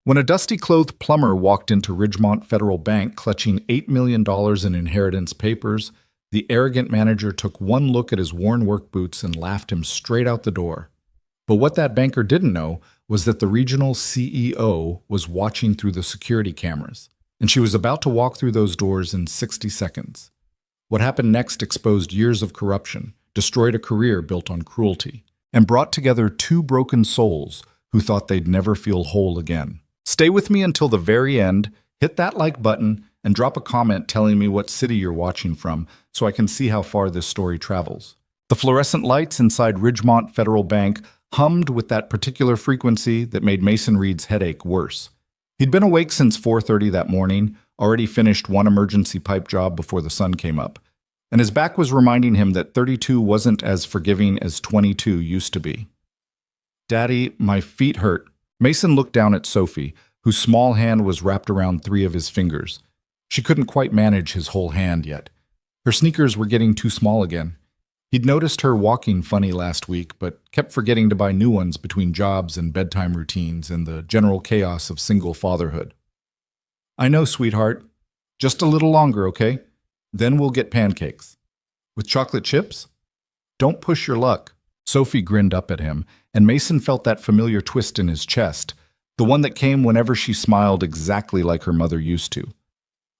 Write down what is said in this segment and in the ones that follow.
When a dusty-clothed plumber walked into Ridgemont Federal Bank clutching $8 million in inheritance papers, the arrogant manager took one look at his worn work boots and laughed him straight out the door. But what that banker didn't know was that the regional CEO was watching through the security cameras, and she was about to walk through those doors in 60 seconds. What happened next exposed years of corruption, destroyed a career built on cruelty, and brought together two broken souls who thought they'd never feel whole again. Stay with me until the very end, hit that like button, and drop a comment telling me what city you're watching from so I can see how far this story travels. The fluorescent lights inside Ridgemont Federal Bank hummed with that particular frequency that made Mason Reed's headache worse. He'd been awake since 4:30 that morning, already finished one emergency pipe job before the sun came up, and his back was reminding him that 32 wasn't as forgiving as 22 used to be. "Daddy, my feet hurt." Mason looked down at Sophie, whose small hand was wrapped around three of his fingers. She couldn't quite manage his whole hand yet. Her sneakers were getting too small again. He'd noticed her walking funny last week, but kept forgetting to buy new ones between jobs and bedtime routines and the general chaos of single fatherhood. "I know, sweetheart. Just a little longer, okay? Then we'll get pancakes. With chocolate chips? Don't push your luck." Sophie grinned up at him, and Mason felt that familiar twist in his chest, the one that came whenever she smiled exactly like her mother used to.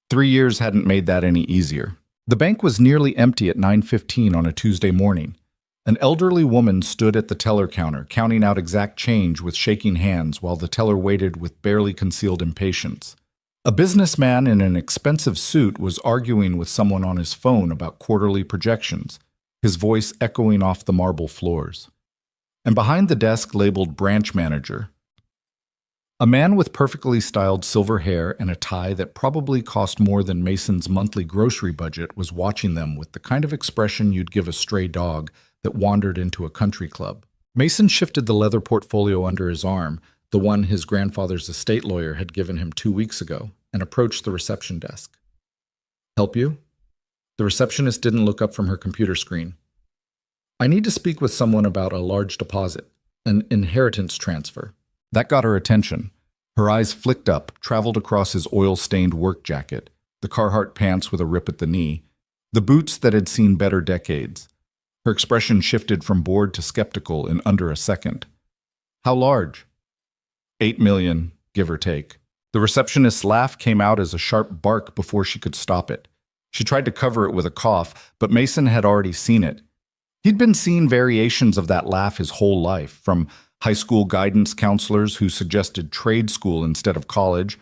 3 years hadn't made that any easier. The bank was nearly empty at 9:15 on a Tuesday morning. An elderly woman stood at the teller counter, counting out exact change with shaking hands while the teller waited with barely concealed impatience. A businessman in an expensive suit was arguing with someone on his phone about quarterly projections, his voice echoing off the marble floors. And behind the desk labeled branch manager, a man with perfectly styled silver hair and a tie that probably cost more than Mason's monthly grocery budget was watching them with the kind of expression you'd give a stray dog that wandered into a country club. Mason shifted the leather portfolio under his arm, the one his grandfather's estate lawyer had given him 2 weeks ago, and approached the reception desk. "Help you?" The receptionist didn't look up from her computer screen. "I need to speak with someone about a large deposit, an inheritance transfer." That got her attention. Her eyes flicked up, traveled across his oil-stained work jacket, the Carhartt pants with a rip at the knee, the boots that had seen better decades. Her expression shifted from bored to skeptical in under a second. "How large?" "8 million, give or take." The receptionist's laugh came out as a sharp bark before she could stop it. She tried to cover it with a cough, but Mason had already seen it. He'd been seeing variations of that laugh his whole life, from high school guidance counselors who suggested trade school instead of college,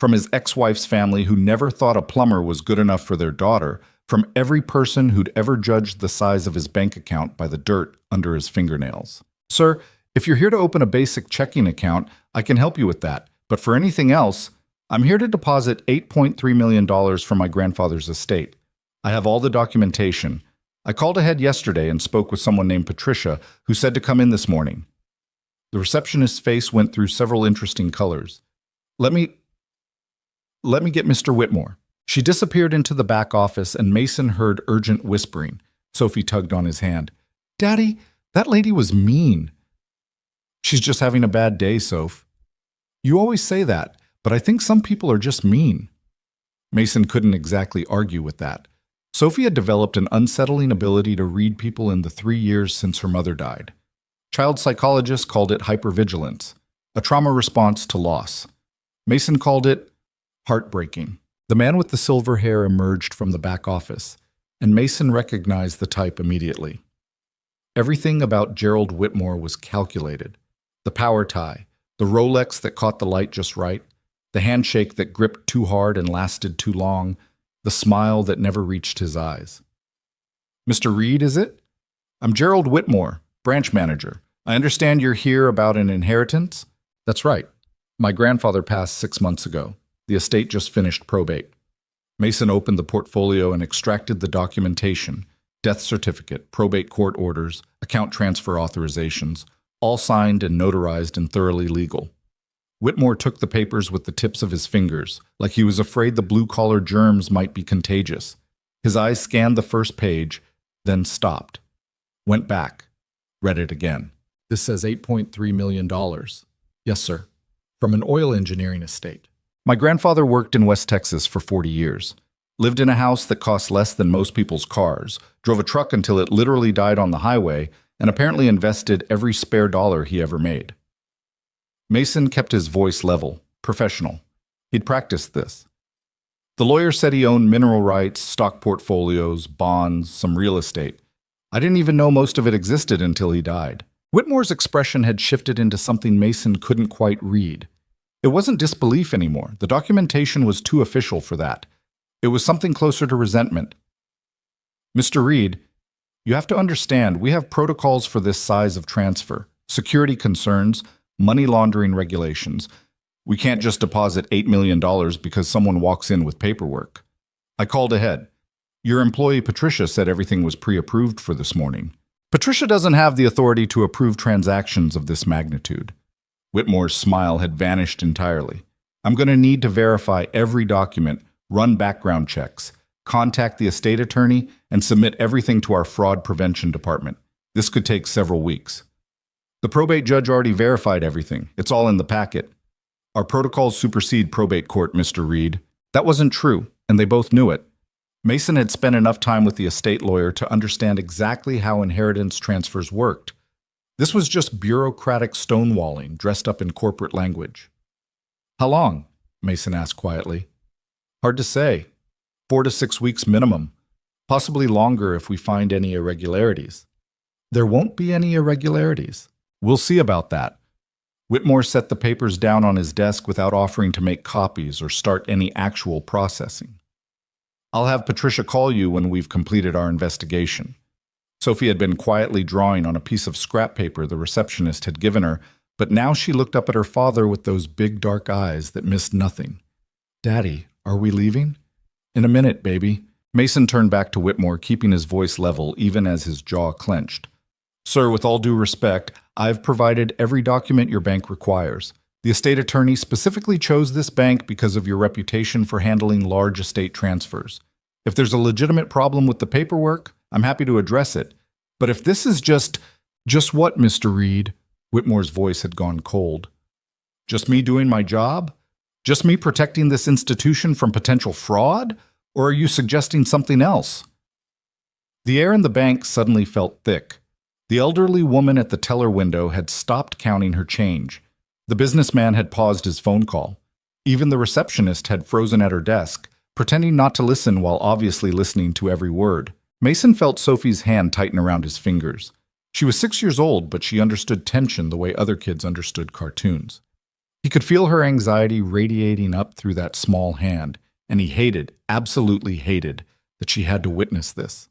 from his ex-wife's family who never thought a plumber was good enough for their daughter, from every person who'd ever judged the size of his bank account by the dirt under his fingernails. "Sir, if you're here to open a basic checking account, I can help you with that. But for anything else, I'm here to deposit $8.3 million from my grandfather's estate. I have all the documentation. I called ahead yesterday and spoke with someone named Patricia, who said to come in this morning." The receptionist's face went through several interesting colors. Let me get Mr. Whitmore." She disappeared into the back office, and Mason heard urgent whispering. Sophie tugged on his hand. "Daddy, that lady was mean." "She's just having a bad day, Soph." "You always say that, but I think some people are just mean." Mason couldn't exactly argue with that. Sophie had developed an unsettling ability to read people in the 3 years since her mother died. Child psychologists called it hypervigilance, a trauma response to loss. Mason called it heartbreaking. The man with the silver hair emerged from the back office, and Mason recognized the type immediately. Everything about Gerald Whitmore was calculated. The power tie, the Rolex that caught the light just right, the handshake that gripped too hard and lasted too long, the smile that never reached his eyes. "Mr. Reed, is it? I'm Gerald Whitmore, branch manager. I understand you're here about an inheritance?" "That's right. My grandfather passed 6 months ago. The estate just finished probate." Mason opened the portfolio and extracted the documentation: death certificate, probate court orders, account transfer authorizations, all signed and notarized and thoroughly legal. Whitmore took the papers with the tips of his fingers, like he was afraid the blue-collar germs might be contagious. His eyes scanned the first page, then stopped. Went back. Read it again. "This says $8.3 million. "Yes, sir." from an oil engineering estate. My grandfather worked in West Texas for 40 years, lived in a house that cost less than most people's cars, drove a truck until it literally died on the highway, and apparently invested every spare dollar he ever made. Mason kept his voice level, professional. He'd practiced this. The lawyer said he owned mineral rights, stock portfolios, bonds, some real estate. I didn't even know most of it existed until he died. Whitmore's expression had shifted into something Mason couldn't quite read. It wasn't disbelief anymore. The documentation was too official for that. It was something closer to resentment. Mr. Reed, you have to understand, we have protocols for this size of transfer, security concerns, money laundering regulations. We can't just deposit $8 million because someone walks in with paperwork. I called ahead. Your employee Patricia said everything was pre-approved for this morning. Patricia doesn't have the authority to approve transactions of this magnitude. Whitmore's smile had vanished entirely. I'm going to need to verify every document, run background checks, contact the estate attorney, and submit everything to our fraud prevention department. This could take several weeks. The probate judge already verified everything. It's all in the packet. Our protocols supersede probate court, Mr. Reed. That wasn't true, and they both knew it. Mason had spent enough time with the estate lawyer to understand exactly how inheritance transfers worked. This was just bureaucratic stonewalling dressed up in corporate language. How long? Mason asked quietly. Hard to say. 4 to 6 weeks minimum. Possibly longer if we find any irregularities. There won't be any irregularities. We'll see about that. Whitmore set the papers down on his desk without offering to make copies or start any actual processing. I'll have Patricia call you when we've completed our investigation. Sophie had been quietly drawing on a piece of scrap paper the receptionist had given her, but now she looked up at her father with those big dark eyes that missed nothing. Daddy, are we leaving? In a minute, baby. Mason turned back to Whitmore, keeping his voice level even as his jaw clenched. Sir, with all due respect, I've provided every document your bank requires. The estate attorney specifically chose this bank because of your reputation for handling large estate transfers. If there's a legitimate problem with the paperwork, I'm happy to address it. But if this is just what, Mr. Reed? Whitmore's voice had gone cold. Just me doing my job? Just me protecting this institution from potential fraud? Or are you suggesting something else? The air in the bank suddenly felt thick. The elderly woman at the teller window had stopped counting her change. The businessman had paused his phone call. Even the receptionist had frozen at her desk, pretending not to listen while obviously listening to every word. Mason felt Sophie's hand tighten around his fingers. She was 6 years old, but she understood tension the way other kids understood cartoons. He could feel her anxiety radiating up through that small hand, and he hated, absolutely hated, that she had to witness this.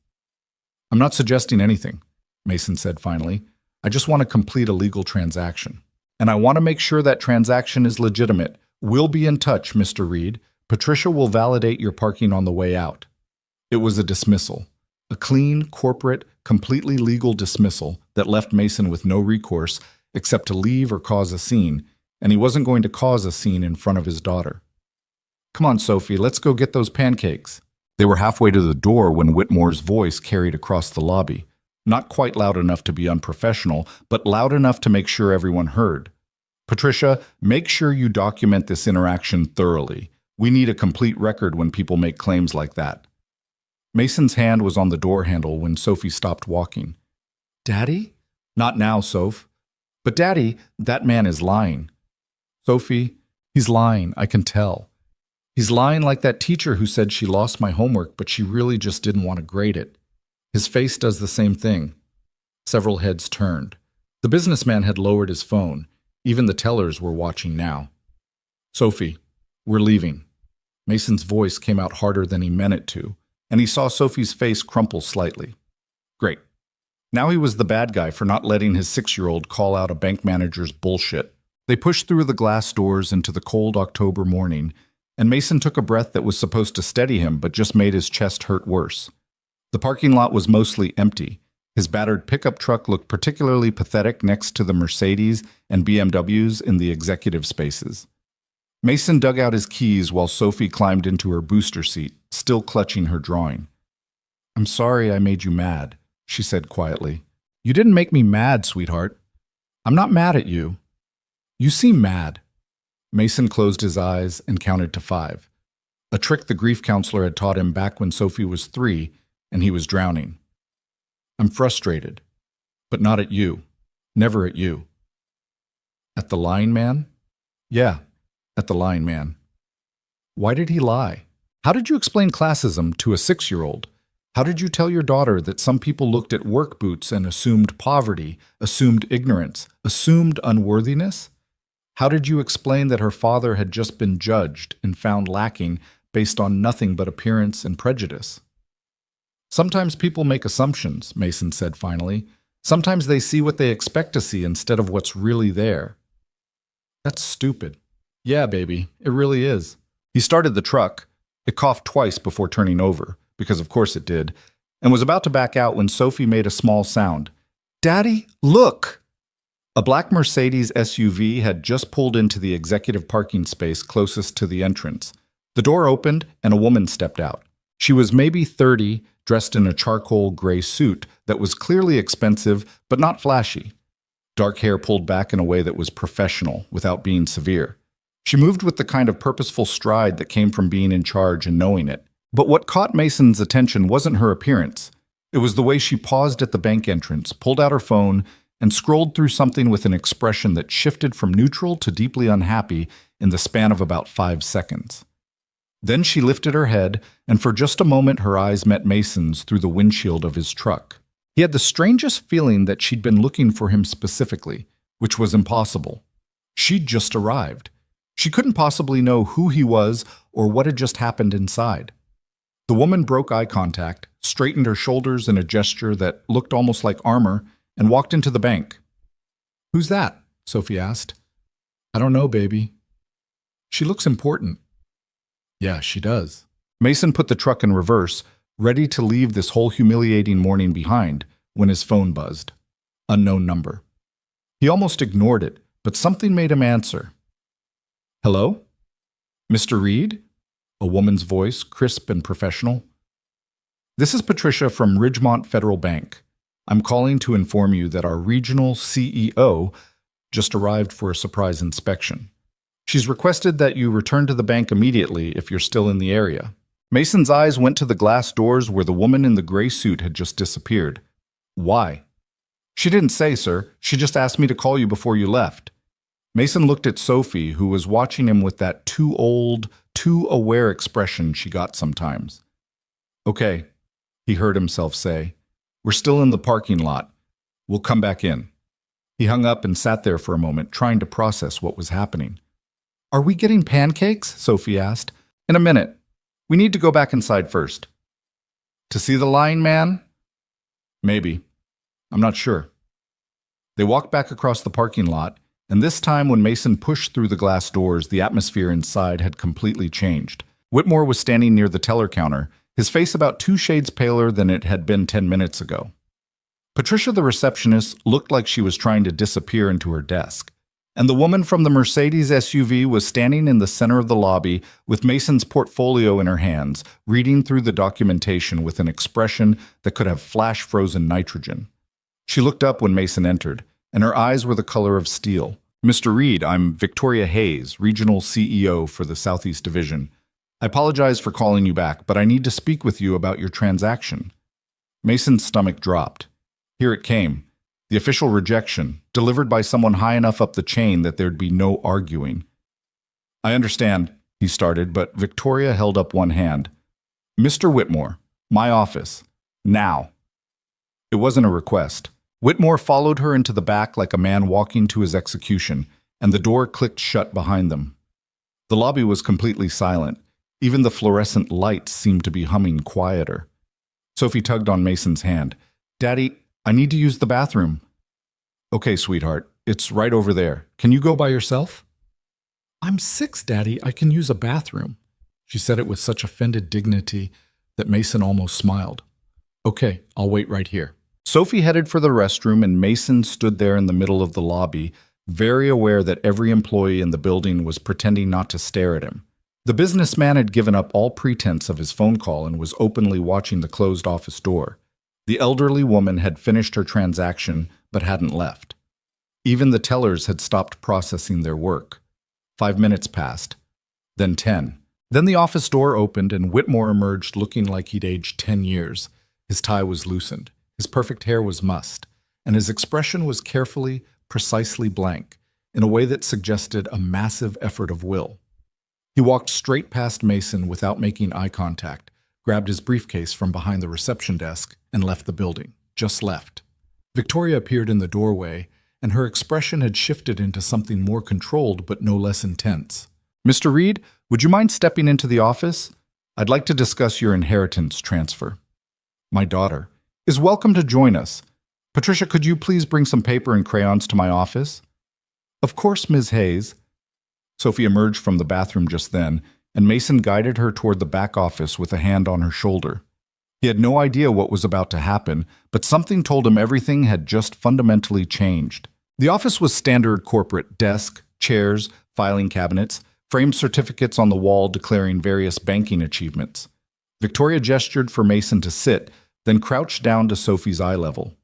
I'm not suggesting anything, Mason said finally. I just want to complete a legal transaction. And I want to make sure that transaction is legitimate. We'll be in touch, Mr. Reed. Patricia will validate your parking on the way out. It was a dismissal. A clean, corporate, completely legal dismissal that left Mason with no recourse except to leave or cause a scene, and he wasn't going to cause a scene in front of his daughter. Come on, Sophie, let's go get those pancakes. They were halfway to the door when Whitmore's voice carried across the lobby. Not quite loud enough to be unprofessional, but loud enough to make sure everyone heard. Patricia, make sure you document this interaction thoroughly. We need a complete record when people make claims like that. Mason's hand was on the door handle when Sophie stopped walking. Daddy? Not now, Soph. But Daddy, that man is lying. Sophie, he's lying, I can tell. He's lying like that teacher who said she lost my homework, but she really just didn't want to grade it. His face does the same thing. Several heads turned. The businessman had lowered his phone. Even the tellers were watching now. Sophie, we're leaving. Mason's voice came out harder than he meant it to, and he saw Sophie's face crumple slightly. Great. Now he was the bad guy for not letting his 6-year-old call out a bank manager's bullshit. They pushed through the glass doors into the cold October morning, and Mason took a breath that was supposed to steady him but just made his chest hurt worse. The parking lot was mostly empty. His battered pickup truck looked particularly pathetic next to the Mercedes and BMWs in the executive spaces. Mason dug out his keys while Sophie climbed into her booster seat, still clutching her drawing. I'm sorry I made you mad, she said quietly. You didn't make me mad, sweetheart. I'm not mad at you. You seem mad. Mason closed his eyes and counted to 5. A trick the grief counselor had taught him back when Sophie was 3 and he was drowning. I'm frustrated, but not at you. Never at you. At the Lying Man? Yeah, at the Lying Man. Why did he lie? How did you explain classism to a 6-year-old? How did you tell your daughter that some people looked at work boots and assumed poverty, assumed ignorance, assumed unworthiness? How did you explain that her father had just been judged and found lacking based on nothing but appearance and prejudice? Sometimes people make assumptions, Mason said finally. Sometimes they see what they expect to see instead of what's really there. That's stupid. Yeah, baby, it really is. He started the truck. It coughed twice before turning over, because of course it did, and was about to back out when Sophie made a small sound. Daddy, look! A black Mercedes SUV had just pulled into the executive parking space closest to the entrance. The door opened and a woman stepped out. She was maybe 30, dressed in a charcoal gray suit that was clearly expensive but not flashy. Dark hair pulled back in a way that was professional without being severe. She moved with the kind of purposeful stride that came from being in charge and knowing it. But what caught Mason's attention wasn't her appearance. It was the way she paused at the bank entrance, pulled out her phone, and scrolled through something with an expression that shifted from neutral to deeply unhappy in the span of about 5 seconds. Then she lifted her head, and for just a moment her eyes met Mason's through the windshield of his truck. He had the strangest feeling that she'd been looking for him specifically, which was impossible. She'd just arrived. She couldn't possibly know who he was or what had just happened inside. The woman broke eye contact, straightened her shoulders in a gesture that looked almost like armor, and walked into the bank. Who's that? Sophie asked. I don't know, baby. She looks important. Yeah, she does. Mason put the truck in reverse, ready to leave this whole humiliating morning behind, when his phone buzzed. Unknown number. He almost ignored it, but something made him answer. Hello? Mr. Reed? A woman's voice, crisp and professional. This is Patricia from Ridgemont Federal Bank. I'm calling to inform you that our regional CEO just arrived for a surprise inspection. She's requested that you return to the bank immediately if you're still in the area. Mason's eyes went to the glass doors where the woman in the gray suit had just disappeared. Why? She didn't say, sir. She just asked me to call you before you left. Mason looked at Sophie, who was watching him with that too old, too aware expression she got sometimes. Okay, he heard himself say. We're still in the parking lot. We'll come back in. He hung up and sat there for a moment, trying to process what was happening. Are we getting pancakes? Sophie asked. In a minute. We need to go back inside first. To see the Lying Man? Maybe. I'm not sure. They walked back across the parking lot, and this time when Mason pushed through the glass doors, the atmosphere inside had completely changed. Whitmore was standing near the teller counter, his face about 2 shades paler than it had been 10 minutes ago. Patricia, the receptionist, looked like she was trying to disappear into her desk, and the woman from the Mercedes SUV was standing in the center of the lobby with Mason's portfolio in her hands, reading through the documentation with an expression that could have flash-frozen nitrogen. She looked up when Mason entered, and her eyes were the color of steel. Mr. Reed, I'm Victoria Hayes, Regional CEO for the Southeast Division. I apologize for calling you back, but I need to speak with you about your transaction. Mason's stomach dropped. Here it came. The official rejection, delivered by someone high enough up the chain that there'd be no arguing. I understand, he started, but Victoria held up one hand. Mr. Whitmore, my office. Now. It wasn't a request. Whitmore followed her into the back like a man walking to his execution, and the door clicked shut behind them. The lobby was completely silent. Even the fluorescent lights seemed to be humming quieter. Sophie tugged on Mason's hand. Daddy, I need to use the bathroom. Okay, sweetheart. It's right over there. Can you go by yourself? I'm 6, Daddy. I can use a bathroom. She said it with such offended dignity that Mason almost smiled. Okay, I'll wait right here. Sophie headed for the restroom, and Mason stood there in the middle of the lobby, very aware that every employee in the building was pretending not to stare at him. The businessman had given up all pretense of his phone call and was openly watching the closed office door. The elderly woman had finished her transaction but hadn't left. Even the tellers had stopped processing their work. 5 minutes passed. Then 10. Then the office door opened and Whitmore emerged looking like he'd aged 10 years. His tie was loosened, his perfect hair was mussed, and his expression was carefully, precisely blank, in a way that suggested a massive effort of will. He walked straight past Mason without making eye contact, grabbed his briefcase from behind the reception desk, and left the building. Just left. Victoria appeared in the doorway, and her expression had shifted into something more controlled but no less intense. "Mr. Reed, would you mind stepping into the office? I'd like to discuss your inheritance transfer. My daughter is welcome to join us. Patricia, could you please bring some paper and crayons to my office?" "Of course, Ms. Hayes." Sophie emerged from the bathroom just then, and Mason guided her toward the back office with a hand on her shoulder. He had no idea what was about to happen, but something told him everything had just fundamentally changed. The office was standard corporate: desk, chairs, filing cabinets, framed certificates on the wall declaring various banking achievements. Victoria gestured for Mason to sit, then crouched down to Sophie's eye level.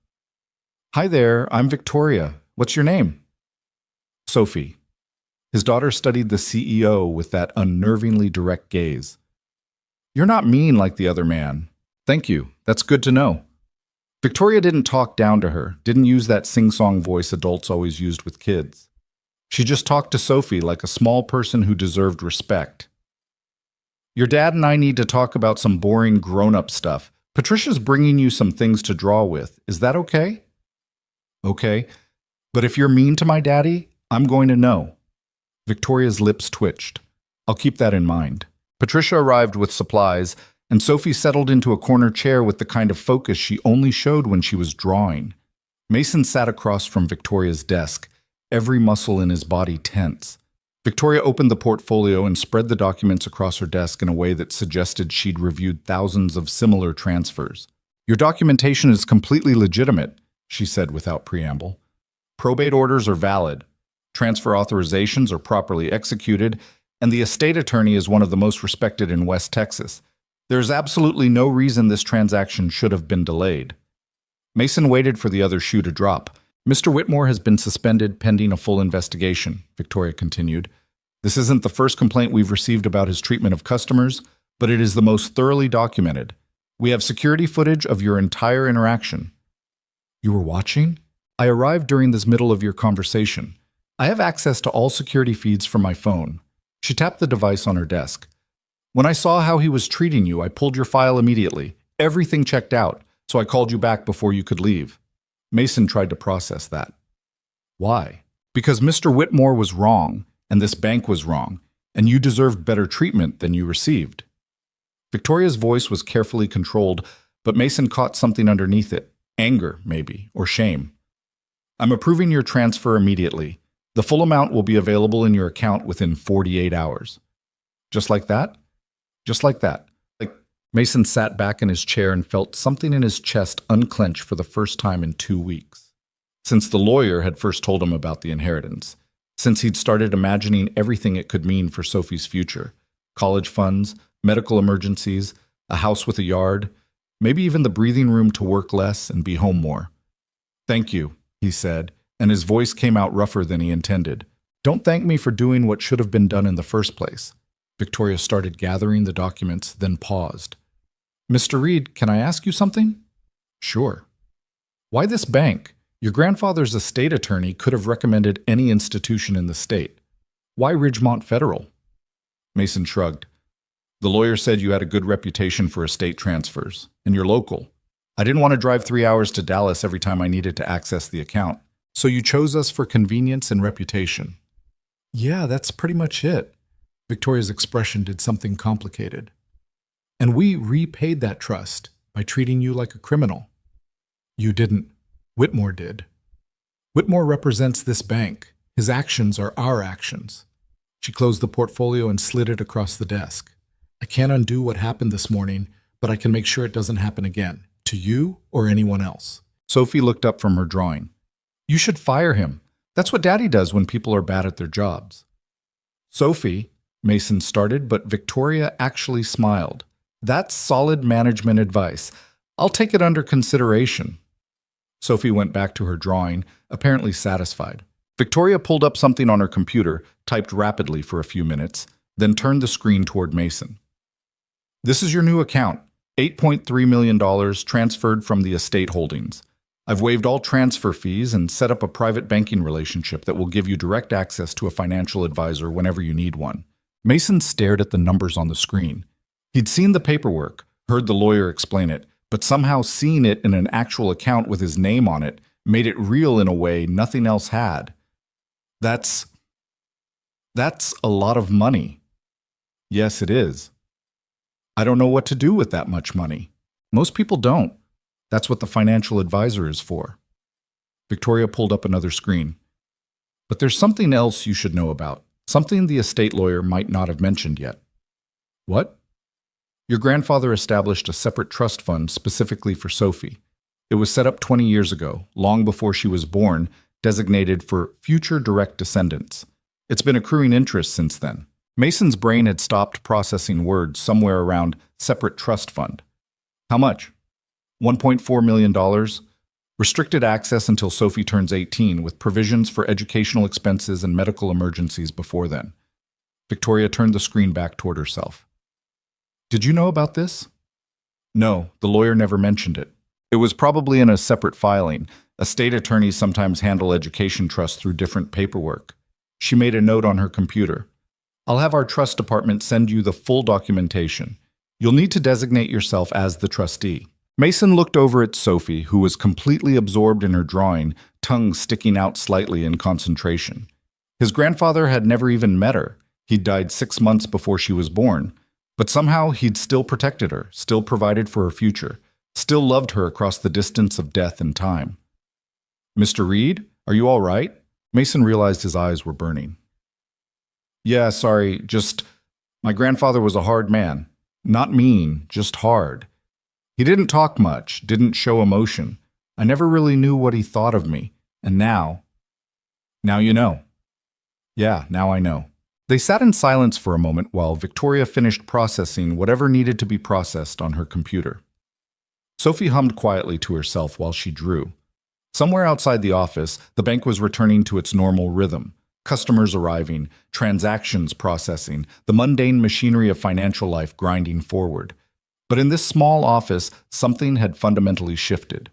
"Hi there, I'm Victoria. What's your name?" "Sophie." His daughter studied the CEO with that unnervingly direct gaze. "You're not mean like the other man. Thank you. That's good to know." Victoria didn't talk down to her, didn't use that sing-song voice adults always used with kids. She just talked to Sophie like a small person who deserved respect. "Your dad and I need to talk about some boring grown-up stuff. Patricia's bringing you some things to draw with. Is that okay?" "Okay. But if you're mean to my daddy, I'm going to know." Victoria's lips twitched. "I'll keep that in mind." Patricia arrived with supplies, and Sophie settled into a corner chair with the kind of focus she only showed when she was drawing. Mason sat across from Victoria's desk, every muscle in his body tense. Victoria opened the portfolio and spread the documents across her desk in a way that suggested she'd reviewed thousands of similar transfers. "Your documentation is completely legitimate," she said without preamble. "Probate orders are valid. Transfer authorizations are properly executed, and the estate attorney is one of the most respected in West Texas. There is absolutely no reason this transaction should have been delayed." Mason waited for the other shoe to drop. "Mr. Whitmore has been suspended pending a full investigation," Victoria continued. "This isn't the first complaint we've received about his treatment of customers, but it is the most thoroughly documented. We have security footage of your entire interaction." "You were watching?" "I arrived during this middle of your conversation. I have access to all security feeds from my phone." She tapped the device on her desk. "When I saw how he was treating you, I pulled your file immediately. Everything checked out, so I called you back before you could leave." Mason tried to process that. "Why?" "Because Mr. Whitmore was wrong, and this bank was wrong, and you deserved better treatment than you received." Victoria's voice was carefully controlled, but Mason caught something underneath it. Anger, maybe, or shame. "I'm approving your transfer immediately. The full amount will be available in your account within 48 hours. "Just like that?" "Just like that." Mason sat back in his chair and felt something in his chest unclench for the first time in 2 weeks. Since the lawyer had first told him about the inheritance. Since he'd started imagining everything it could mean for Sophie's future. College funds, medical emergencies, a house with a yard, maybe even the breathing room to work less and be home more. "Thank you," he said, and his voice came out rougher than he intended. "Don't thank me for doing what should have been done in the first place." Victoria started gathering the documents, then paused. "Mr. Reed, can I ask you something?" "Sure." "Why this bank? Your grandfather's estate attorney could have recommended any institution in the state. Why Ridgemont Federal?" Mason shrugged. "The lawyer said you had a good reputation for estate transfers, and you're local. I didn't want to drive 3 hours to Dallas every time I needed to access the account. So you chose us for convenience and reputation." "Yeah, that's pretty much it." Victoria's expression did something complicated. "And we repaid that trust by treating you like a criminal." "You didn't. Whitmore did. Whitmore represents this bank. His actions are our actions." She closed the portfolio and slid it across the desk. "I can't undo what happened this morning, but I can make sure it doesn't happen again, to you or anyone else." Sophie looked up from her drawing. "You should fire him. That's what Daddy does when people are bad at their jobs." "Sophie," Mason started, but Victoria actually smiled. "That's solid management advice. I'll take it under consideration." Sophie went back to her drawing, apparently satisfied. Victoria pulled up something on her computer, typed rapidly for a few minutes, then turned the screen toward Mason. This is your new account, $8.3 million transferred from the estate holdings. I've waived all transfer fees and set up a private banking relationship that will give you direct access to a financial advisor whenever you need one. Mason stared at the numbers on the screen. He'd seen the paperwork, heard the lawyer explain it, but somehow seeing it in an actual account with his name on it made it real in a way nothing else had. That's a lot of money. Yes, it is. I don't know what to do with that much money. Most people don't. That's what the financial advisor is for. Victoria pulled up another screen. But there's something else you should know about, something the estate lawyer might not have mentioned yet. What? Your grandfather established a separate trust fund specifically for Sophie. It was set up 20 years ago, long before she was born, designated for future direct descendants. It's been accruing interest since then. Mason's brain had stopped processing words somewhere around separate trust fund. How much? $1.4 million. Restricted access until Sophie turns 18, with provisions for educational expenses and medical emergencies before then. Victoria turned the screen back toward herself. Did you know about this? No, the lawyer never mentioned it. It was probably in a separate filing. Estate attorneys sometimes handle education trusts through different paperwork. She made a note on her computer. I'll have our trust department send you the full documentation. You'll need to designate yourself as the trustee. Mason looked over at Sophie, who was completely absorbed in her drawing, tongue sticking out slightly in concentration. His grandfather had never even met her. He'd died 6 months before she was born. But somehow he'd still protected her, still provided for her future, still loved her across the distance of death and time. Mr. Reed, are you all right? Mason realized his eyes were burning. Yeah, sorry, my grandfather was a hard man. Not mean, just hard. He didn't talk much, didn't show emotion. I never really knew what he thought of me. And now you know. Yeah, now I know. They sat in silence for a moment while Victoria finished processing whatever needed to be processed on her computer. Sophie hummed quietly to herself while she drew. Somewhere outside the office, the bank was returning to its normal rhythm. Customers arriving, transactions processing, the mundane machinery of financial life grinding forward. But in this small office, something had fundamentally shifted.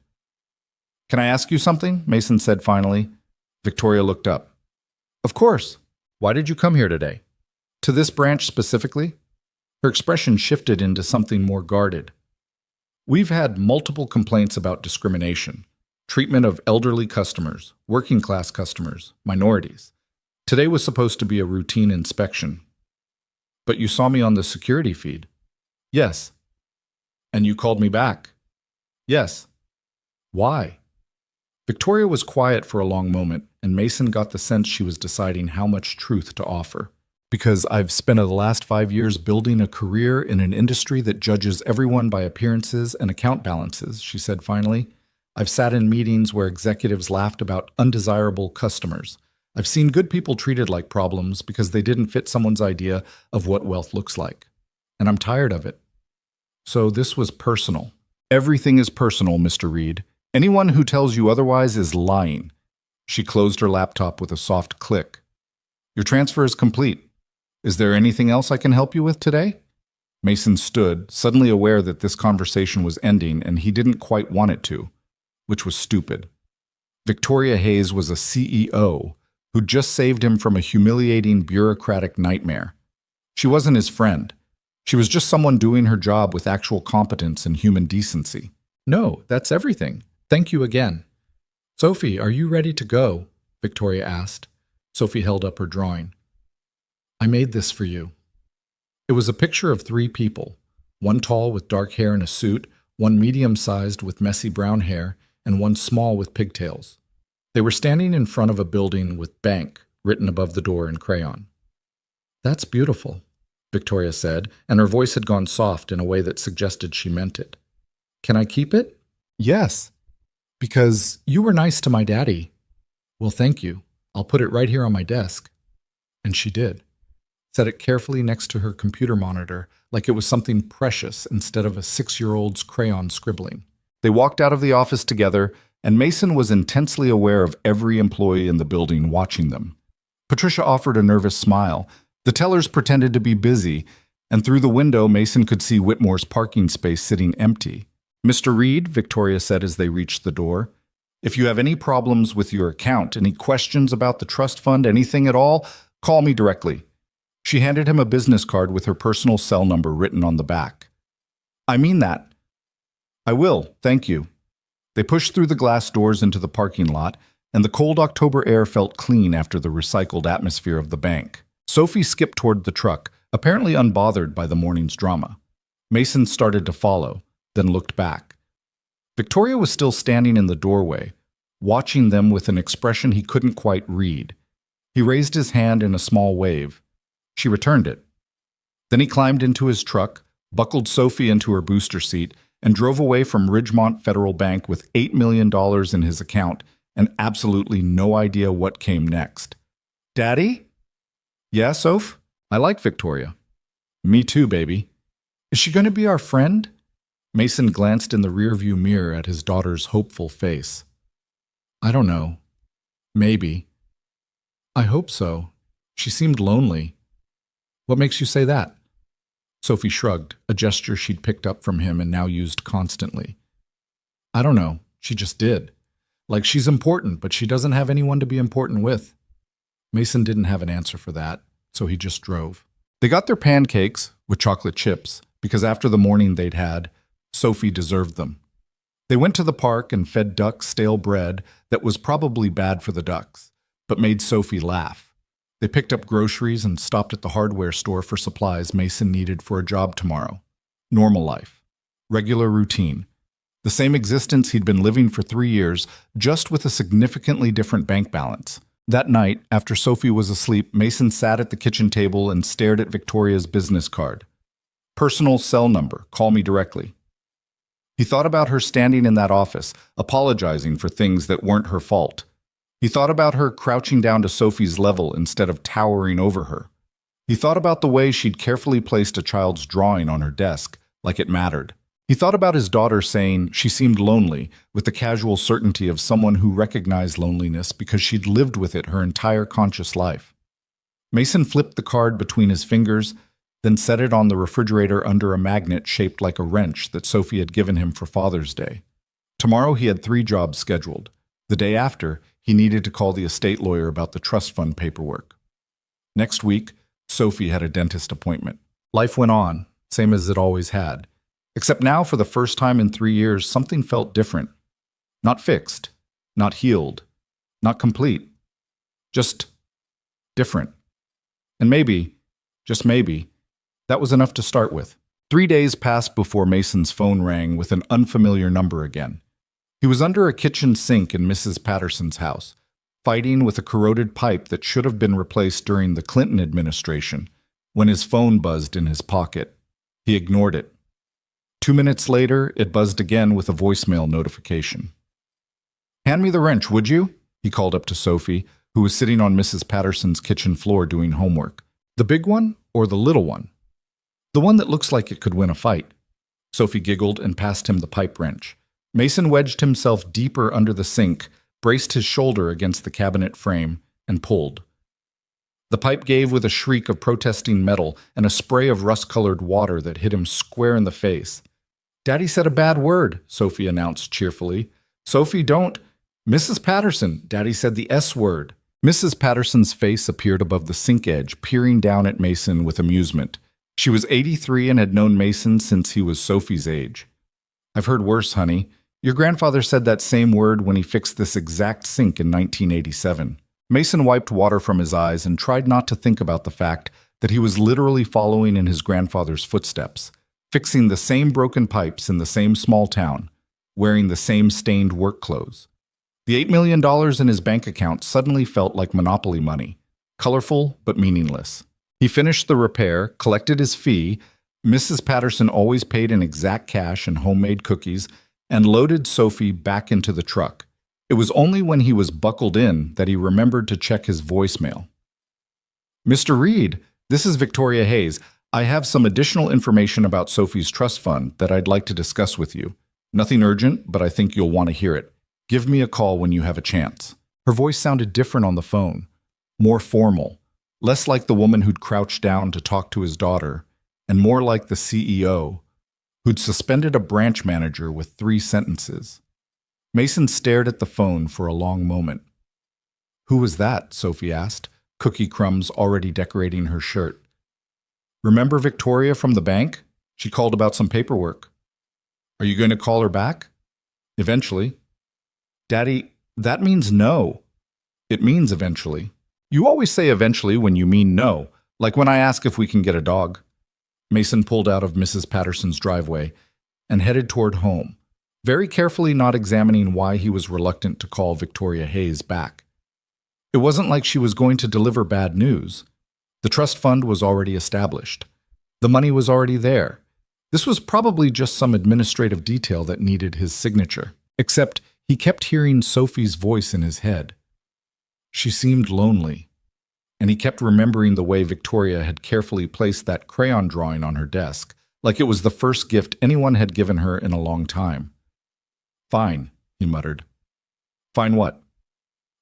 Can I ask you something? Mason said finally. Victoria looked up. Of course. Why did you come here today? To this branch specifically? Her expression shifted into something more guarded. We've had multiple complaints about discrimination, treatment of elderly customers, working-class customers, minorities. Today was supposed to be a routine inspection. But you saw me on the security feed. Yes. And you called me back. Yes. Why? Victoria was quiet for a long moment, and Mason got the sense she was deciding how much truth to offer. Because I've spent the last 5 years building a career in an industry that judges everyone by appearances and account balances, she said finally. I've sat in meetings where executives laughed about undesirable customers. I've seen good people treated like problems because they didn't fit someone's idea of what wealth looks like. And I'm tired of it. So this was personal. Everything is personal, Mr. Reed. Anyone who tells you otherwise is lying. She closed her laptop with a soft click. Your transfer is complete. Is there anything else I can help you with today? Mason stood, suddenly aware that this conversation was ending and he didn't quite want it to, which was stupid. Victoria Hayes was a CEO who'd just saved him from a humiliating bureaucratic nightmare. She wasn't his friend. She was just someone doing her job with actual competence and human decency. No, that's everything. Thank you again. Sophie, are you ready to go? Victoria asked. Sophie held up her drawing. I made this for you. It was a picture of 3 people, one tall with dark hair and a suit, one medium-sized with messy brown hair, and one small with pigtails. They were standing in front of a building with bank written above the door in crayon. That's beautiful, Victoria said, and her voice had gone soft in a way that suggested she meant it. Can I keep it? Yes. Because you were nice to my daddy. Well, thank you. I'll put it right here on my desk. And she did. Set it carefully next to her computer monitor, like it was something precious instead of a 6-year-old's crayon scribbling. They walked out of the office together, and Mason was intensely aware of every employee in the building watching them. Patricia offered a nervous smile. The tellers pretended to be busy, and through the window, Mason could see Whitmore's parking space sitting empty. "Mr. Reed," Victoria said as they reached the door, "if you have any problems with your account, any questions about the trust fund, anything at all, call me directly." She handed him a business card with her personal cell number written on the back. "I mean that." "I will, thank you." They pushed through the glass doors into the parking lot, and the cold October air felt clean after the recycled atmosphere of the bank. Sophie skipped toward the truck, apparently unbothered by the morning's drama. Mason started to follow, then looked back. Victoria was still standing in the doorway, watching them with an expression he couldn't quite read. He raised his hand in a small wave. She returned it. Then he climbed into his truck, buckled Sophie into her booster seat, and drove away from Ridgemont Federal Bank with $8 million in his account and absolutely no idea what came next. "Daddy?" "Yeah, Soph? I like Victoria." "Me too, baby." "Is she going to be our friend?" Mason glanced in the rearview mirror at his daughter's hopeful face. "I don't know. Maybe. I hope so. She seemed lonely." "What makes you say that?" Sophie shrugged, a gesture she'd picked up from him and now used constantly. "I don't know. She just did. Like she's important, but she doesn't have anyone to be important with." Mason didn't have an answer for that, so he just drove. They got their pancakes, with chocolate chips, because after the morning they'd had, Sophie deserved them. They went to the park and fed ducks stale bread that was probably bad for the ducks, but made Sophie laugh. They picked up groceries and stopped at the hardware store for supplies Mason needed for a job tomorrow. Normal life. Regular routine. The same existence he'd been living for 3 years, just with a significantly different bank balance. That night, after Sophie was asleep, Mason sat at the kitchen table and stared at Victoria's business card. "Personal cell number. Call me directly." He thought about her standing in that office, apologizing for things that weren't her fault. He thought about her crouching down to Sophie's level instead of towering over her. He thought about the way she'd carefully placed a child's drawing on her desk, like it mattered. He thought about his daughter saying she seemed lonely, with the casual certainty of someone who recognized loneliness because she'd lived with it her entire conscious life. Mason flipped the card between his fingers, then set it on the refrigerator under a magnet shaped like a wrench that Sophie had given him for Father's Day. Tomorrow he had 3 jobs scheduled. The day after, he needed to call the estate lawyer about the trust fund paperwork. Next week, Sophie had a dentist appointment. Life went on, same as it always had. Except now, for the first time in 3 years, something felt different. Not fixed, not healed, not complete. Just different. And maybe, just maybe, that was enough to start with. 3 days passed before Mason's phone rang with an unfamiliar number again. He was under a kitchen sink in Mrs. Patterson's house, fighting with a corroded pipe that should have been replaced during the Clinton administration, when his phone buzzed in his pocket. He ignored it. 2 minutes later, it buzzed again with a voicemail notification. "Hand me the wrench, would you?" he called up to Sophie, who was sitting on Mrs. Patterson's kitchen floor doing homework. "The big one or the little one?" "The one that looks like it could win a fight." Sophie giggled and passed him the pipe wrench. Mason wedged himself deeper under the sink, braced his shoulder against the cabinet frame, and pulled. The pipe gave with a shriek of protesting metal and a spray of rust-colored water that hit him square in the face. "Daddy said a bad word," Sophie announced cheerfully. "Sophie, don't—" "Mrs. Patterson, Daddy said the S word." Mrs. Patterson's face appeared above the sink edge, peering down at Mason with amusement. She was 83 and had known Mason since he was Sophie's age. "I've heard worse, honey. Your grandfather said that same word when he fixed this exact sink in 1987. Mason wiped water from his eyes and tried not to think about the fact that he was literally following in his grandfather's footsteps, fixing the same broken pipes in the same small town, wearing the same stained work clothes. The $8 million in his bank account suddenly felt like Monopoly money, colorful but meaningless. He finished the repair, collected his fee. Mrs. Patterson always paid in exact cash and homemade cookies, and loaded Sophie back into the truck. It was only when he was buckled in that he remembered to check his voicemail. "Mr. Reed, this is Victoria Hayes. I have some additional information about Sophie's trust fund that I'd like to discuss with you. Nothing urgent, but I think you'll want to hear it. Give me a call when you have a chance. Her voice sounded different on the phone, more formal, less like the woman who'd crouched down to talk to his daughter, and more like the CEO, who'd suspended a branch manager with 3 sentences. Mason stared at the phone for a long moment. "Who was that?" Sophie asked, cookie crumbs already decorating her shirt. "Remember Victoria from the bank? She called about some paperwork. Are you going to call her back?" "Eventually." "Daddy, that means no." "It means eventually. You always say eventually when you mean no, like when I ask if we can get a dog." Mason pulled out of Mrs. Patterson's driveway and headed toward home, very carefully not examining why he was reluctant to call Victoria Hayes back. It wasn't like she was going to deliver bad news. The trust fund was already established. The money was already there. This was probably just some administrative detail that needed his signature. Except he kept hearing Sophie's voice in his head. She seemed lonely, and he kept remembering the way Victoria had carefully placed that crayon drawing on her desk, like it was the first gift anyone had given her in a long time. "Fine," he muttered. "Fine what?"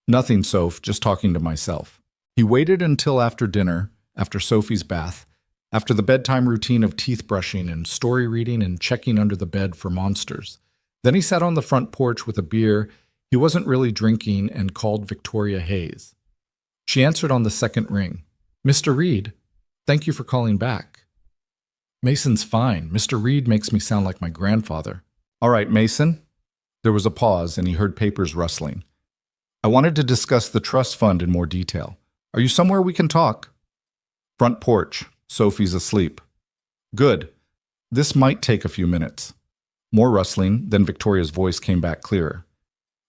"Nothing, Soph, just talking to myself." He waited until after dinner, after Sophie's bath, after the bedtime routine of teeth brushing and story reading and checking under the bed for monsters. Then he sat on the front porch with a beer he wasn't really drinking and called Victoria Hayes. She answered on the second ring. "Mr. Reed, thank you for calling back." "Mason's fine. Mr. Reed makes me sound like my grandfather." "All right, Mason." There was a pause and he heard papers rustling. "I wanted to discuss the trust fund in more detail. Are you somewhere we can talk?" "Front porch. Sophie's asleep." "Good. This might take a few minutes." More rustling, then Victoria's voice came back clearer.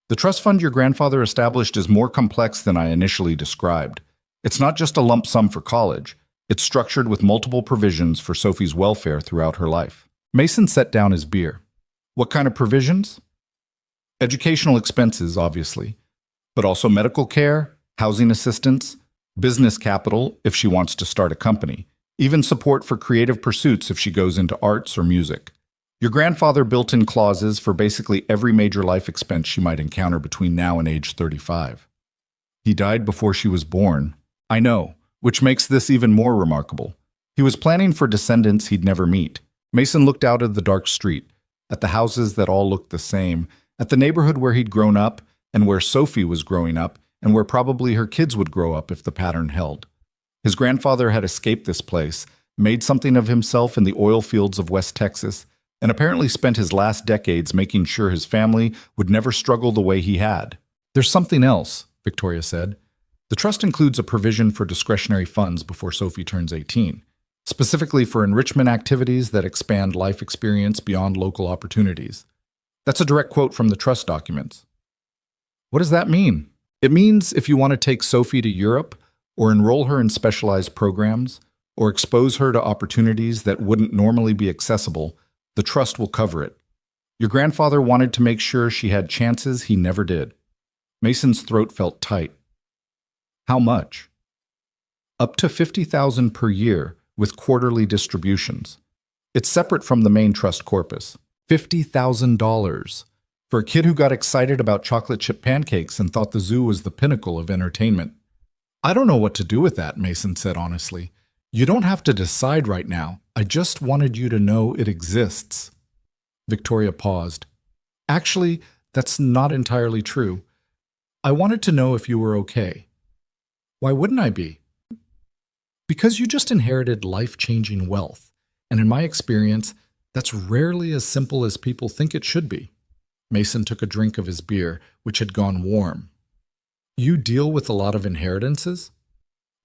"The trust fund your grandfather established is more complex than I initially described. It's not just a lump sum for college. It's structured with multiple provisions for Sophie's welfare throughout her life." Mason set down his beer. "What kind of provisions?" "Educational expenses, obviously, but also medical care, housing assistance, business capital if she wants to start a company, even support for creative pursuits if she goes into arts or music. Your grandfather built in clauses for basically every major life expense she might encounter between now and age 35. He died before she was born. I know, which makes this even more remarkable. He was planning for descendants he'd never meet. Mason looked out at the dark street, at the houses that all looked the same, at the neighborhood where he'd grown up and where Sophie was growing up and where probably her kids would grow up if the pattern held. His grandfather had escaped this place, made something of himself in the oil fields of West Texas, and apparently spent his last decades making sure his family would never struggle the way he had. "There's something else," Victoria said. "The trust includes a provision for discretionary funds before Sophie turns 18, specifically for enrichment activities that expand life experience beyond local opportunities." That's a direct quote from the trust documents. "What does that mean?" "It means if you want to take Sophie to Europe, or enroll her in specialized programs, or expose her to opportunities that wouldn't normally be accessible, the trust will cover it. Your grandfather wanted to make sure she had chances he never did." Mason's throat felt tight. "How much?" "Up to $50,000 per year with quarterly distributions. It's separate from the main trust corpus." $50,000 for a kid who got excited about chocolate chip pancakes and thought the zoo was the pinnacle of entertainment. "I don't know what to do with that," Mason said honestly. "You don't have to decide right now. I just wanted you to know it exists." Victoria paused. "Actually, that's not entirely true. I wanted to know if you were okay." "Why wouldn't I be?" "Because you just inherited life-changing wealth, and in my experience, that's rarely as simple as people think it should be." Mason took a drink of his beer, which had gone warm. "You deal with a lot of inheritances?"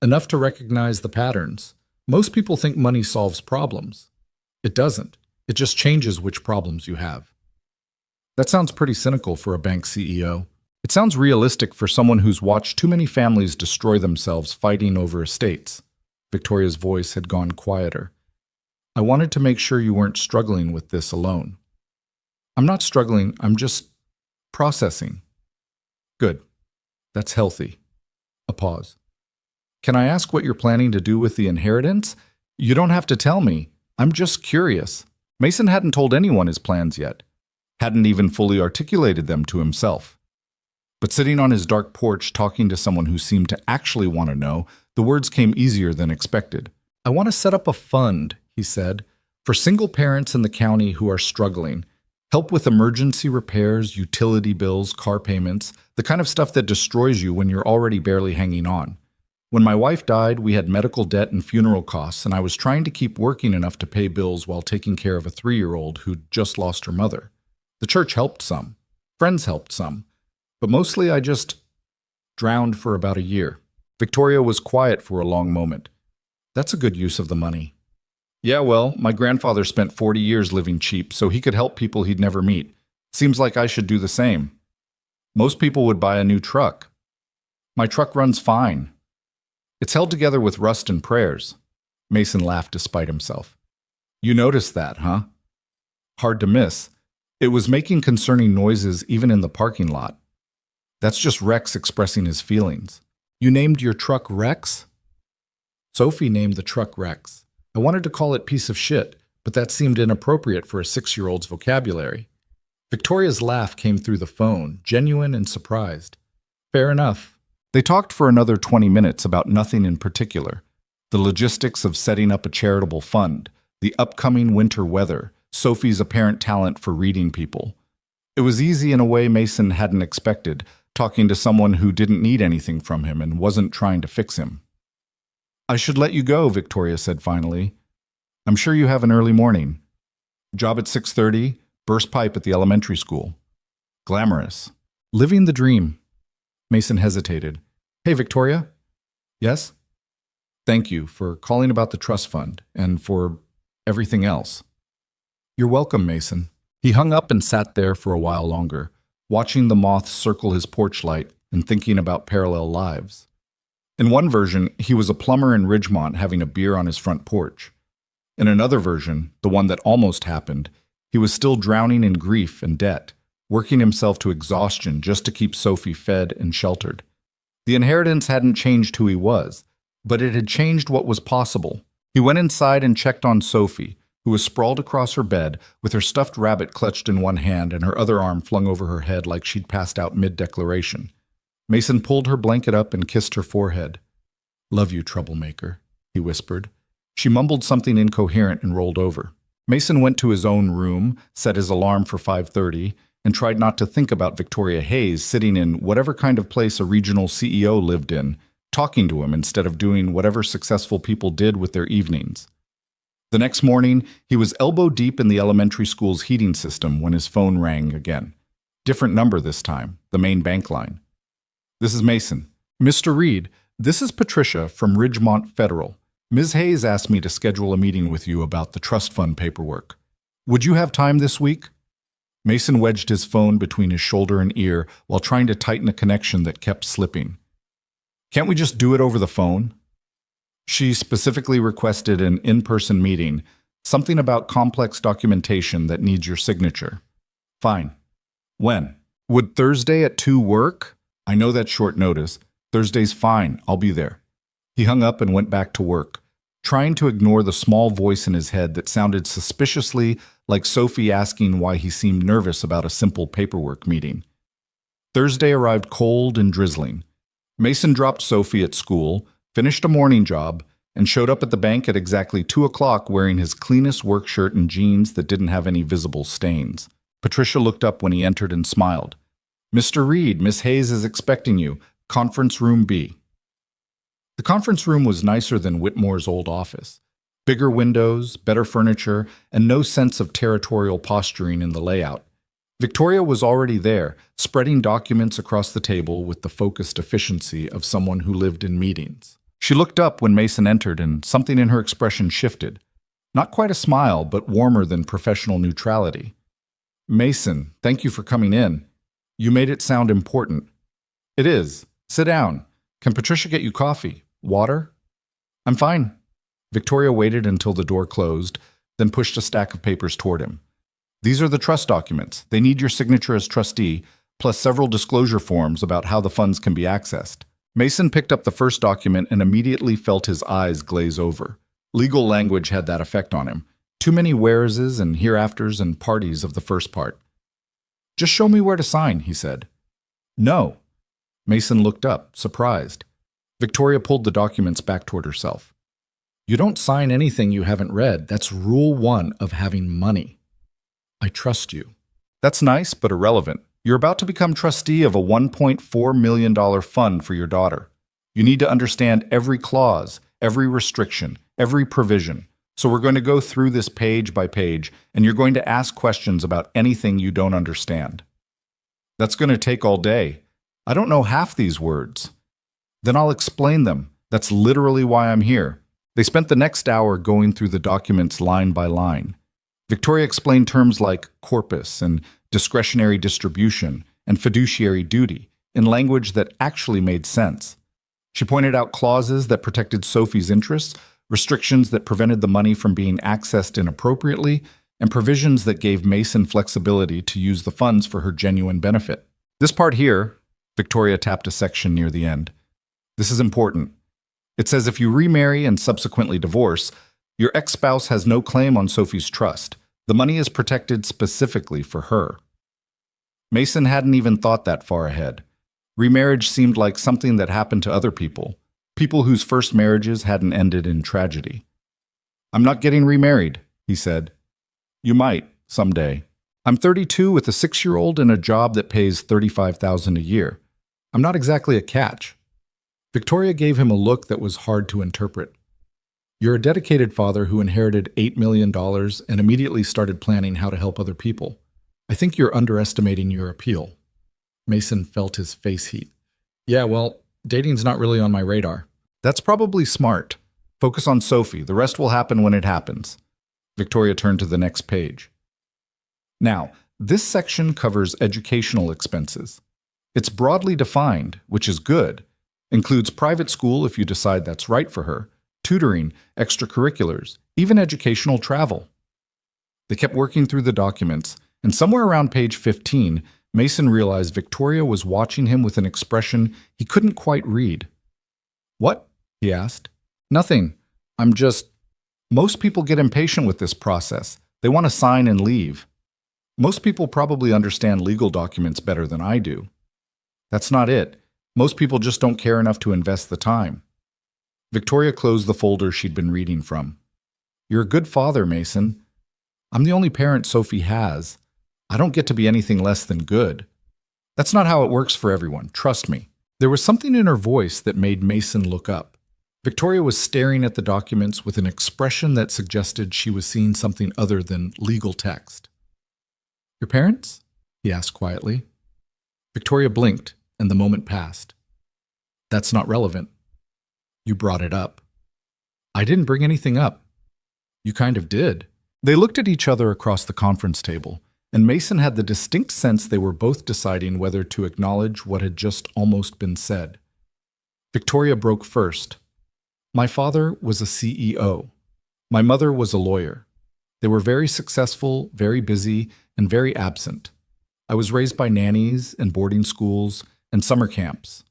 "Enough to recognize the patterns. Most people think money solves problems. It doesn't. It just changes which problems you have." "That sounds pretty cynical for a bank CEO. It sounds realistic for someone who's watched too many families destroy themselves fighting over estates." Victoria's voice had gone quieter. "I wanted to make sure you weren't struggling with this alone." "I'm not struggling, I'm just processing." "Good. That's healthy." A pause. "Can I ask what you're planning to do with the inheritance? You don't have to tell me. I'm just curious." Mason hadn't told anyone his plans yet, hadn't even fully articulated them to himself. But sitting on his dark porch talking to someone who seemed to actually want to know, the words came easier than expected. "I want to set up a fund," he said, "for single parents in the county who are struggling. Help with emergency repairs, utility bills, car payments, the kind of stuff that destroys you when you're already barely hanging on. When my wife died, we had medical debt and funeral costs, and I was trying to keep working enough to pay bills while taking care of a 3-year-old who'd just lost her mother. The church helped some. Friends helped some. But mostly I just drowned for about a year." Victoria was quiet for a long moment. "That's a good use of the money." "Yeah, well, my grandfather spent 40 years living cheap, so he could help people he'd never meet. Seems like I should do the same. Most people would buy a new truck. My truck runs fine. It's held together with rust and prayers." Mason laughed despite himself. "You noticed that, huh?" "Hard to miss. It was making concerning noises even in the parking lot. That's just Rex expressing his feelings." "You named your truck Rex?" "Sophie named the truck Rex. I wanted to call it piece of shit, but that seemed inappropriate for a 6-year-old's vocabulary." Victoria's laugh came through the phone, genuine and surprised. "Fair enough." They talked for another 20 minutes about nothing in particular. The logistics of setting up a charitable fund, the upcoming winter weather, Sophie's apparent talent for reading people. It was easy in a way Mason hadn't expected, talking to someone who didn't need anything from him and wasn't trying to fix him. "I should let you go," Victoria said finally. "I'm sure you have an early morning." "Job at 6:30, burst pipe at the elementary school." "Glamorous." "Living the dream." Mason hesitated. "Hey, Victoria?" "Yes?" "Thank you for calling about the trust fund and for everything else." "You're welcome, Mason." He hung up and sat there for a while longer, watching the moths circle his porch light and thinking about parallel lives. In one version, he was a plumber in Ridgemont having a beer on his front porch. In another version, the one that almost happened, he was still drowning in grief and debt, working himself to exhaustion just to keep Sophie fed and sheltered. The inheritance hadn't changed who he was, but it had changed what was possible. He went inside and checked on Sophie, who was sprawled across her bed with her stuffed rabbit clutched in one hand and her other arm flung over her head like she'd passed out mid-declaration. Mason pulled her blanket up and kissed her forehead. "Love you, troublemaker," he whispered. She mumbled something incoherent and rolled over. Mason went to his own room, set his alarm for 5:30, and tried not to think about Victoria Hayes sitting in whatever kind of place a regional CEO lived in, talking to him instead of doing whatever successful people did with their evenings. The next morning, he was elbow deep in the elementary school's heating system when his phone rang again. Different number this time, the main bank line. "This is Mason." "Mr. Reed, this is Patricia from Ridgemont Federal. Ms. Hayes asked me to schedule a meeting with you about the trust fund paperwork. Would you have time this week?" Mason wedged his phone between his shoulder and ear while trying to tighten a connection that kept slipping. "Can't we just do it over the phone?" She specifically requested an in-person meeting, something about complex documentation that needs your signature. "Fine. When? Would Thursday at 2 work? I know that's short notice. Thursday's fine. I'll be there." He hung up and went back to work, trying to ignore the small voice in his head that sounded suspiciously like Sophie asking why he seemed nervous about a simple paperwork meeting. Thursday arrived cold and drizzling. Mason dropped Sophie at school, finished a morning job, and showed up at the bank at exactly 2 o'clock wearing his cleanest work shirt and jeans that didn't have any visible stains. Patricia looked up when he entered and smiled. "Mr. Reed, Miss Hayes is expecting you. Conference room B." The conference room was nicer than Whitmore's old office. Bigger windows, better furniture, and no sense of territorial posturing in the layout. Victoria was already there, spreading documents across the table with the focused efficiency of someone who lived in meetings. She looked up when Mason entered, and something in her expression shifted. Not quite a smile, but warmer than professional neutrality. "Mason, thank you for coming in. You made it sound important." "It is. Sit down. Can Patricia get you coffee? Water?" "I'm fine." Victoria waited until the door closed, then pushed a stack of papers toward him. "These are the trust documents. They need your signature as trustee, plus several disclosure forms about how the funds can be accessed." Mason picked up the first document and immediately felt his eyes glaze over. Legal language had that effect on him. Too many whereases and hereafters and parties of the first part. "Just show me where to sign," he said. "No. Mason looked up, surprised. Victoria pulled the documents back toward herself. You don't sign anything you haven't read. That's rule one of having money. I trust you. That's nice, but irrelevant. You're about to become trustee of a $1.4 million fund for your daughter. You need to understand every clause, every restriction, every provision. So we're going to go through this page by page, and you're going to ask questions about anything you don't understand. That's going to take all day. I don't know half these words. Then I'll explain them. That's literally why I'm here. They spent the next hour going through the documents line by line. Victoria explained terms like corpus and discretionary distribution and fiduciary duty in language that actually made sense. She pointed out clauses that protected Sophie's interests, restrictions that prevented the money from being accessed inappropriately, and provisions that gave Mason flexibility to use the funds for her genuine benefit. This part here, Victoria tapped a section near the end. This is important. It says if you remarry and subsequently divorce, your ex-spouse has no claim on Sophie's trust. The money is protected specifically for her. Mason hadn't even thought that far ahead. Remarriage seemed like something that happened to other people whose first marriages hadn't ended in tragedy. I'm not getting remarried, he said. You might, someday. I'm 32 with a 6-year-old and a job that pays $35,000 a year. I'm not exactly a catch. Victoria gave him a look that was hard to interpret. You're a dedicated father who inherited $8 million and immediately started planning how to help other people. I think you're underestimating your appeal. Mason felt his face heat. Yeah, well, dating's not really on my radar. That's probably smart. Focus on Sophie. The rest will happen when it happens. Victoria turned to the next page. Now, this section covers educational expenses. It's broadly defined, which is good. Includes private school if you decide that's right for her, tutoring, extracurriculars, even educational travel. They kept working through the documents, and somewhere around page 15, Mason realized Victoria was watching him with an expression he couldn't quite read. What? He asked. Nothing. Most people get impatient with this process. They want to sign and leave. Most people probably understand legal documents better than I do. That's not it. Most people just don't care enough to invest the time. Victoria closed the folder she'd been reading from. You're a good father, Mason. I'm the only parent Sophie has. I don't get to be anything less than good. That's not how it works for everyone, trust me. There was something in her voice that made Mason look up. Victoria was staring at the documents with an expression that suggested she was seeing something other than legal text. Your parents? He asked quietly. Victoria blinked, and the moment passed. That's not relevant. You brought it up. I didn't bring anything up. You kind of did. They looked at each other across the conference table, and Mason had the distinct sense they were both deciding whether to acknowledge what had just almost been said. Victoria broke first. My father was a CEO. My mother was a lawyer. They were very successful, very busy, and very absent. I was raised by nannies and boarding schools and summer camps.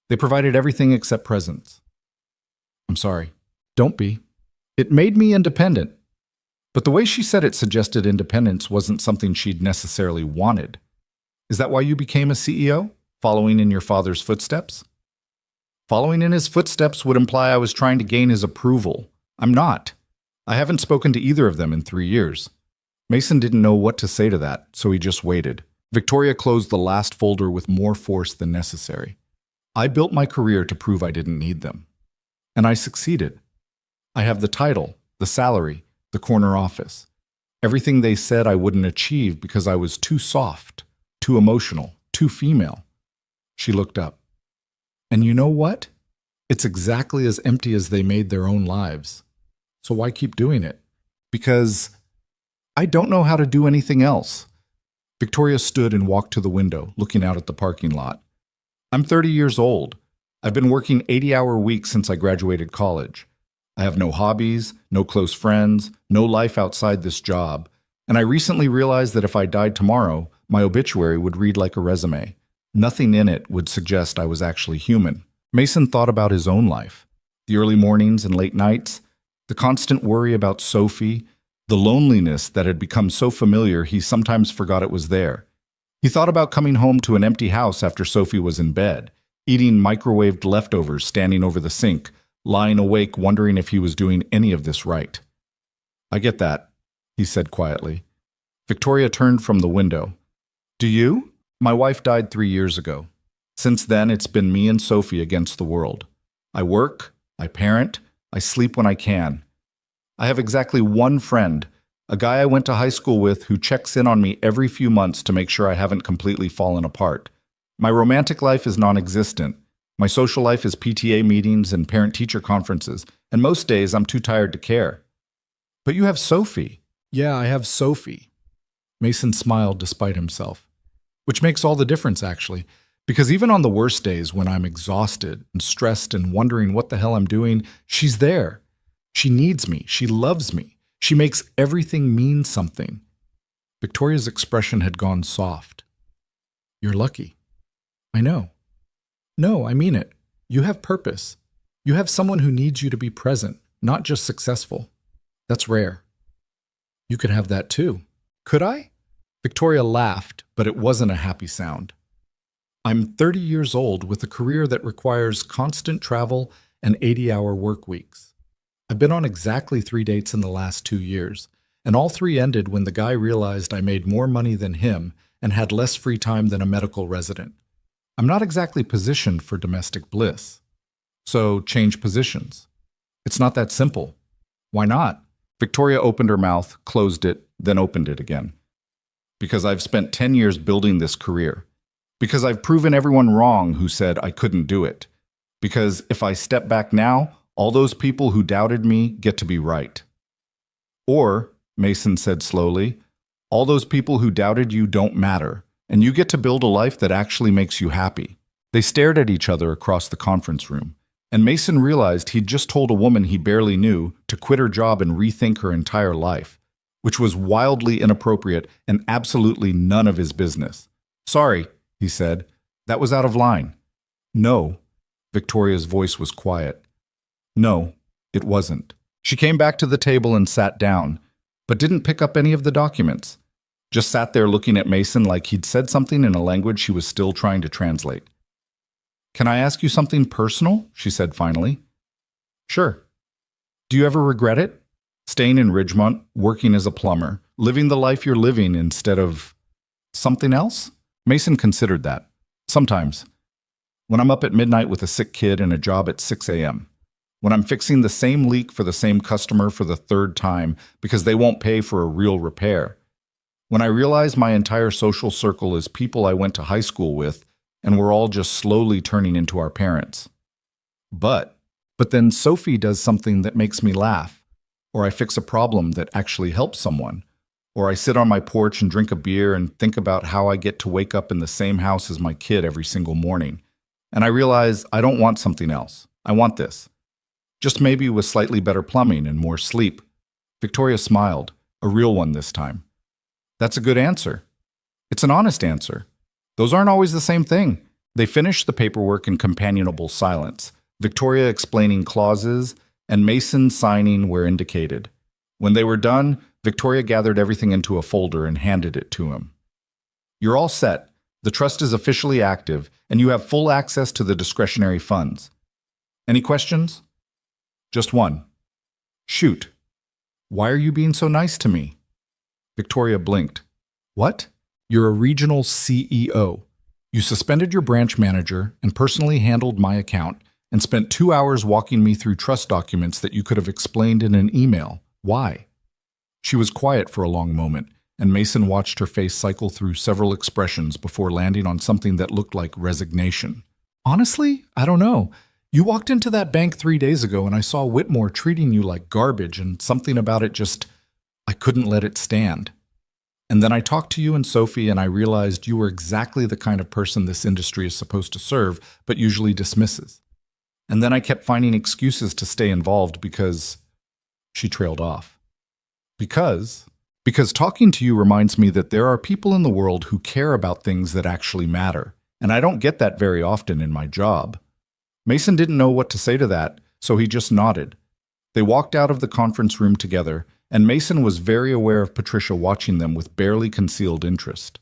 They provided everything except presents. I'm sorry. Don't be. It made me independent. But the way she said it suggested independence wasn't something she'd necessarily wanted. Is that why you became a CEO? Following in your father's footsteps? Following in his footsteps would imply I was trying to gain his approval. I'm not. I haven't spoken to either of them in 3 years. Mason didn't know what to say to that, so he just waited. Victoria closed the last folder with more force than necessary. I built my career to prove I didn't need them. And I succeeded. I have the title, the salary, the corner office. Everything they said I wouldn't achieve because I was too soft, too emotional, too female. She looked up. And you know what? It's exactly as empty as they made their own lives. So why keep doing it? Because I don't know how to do anything else. Victoria stood and walked to the window, looking out at the parking lot. I'm 30 years old. I've been working 80-hour weeks since I graduated college. I have no hobbies, no close friends, no life outside this job. And I recently realized that if I died tomorrow, my obituary would read like a resume. Nothing in it would suggest I was actually human. Mason thought about his own life. The early mornings and late nights, the constant worry about Sophie, the loneliness that had become so familiar he sometimes forgot it was there. He thought about coming home to an empty house after Sophie was in bed, eating microwaved leftovers standing over the sink, lying awake wondering if he was doing any of this right. I get that, he said quietly. Victoria turned from the window. Do you? My wife died 3 years ago. Since then, it's been me and Sophie against the world. I work, I parent, I sleep when I can. I have exactly one friend, a guy I went to high school with who checks in on me every few months to make sure I haven't completely fallen apart. My romantic life is non-existent. My social life is PTA meetings and parent-teacher conferences, and most days I'm too tired to care. But you have Sophie. Yeah, I have Sophie. Mason smiled despite himself. Which makes all the difference, actually. Because even on the worst days when I'm exhausted and stressed and wondering what the hell I'm doing, she's there. She needs me. She loves me. She makes everything mean something. Victoria's expression had gone soft. You're lucky. I know. No, I mean it. You have purpose. You have someone who needs you to be present, not just successful. That's rare. You could have that too. Could I? Victoria laughed, but it wasn't a happy sound. I'm 30 years old with a career that requires constant travel and 80-hour work weeks. I've been on exactly 3 dates in the last 2 years, and all 3 ended when the guy realized I made more money than him and had less free time than a medical resident. I'm not exactly positioned for domestic bliss. So change positions. It's not that simple. Why not? Victoria opened her mouth, closed it, then opened it again. Because I've spent 10 years building this career. Because I've proven everyone wrong who said I couldn't do it. Because if I step back now, all those people who doubted me get to be right. Or, Mason said slowly, all those people who doubted you don't matter, and you get to build a life that actually makes you happy. They stared at each other across the conference room, and Mason realized he'd just told a woman he barely knew to quit her job and rethink her entire life, which was wildly inappropriate and absolutely none of his business. Sorry, he said. That was out of line. No. Victoria's voice was quiet. No, it wasn't. She came back to the table and sat down, but didn't pick up any of the documents. Just sat there looking at Mason like he'd said something in a language she was still trying to translate. Can I ask you something personal? She said finally. Sure. Do you ever regret it? Staying in Ridgemont, working as a plumber, living the life you're living instead of something else? Mason considered that. Sometimes. When I'm up at midnight with a sick kid and a job at 6 a.m. When I'm fixing the same leak for the same customer for the 3rd time because they won't pay for a real repair. When I realize my entire social circle is people I went to high school with and we're all just slowly turning into our parents. But then Sophie does something that makes me laugh, or I fix a problem that actually helps someone, or I sit on my porch and drink a beer and think about how I get to wake up in the same house as my kid every single morning. And I realize I don't want something else. I want this. Just maybe with slightly better plumbing and more sleep. Victoria smiled, a real one this time. That's a good answer. It's an honest answer. Those aren't always the same thing. They finished the paperwork in companionable silence, Victoria explaining clauses and Mason signing where indicated. When they were done, Victoria gathered everything into a folder and handed it to him. You're all set. The trust is officially active, and you have full access to the discretionary funds. Any questions? Just one. Shoot. Why are you being so nice to me? Victoria blinked. What? You're a regional CEO. You suspended your branch manager and personally handled my account and spent 2 hours walking me through trust documents that you could have explained in an email. Why? She was quiet for a long moment, and Mason watched her face cycle through several expressions before landing on something that looked like resignation. Honestly, I don't know. You walked into that bank 3 days ago and I saw Whitmore treating you like garbage and something about it just, I couldn't let it stand. And then I talked to you and Sophie and I realized you were exactly the kind of person this industry is supposed to serve, but usually dismisses. And then I kept finding excuses to stay involved because... She trailed off. Because talking to you reminds me that there are people in the world who care about things that actually matter, and I don't get that very often in my job. Mason didn't know what to say to that, so he just nodded. They walked out of the conference room together, and Mason was very aware of Patricia watching them with barely concealed interest.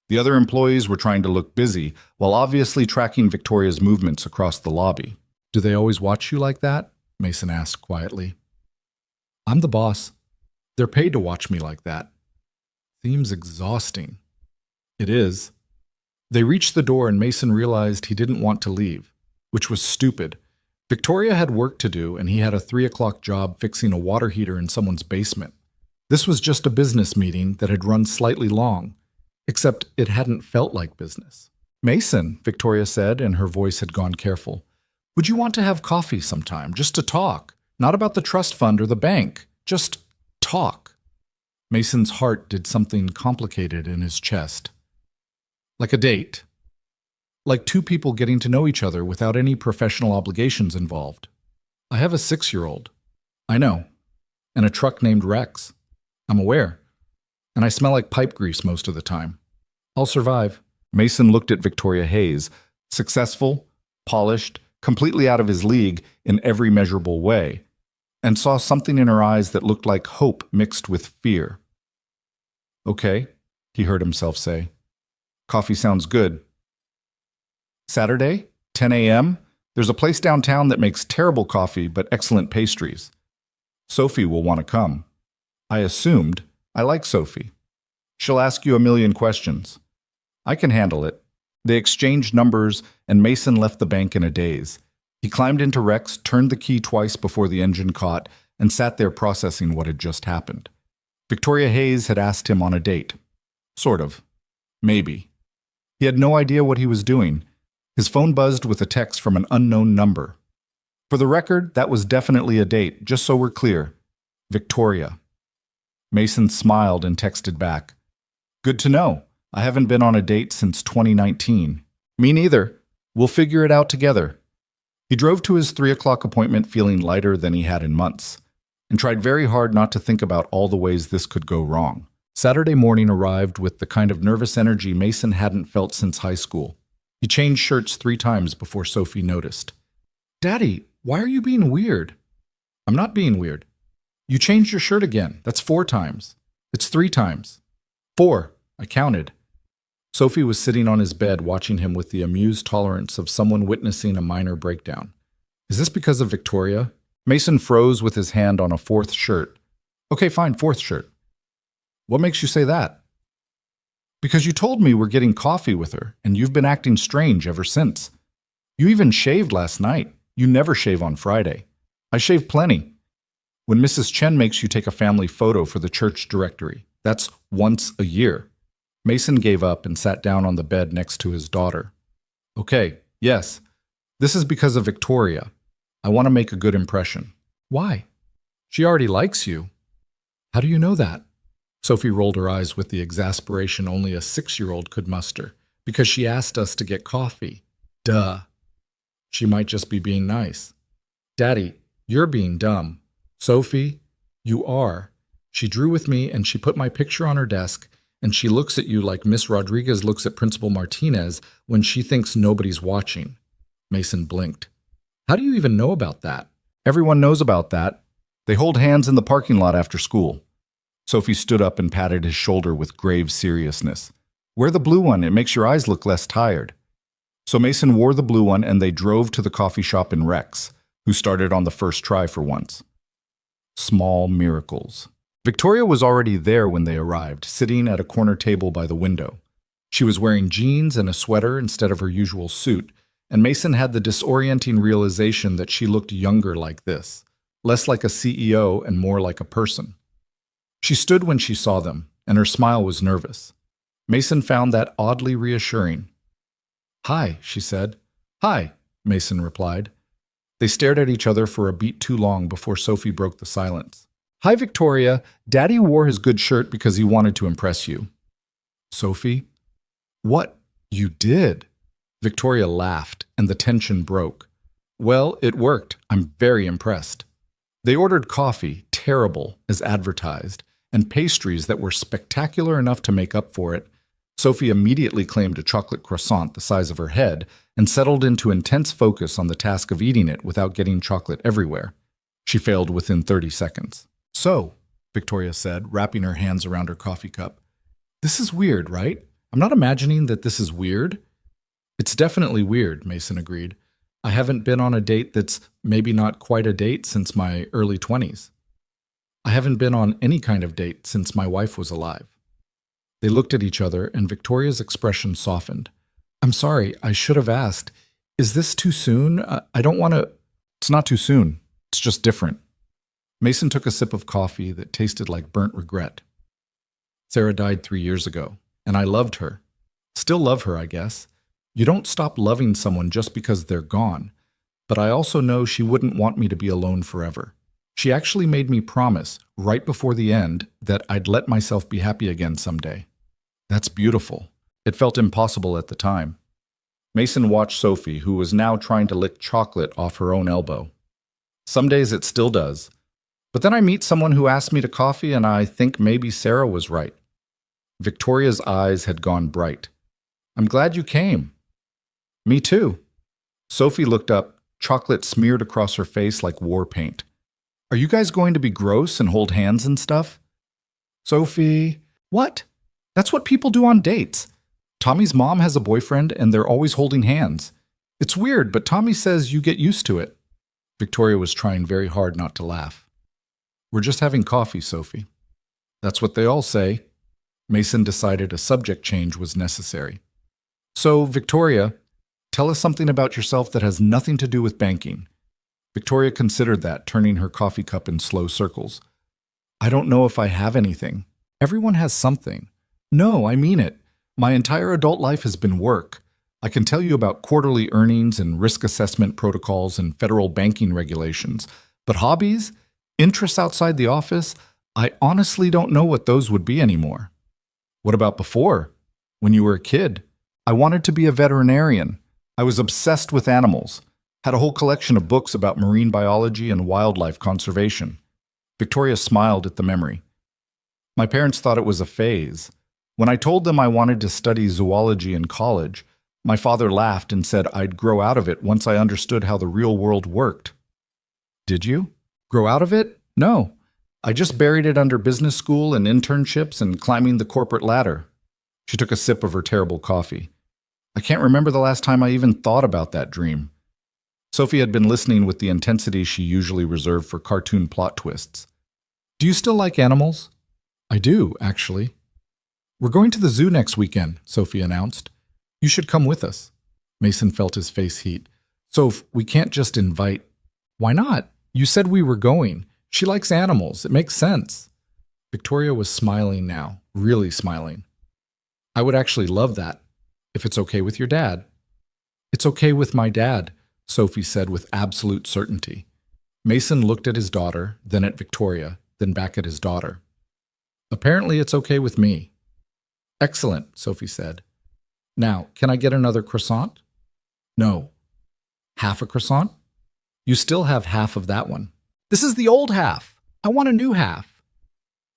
The other employees were trying to look busy, while obviously tracking Victoria's movements across the lobby. "Do they always watch you like that?" Mason asked quietly. "I'm the boss. They're paid to watch me like that." Seems exhausting. It is. They reached the door and Mason realized he didn't want to leave, which was stupid. Victoria had work to do and he had a 3 o'clock job fixing a water heater in someone's basement. This was just a business meeting that had run slightly long, except it hadn't felt like business. "Mason," Victoria said, and her voice had gone careful, "would you want to have coffee sometime, just to talk? Not about the trust fund or the bank, just talk." Mason's heart did something complicated in his chest. Like a date. Like two people getting to know each other without any professional obligations involved. "I have a 6-year-old. "I know. And a truck named Rex. "I'm aware. And I smell like pipe grease most of the time. "I'll survive." Mason looked at Victoria Hayes, successful, polished, completely out of his league in every measurable way, and saw something in her eyes that looked like hope mixed with fear. "Okay," he heard himself say. "Coffee sounds good." "Saturday, 10 a.m., there's a place downtown that makes terrible coffee but excellent pastries. Sophie will want to come." I assumed. I like Sophie. "She'll ask you a million questions." "I can handle it." They exchanged numbers, and Mason left the bank in a daze. He climbed into Rex, turned the key twice before the engine caught, and sat there processing what had just happened. Victoria Hayes had asked him on a date. Sort of. Maybe. He had no idea what he was doing. His phone buzzed with a text from an unknown number. For the record, that was definitely a date, just so we're clear. Victoria. Mason smiled and texted back. "Good to know. I haven't been on a date since 2019. "Me neither. We'll figure it out together." He drove to his 3 o'clock appointment feeling lighter than he had in months, and tried very hard not to think about all the ways this could go wrong. Saturday morning arrived with the kind of nervous energy Mason hadn't felt since high school. He changed shirts 3 times before Sophie noticed. "Daddy, why are you being weird?" "I'm not being weird." "You changed your shirt again. That's 4 times. "It's 3 times. 4. I counted." Sophie was sitting on his bed watching him with the amused tolerance of someone witnessing a minor breakdown. "Is this because of Victoria?" Mason froze with his hand on a 4th shirt. "Okay, fine, 4th shirt." "What makes you say that?" "Because you told me we're getting coffee with her, and you've been acting strange ever since. You even shaved last night. You never shave on Friday." "I shave plenty." "When Mrs. Chen makes you take a family photo for the church directory, that's once a year." Mason gave up and sat down on the bed next to his daughter. "Okay, yes. This is because of Victoria. I want to make a good impression." "Why?" "She already likes you." "How do you know that?" Sophie rolled her eyes with the exasperation only a 6-year-old could muster. "Because she asked us to get coffee." "Duh." "She might just be being nice." "Daddy, you're being dumb." "Sophie, you are. She drew with me and she put my picture on her desk, and she looks at you like Miss Rodriguez looks at Principal Martinez when she thinks nobody's watching." Mason blinked. "How do you even know about that?" "Everyone knows about that. They hold hands in the parking lot after school." Sophie stood up and patted his shoulder with grave seriousness. "Wear the blue one. It makes your eyes look less tired." So Mason wore the blue one and they drove to the coffee shop in Rex, who started on the first try for once. Small miracles. Victoria was already there when they arrived, sitting at a corner table by the window. She was wearing jeans and a sweater instead of her usual suit, and Mason had the disorienting realization that she looked younger like this, less like a CEO and more like a person. She stood when she saw them, and her smile was nervous. Mason found that oddly reassuring. "Hi," she said. "Hi," Mason replied. They stared at each other for a beat too long before Sophie broke the silence. "Hi, Victoria. Daddy wore his good shirt because he wanted to impress you." "Sophie?" "What? You did?" Victoria laughed, and the tension broke. "Well, it worked. I'm very impressed." They ordered coffee, terrible, as advertised, and pastries that were spectacular enough to make up for it. Sophie immediately claimed a chocolate croissant the size of her head and settled into intense focus on the task of eating it without getting chocolate everywhere. She failed within 30 seconds. "So," Victoria said, wrapping her hands around her coffee cup, "this is weird, right? I'm not imagining that this is weird. It's definitely weird, Mason agreed. I haven't been on a date that's maybe not quite a date since my early 20s. I haven't been on any kind of date since my wife was alive. They looked at each other, and Victoria's expression softened. I'm sorry, I should have asked. Is this too soon? I don't want to... It's not too soon. It's just different. Mason took a sip of coffee that tasted like burnt regret. Sarah died 3 years ago, and I loved her. Still love her, I guess. You don't stop loving someone just because they're gone. But I also know she wouldn't want me to be alone forever. She actually made me promise, right before the end, that I'd let myself be happy again someday. That's beautiful. It felt impossible at the time. Mason watched Sophie, who was now trying to lick chocolate off her own elbow. Some days it still does. But then I meet someone who asks me to coffee, and I think maybe Sarah was right. Victoria's eyes had gone bright. I'm glad you came. Me too. Sophie looked up, chocolate smeared across her face like war paint. Are you guys going to be gross and hold hands and stuff? Sophie, what? That's what people do on dates. Tommy's mom has a boyfriend and they're always holding hands. It's weird, but Tommy says you get used to it. Victoria was trying very hard not to laugh. We're just having coffee, Sophie. That's what they all say. Mason decided a subject change was necessary. So, Victoria, tell us something about yourself that has nothing to do with banking. Victoria considered that, turning her coffee cup in slow circles. I don't know if I have anything. Everyone has something. No, I mean it. My entire adult life has been work. I can tell you about quarterly earnings and risk assessment protocols and federal banking regulations. But hobbies? Interests outside the office? I honestly don't know what those would be anymore. What about before? When you were a kid? I wanted to be a veterinarian. I was obsessed with animals. Had a whole collection of books about marine biology and wildlife conservation. Victoria smiled at the memory. My parents thought it was a phase. When I told them I wanted to study zoology in college, my father laughed and said I'd grow out of it once I understood how the real world worked. Did you? Grow out of it? No. I just buried it under business school and internships and climbing the corporate ladder. She took a sip of her terrible coffee. I can't remember the last time I even thought about that dream. Sophie had been listening with the intensity she usually reserved for cartoon plot twists. Do you still like animals? I do, actually. We're going to the zoo next weekend, Sophie announced. You should come with us. Mason felt his face heat. Soph, we can't just invite... Why not? You said we were going. She likes animals. It makes sense. Victoria was smiling now, really smiling. I would actually love that, if it's okay with your dad. It's okay with my dad, Sophie said with absolute certainty. Mason looked at his daughter, then at Victoria, then back at his daughter. Apparently it's okay with me. Excellent, Sophie said. Now, can I get another croissant? No. Half a croissant? You still have half of that one. This is the old half. I want a new half.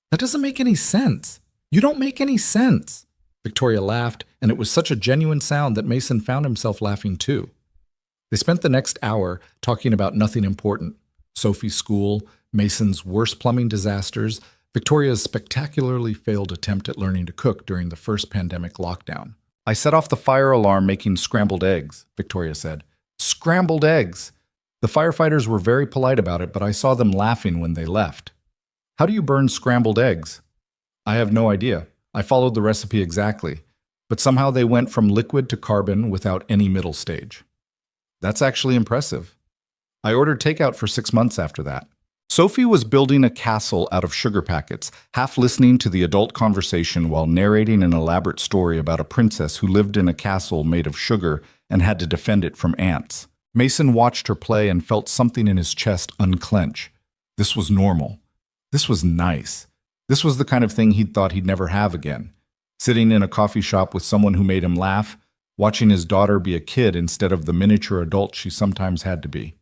That doesn't make any sense. You don't make any sense. Victoria laughed, and it was such a genuine sound that Mason found himself laughing too. They spent the next hour talking about nothing important. Sophie's school, Mason's worst plumbing disasters, Victoria's spectacularly failed attempt at learning to cook during the first pandemic lockdown. I set off the fire alarm making scrambled eggs, Victoria said. Scrambled eggs! The firefighters were very polite about it, but I saw them laughing when they left. How do you burn scrambled eggs? I have no idea. I followed the recipe exactly, but somehow they went from liquid to carbon without any middle stage. That's actually impressive. I ordered takeout for 6 months after that. Sophie was building a castle out of sugar packets, half listening to the adult conversation while narrating an elaborate story about a princess who lived in a castle made of sugar and had to defend it from ants. Mason watched her play and felt something in his chest unclench. This was normal. This was nice. This was the kind of thing he'd thought he'd never have again. Sitting in a coffee shop with someone who made him laugh, watching his daughter be a kid instead of the miniature adult she sometimes had to be.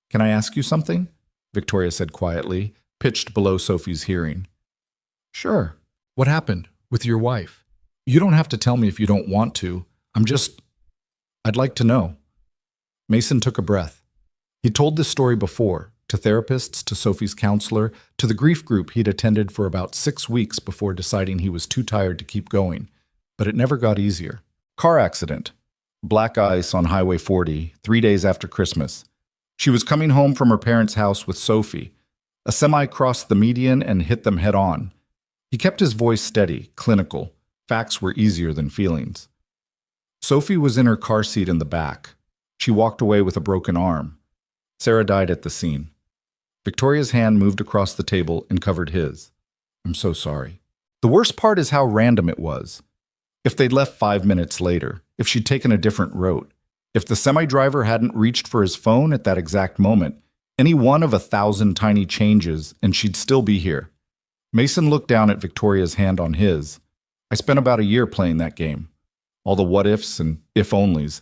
Can I ask you something? Victoria said quietly, pitched below Sophie's hearing. Sure. What happened with your wife? You don't have to tell me if you don't want to. I'd like to know. Mason took a breath. He told this story before, to therapists, to Sophie's counselor, to the grief group he'd attended for about 6 weeks before deciding he was too tired to keep going. but it never got easier. Car accident. Black ice on Highway 40, 3 days after Christmas. She was coming home from her parents' house with Sophie. A semi crossed the median and hit them head on. He kept his voice steady, clinical. Facts were easier than feelings. Sophie was in her car seat in the back. She walked away with a broken arm. Sarah died at the scene. Victoria's hand moved across the table and covered his. I'm so sorry. The worst part is how random it was. If they'd left 5 minutes later, if she'd taken a different route, if the semi-driver hadn't reached for his phone at that exact moment, any one of 1,000 tiny changes and she'd still be here. Mason looked down at Victoria's hand on his. I spent about a year playing that game. All the what-ifs and if-onlys.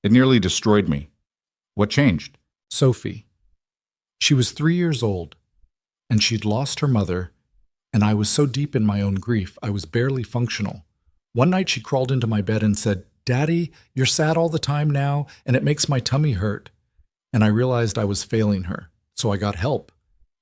It nearly destroyed me. What changed? Sophie. She was 3 years old, and she'd lost her mother, and I was so deep in my own grief, I was barely functional. One night she crawled into my bed and said, Daddy, you're sad all the time now, and it makes my tummy hurt. And I realized I was failing her, so I got help.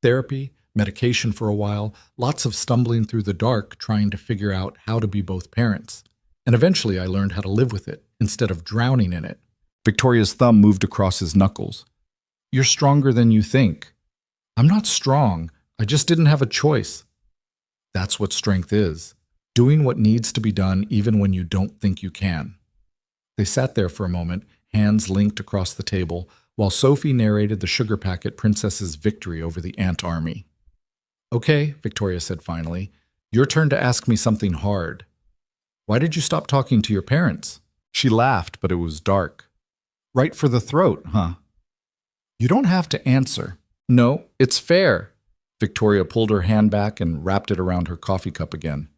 Therapy, medication for a while, lots of stumbling through the dark trying to figure out how to be both parents. And eventually I learned how to live with it, instead of drowning in it. Victoria's thumb moved across his knuckles. You're stronger than you think. I'm not strong. I just didn't have a choice. That's what strength is. Doing what needs to be done even when you don't think you can. They sat there for a moment, hands linked across the table, while Sophie narrated the sugar packet princess's victory over the ant army. Okay, Victoria said finally, your turn to ask me something hard. Why did you stop talking to your parents? She laughed, but it was dark. Right for the throat, huh? You don't have to answer. No, it's fair. Victoria pulled her hand back and wrapped it around her coffee cup again.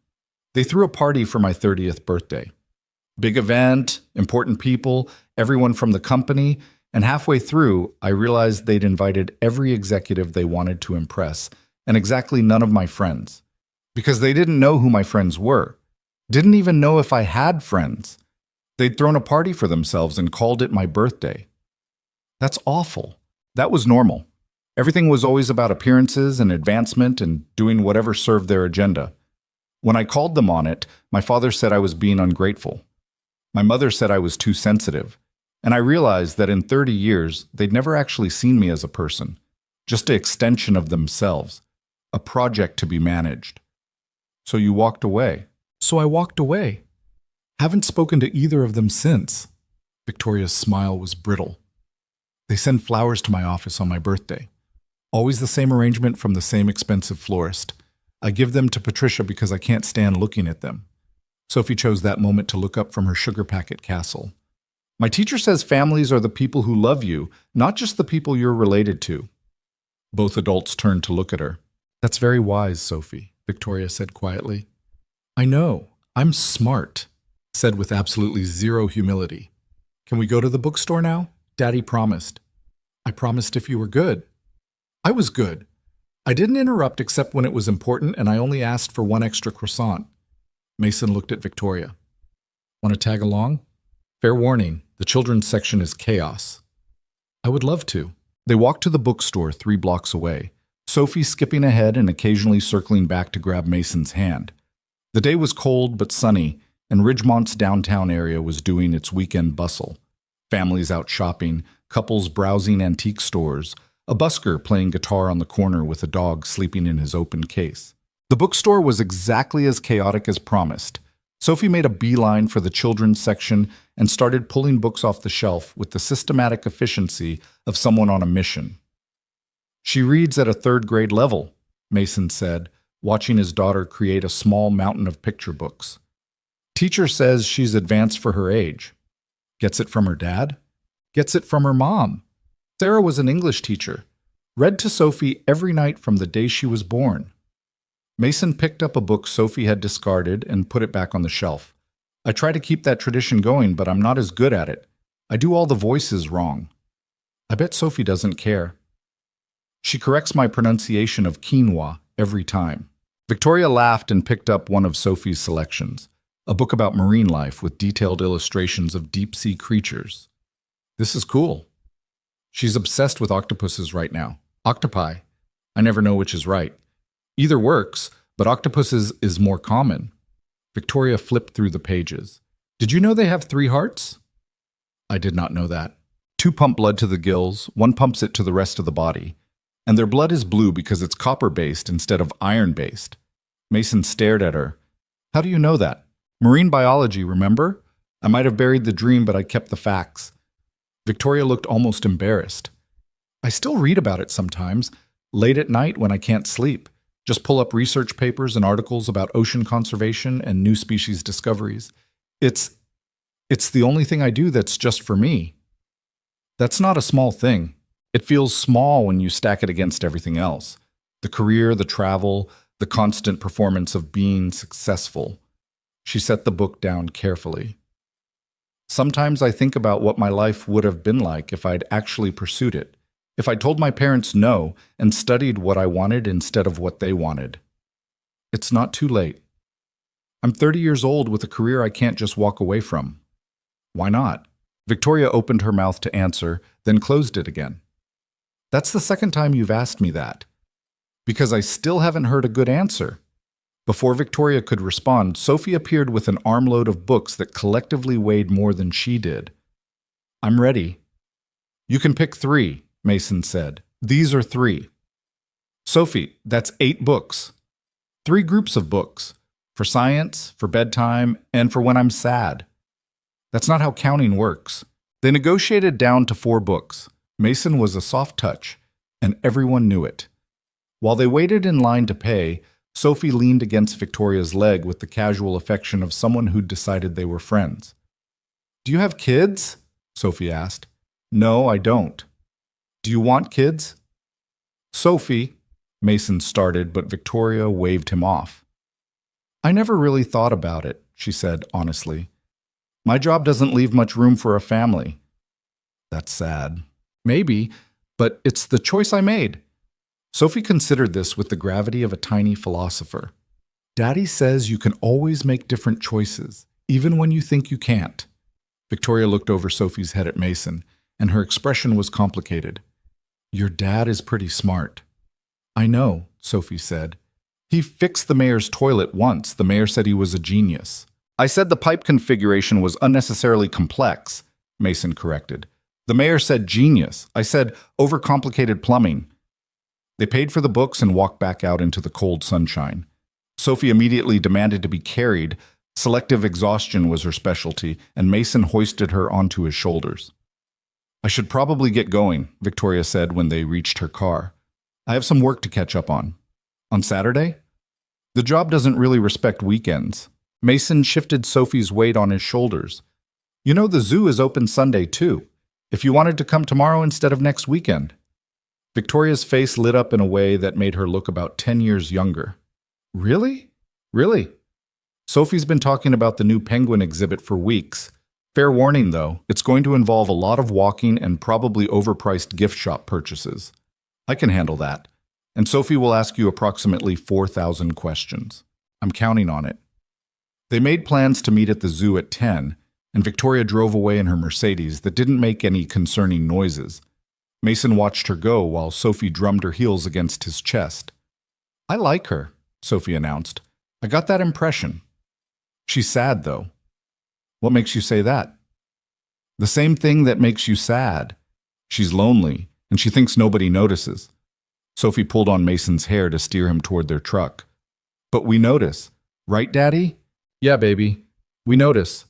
They threw a party for my 30th birthday. Big event, important people, everyone from the company, and halfway through, I realized they'd invited every executive they wanted to impress, and exactly none of my friends. Because they didn't know who my friends were. Didn't even know if I had friends. They'd thrown a party for themselves and called it my birthday. That's awful. That was normal. Everything was always about appearances and advancement and doing whatever served their agenda. When I called them on it, my father said I was being ungrateful. My mother said I was too sensitive. And I realized that in 30 years, they'd never actually seen me as a person. Just an extension of themselves. A project to be managed. So you walked away. So I walked away. Haven't spoken to either of them since. Victoria's smile was brittle. They send flowers to my office on my birthday. Always the same arrangement from the same expensive florist. I give them to Patricia because I can't stand looking at them. Sophie chose that moment to look up from her sugar packet castle. My teacher says families are the people who love you, not just the people you're related to. Both adults turned to look at her. That's very wise, Sophie, Victoria said quietly. I know. I'm smart, said with absolutely zero humility. Can we go to the bookstore now? Daddy promised. I promised if you were good. I was good. I didn't interrupt except when it was important, and I only asked for one extra croissant. Mason looked at Victoria. Want to tag along? Fair warning, the children's section is chaos. I would love to. They walked to the bookstore 3 blocks away, Sophie skipping ahead and occasionally circling back to grab Mason's hand. The day was cold but sunny, and Ridgemont's downtown area was doing its weekend bustle. Families out shopping, couples browsing antique stores, a busker playing guitar on the corner with a dog sleeping in his open case. The bookstore was exactly as chaotic as promised. Sophie made a beeline for the children's section and started pulling books off the shelf with the systematic efficiency of someone on a mission. She reads at a 3rd grade level, Mason said, watching his daughter create a small mountain of picture books. Teacher says she's advanced for her age. Gets it from her dad? Gets it from her mom. Sarah was an English teacher. Read to Sophie every night from the day she was born. Mason picked up a book Sophie had discarded and put it back on the shelf. I try to keep that tradition going, but I'm not as good at it. I do all the voices wrong. I bet Sophie doesn't care. She corrects my pronunciation of quinoa every time. Victoria laughed and picked up one of Sophie's selections, a book about marine life with detailed illustrations of deep-sea creatures. This is cool. She's obsessed with octopuses right now. Octopi. I never know which is right. Either works, but octopuses is more common. Victoria flipped through the pages. Did you know they have 3 hearts? I did not know that. 2 pump blood to the gills, 1 pumps it to the rest of the body. And their blood is blue because it's copper-based instead of iron-based. Mason stared at her. How do you know that? Marine biology, remember? I might have buried the dream, but I kept the facts. Victoria looked almost embarrassed. I still read about it sometimes, late at night when I can't sleep. Just pull up research papers and articles about ocean conservation and new species discoveries. It's the only thing I do that's just for me. That's not a small thing. It feels small when you stack it against everything else. The career, the travel, the constant performance of being successful. She set the book down carefully. Sometimes I think about what my life would have been like if I'd actually pursued it. If I told my parents no and studied what I wanted instead of what they wanted. It's not too late. I'm 30 years old with a career I can't just walk away from. Why not? Victoria opened her mouth to answer, then closed it again. That's the second time you've asked me that. Because I still haven't heard a good answer. Before Victoria could respond, Sophie appeared with an armload of books that collectively weighed more than she did. I'm ready. You can pick 3, Mason said. These are 3. Sophie, that's 8 books. 3 groups of books. For science, for bedtime, and for when I'm sad. That's not how counting works. They negotiated down to 4 books. Mason was a soft touch, and everyone knew it. While they waited in line to pay, Sophie leaned against Victoria's leg with the casual affection of someone who'd decided they were friends. Do you have kids? Sophie asked. No, I don't. Do you want kids? Sophie, Mason started, but Victoria waved him off. I never really thought about it, she said honestly. My job doesn't leave much room for a family. That's sad. Maybe, but it's the choice I made. Sophie considered this with the gravity of a tiny philosopher. Daddy says you can always make different choices, even when you think you can't. Victoria looked over Sophie's head at Mason, and her expression was complicated. Your dad is pretty smart. I know, Sophie said. He fixed the mayor's toilet once. The mayor said he was a genius. I said the pipe configuration was unnecessarily complex, Mason corrected. The mayor said genius. I said overcomplicated plumbing. They paid for the books and walked back out into the cold sunshine. Sophie immediately demanded to be carried. Selective exhaustion was her specialty, and Mason hoisted her onto his shoulders. I should probably get going, Victoria said when they reached her car. I have some work to catch up on. On Saturday? The job doesn't really respect weekends. Mason shifted Sophie's weight on his shoulders. You know the zoo is open Sunday too. If you wanted to come tomorrow instead of next weekend. Victoria's face lit up in a way that made her look about 10 years younger. Really? Really? Sophie's been talking about the new penguin exhibit for weeks. Fair warning, though, it's going to involve a lot of walking and probably overpriced gift shop purchases. I can handle that. And Sophie will ask you approximately 4,000 questions. I'm counting on it. They made plans to meet at the zoo at 10, and Victoria drove away in her Mercedes that didn't make any concerning noises. Mason watched her go while Sophie drummed her heels against his chest. I like her, Sophie announced. I got that impression. She's sad, though. What makes you say that? The same thing that makes you sad. She's lonely, and she thinks nobody notices. Sophie pulled on Mason's hair to steer him toward their truck. But we notice. Right, Daddy? Yeah, baby. We notice.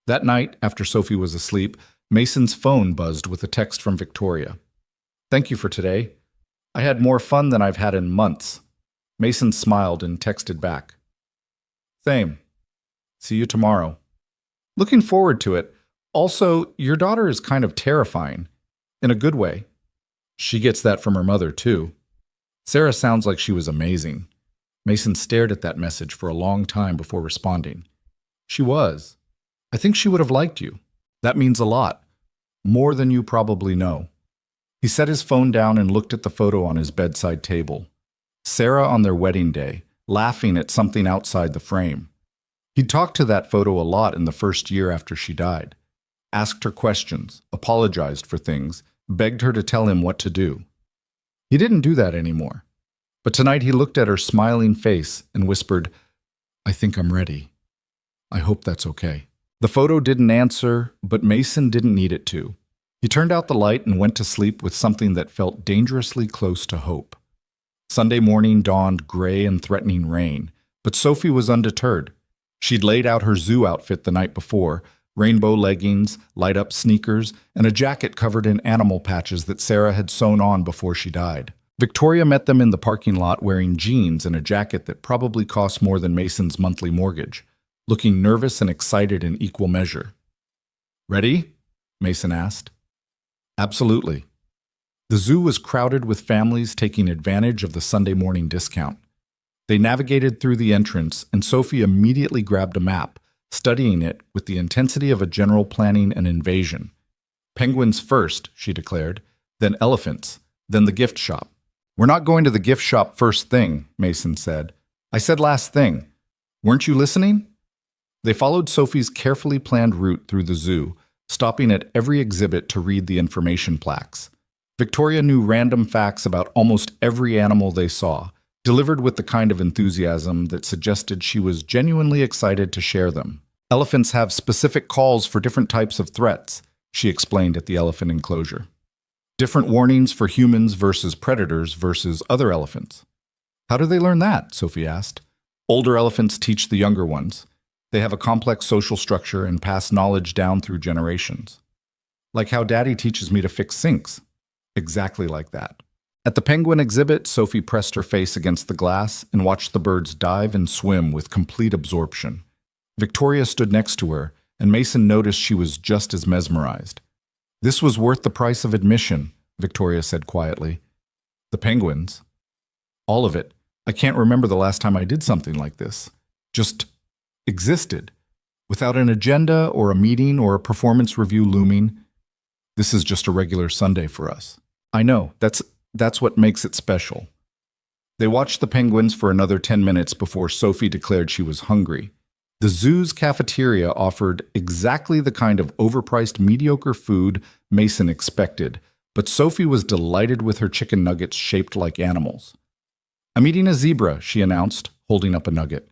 That night, after Sophie was asleep, Mason's phone buzzed with a text from Victoria. Thank you for today. I had more fun than I've had in months. Mason smiled and texted back. Same. See you tomorrow. Looking forward to it. Also, your daughter is kind of terrifying. In a good way. She gets that from her mother, too. Sarah sounds like she was amazing. Mason stared at that message for a long time before responding. She was. I think she would have liked you. That means a lot. More than you probably know. He set his phone down and looked at the photo on his bedside table. Sarah on their wedding day, laughing at something outside the frame. He'd talked to that photo a lot in the first year after she died. Asked her questions, apologized for things, begged her to tell him what to do. He didn't do that anymore. But tonight he looked at her smiling face and whispered, I think I'm ready. I hope that's okay. The photo didn't answer, but Mason didn't need it to. He turned out the light and went to sleep with something that felt dangerously close to hope. Sunday morning dawned gray and threatening rain, but Sophie was undeterred. She'd laid out her zoo outfit the night before, rainbow leggings, light-up sneakers, and a jacket covered in animal patches that Sarah had sewn on before she died. Victoria met them in the parking lot wearing jeans and a jacket that probably cost more than Mason's monthly mortgage, looking nervous and excited in equal measure. "Ready?" Mason asked. "Absolutely." The zoo was crowded with families taking advantage of the Sunday morning discount. They navigated through the entrance, and Sophie immediately grabbed a map, studying it with the intensity of a general planning an invasion. "Penguins first," she declared, "then elephants, then the gift shop." "We're not going to the gift shop first thing," Mason said. "I said last thing. Weren't you listening?" They followed Sophie's carefully planned route through the zoo, stopping at every exhibit to read the information plaques. Victoria knew random facts about almost every animal they saw, delivered with the kind of enthusiasm that suggested she was genuinely excited to share them. "Elephants have specific calls for different types of threats," she explained at the elephant enclosure. "Different warnings for humans versus predators versus other elephants." "How do they learn that?" Sophie asked. "Older elephants teach the younger ones. They have a complex social structure and pass knowledge down through generations. Like how Daddy teaches me to fix sinks." "Exactly like that." At the penguin exhibit, Sophie pressed her face against the glass and watched the birds dive and swim with complete absorption. Victoria stood next to her, and Mason noticed she was just as mesmerized. "This was worth the price of admission," Victoria said quietly. "The penguins. All of it. I can't remember the last time I did something like this. Just existed, without an agenda or a meeting or a performance review looming. This is just a regular Sunday for us." "I know, that's what makes it special." They watched the penguins for another 10 minutes before Sophie declared she was hungry. The zoo's cafeteria offered exactly the kind of overpriced mediocre food Mason expected, but Sophie was delighted with her chicken nuggets shaped like animals. "I'm eating a zebra," she announced, holding up a nugget.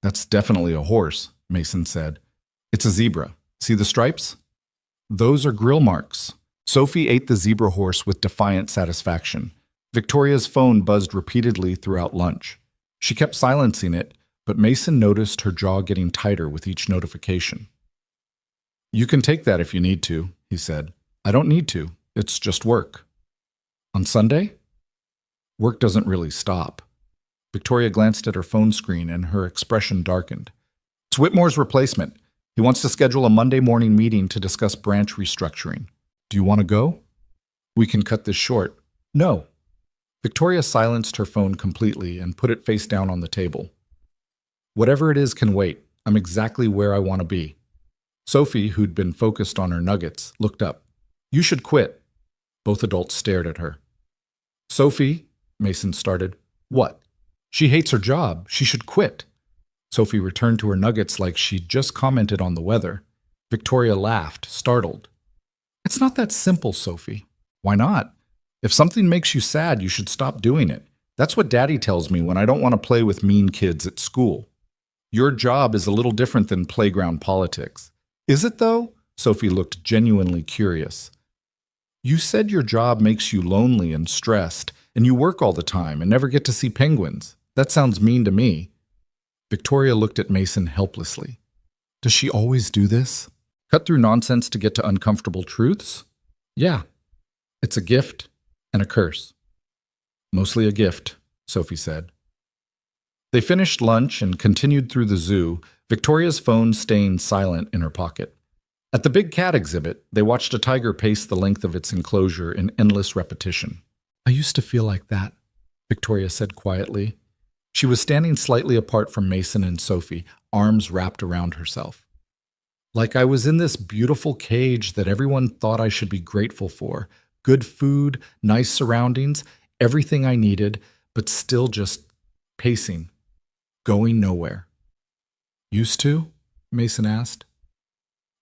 "That's definitely a horse," Mason said. "It's a zebra. See the stripes? Those are grill marks." Sophie ate the zebra horse with defiant satisfaction. Victoria's phone buzzed repeatedly throughout lunch. She kept silencing it, but Mason noticed her jaw getting tighter with each notification. "You can take that if you need to," he said. "I don't need to. It's just work." "On Sunday?" "Work doesn't really stop." Victoria glanced at her phone screen and her expression darkened. "It's Whitmore's replacement. He wants to schedule a Monday morning meeting to discuss branch restructuring. Do you want to go?" "We can cut this short." "No." Victoria silenced her phone completely and put it face down on the table. "Whatever it is can wait. I'm exactly where I want to be." Sophie, who'd been focused on her nuggets, looked up. "You should quit." Both adults stared at her. "Sophie," Mason started. "What?" "She hates her job. She should quit." Sophie returned to her nuggets like she'd just commented on the weather. Victoria laughed, startled. "It's not that simple, Sophie." "Why not? If something makes you sad, you should stop doing it. That's what Daddy tells me when I don't want to play with mean kids at school. Your job is a little different than playground politics." "Is it, though?" Sophie looked genuinely curious. "You said your job makes you lonely and stressed, and you work all the time and never get to see penguins. That sounds mean to me." Victoria looked at Mason helplessly. "Does she always do this? Cut through nonsense to get to uncomfortable truths?" "Yeah. It's a gift and a curse." "Mostly a gift," Sophie said. They finished lunch and continued through the zoo, Victoria's phone staying silent in her pocket. At the big cat exhibit, they watched a tiger pace the length of its enclosure in endless repetition. "I used to feel like that," Victoria said quietly. She was standing slightly apart from Mason and Sophie, arms wrapped around herself. "Like I was in this beautiful cage that everyone thought I should be grateful for. Good food, nice surroundings, everything I needed, but still just pacing, going nowhere." "Used to?" Mason asked.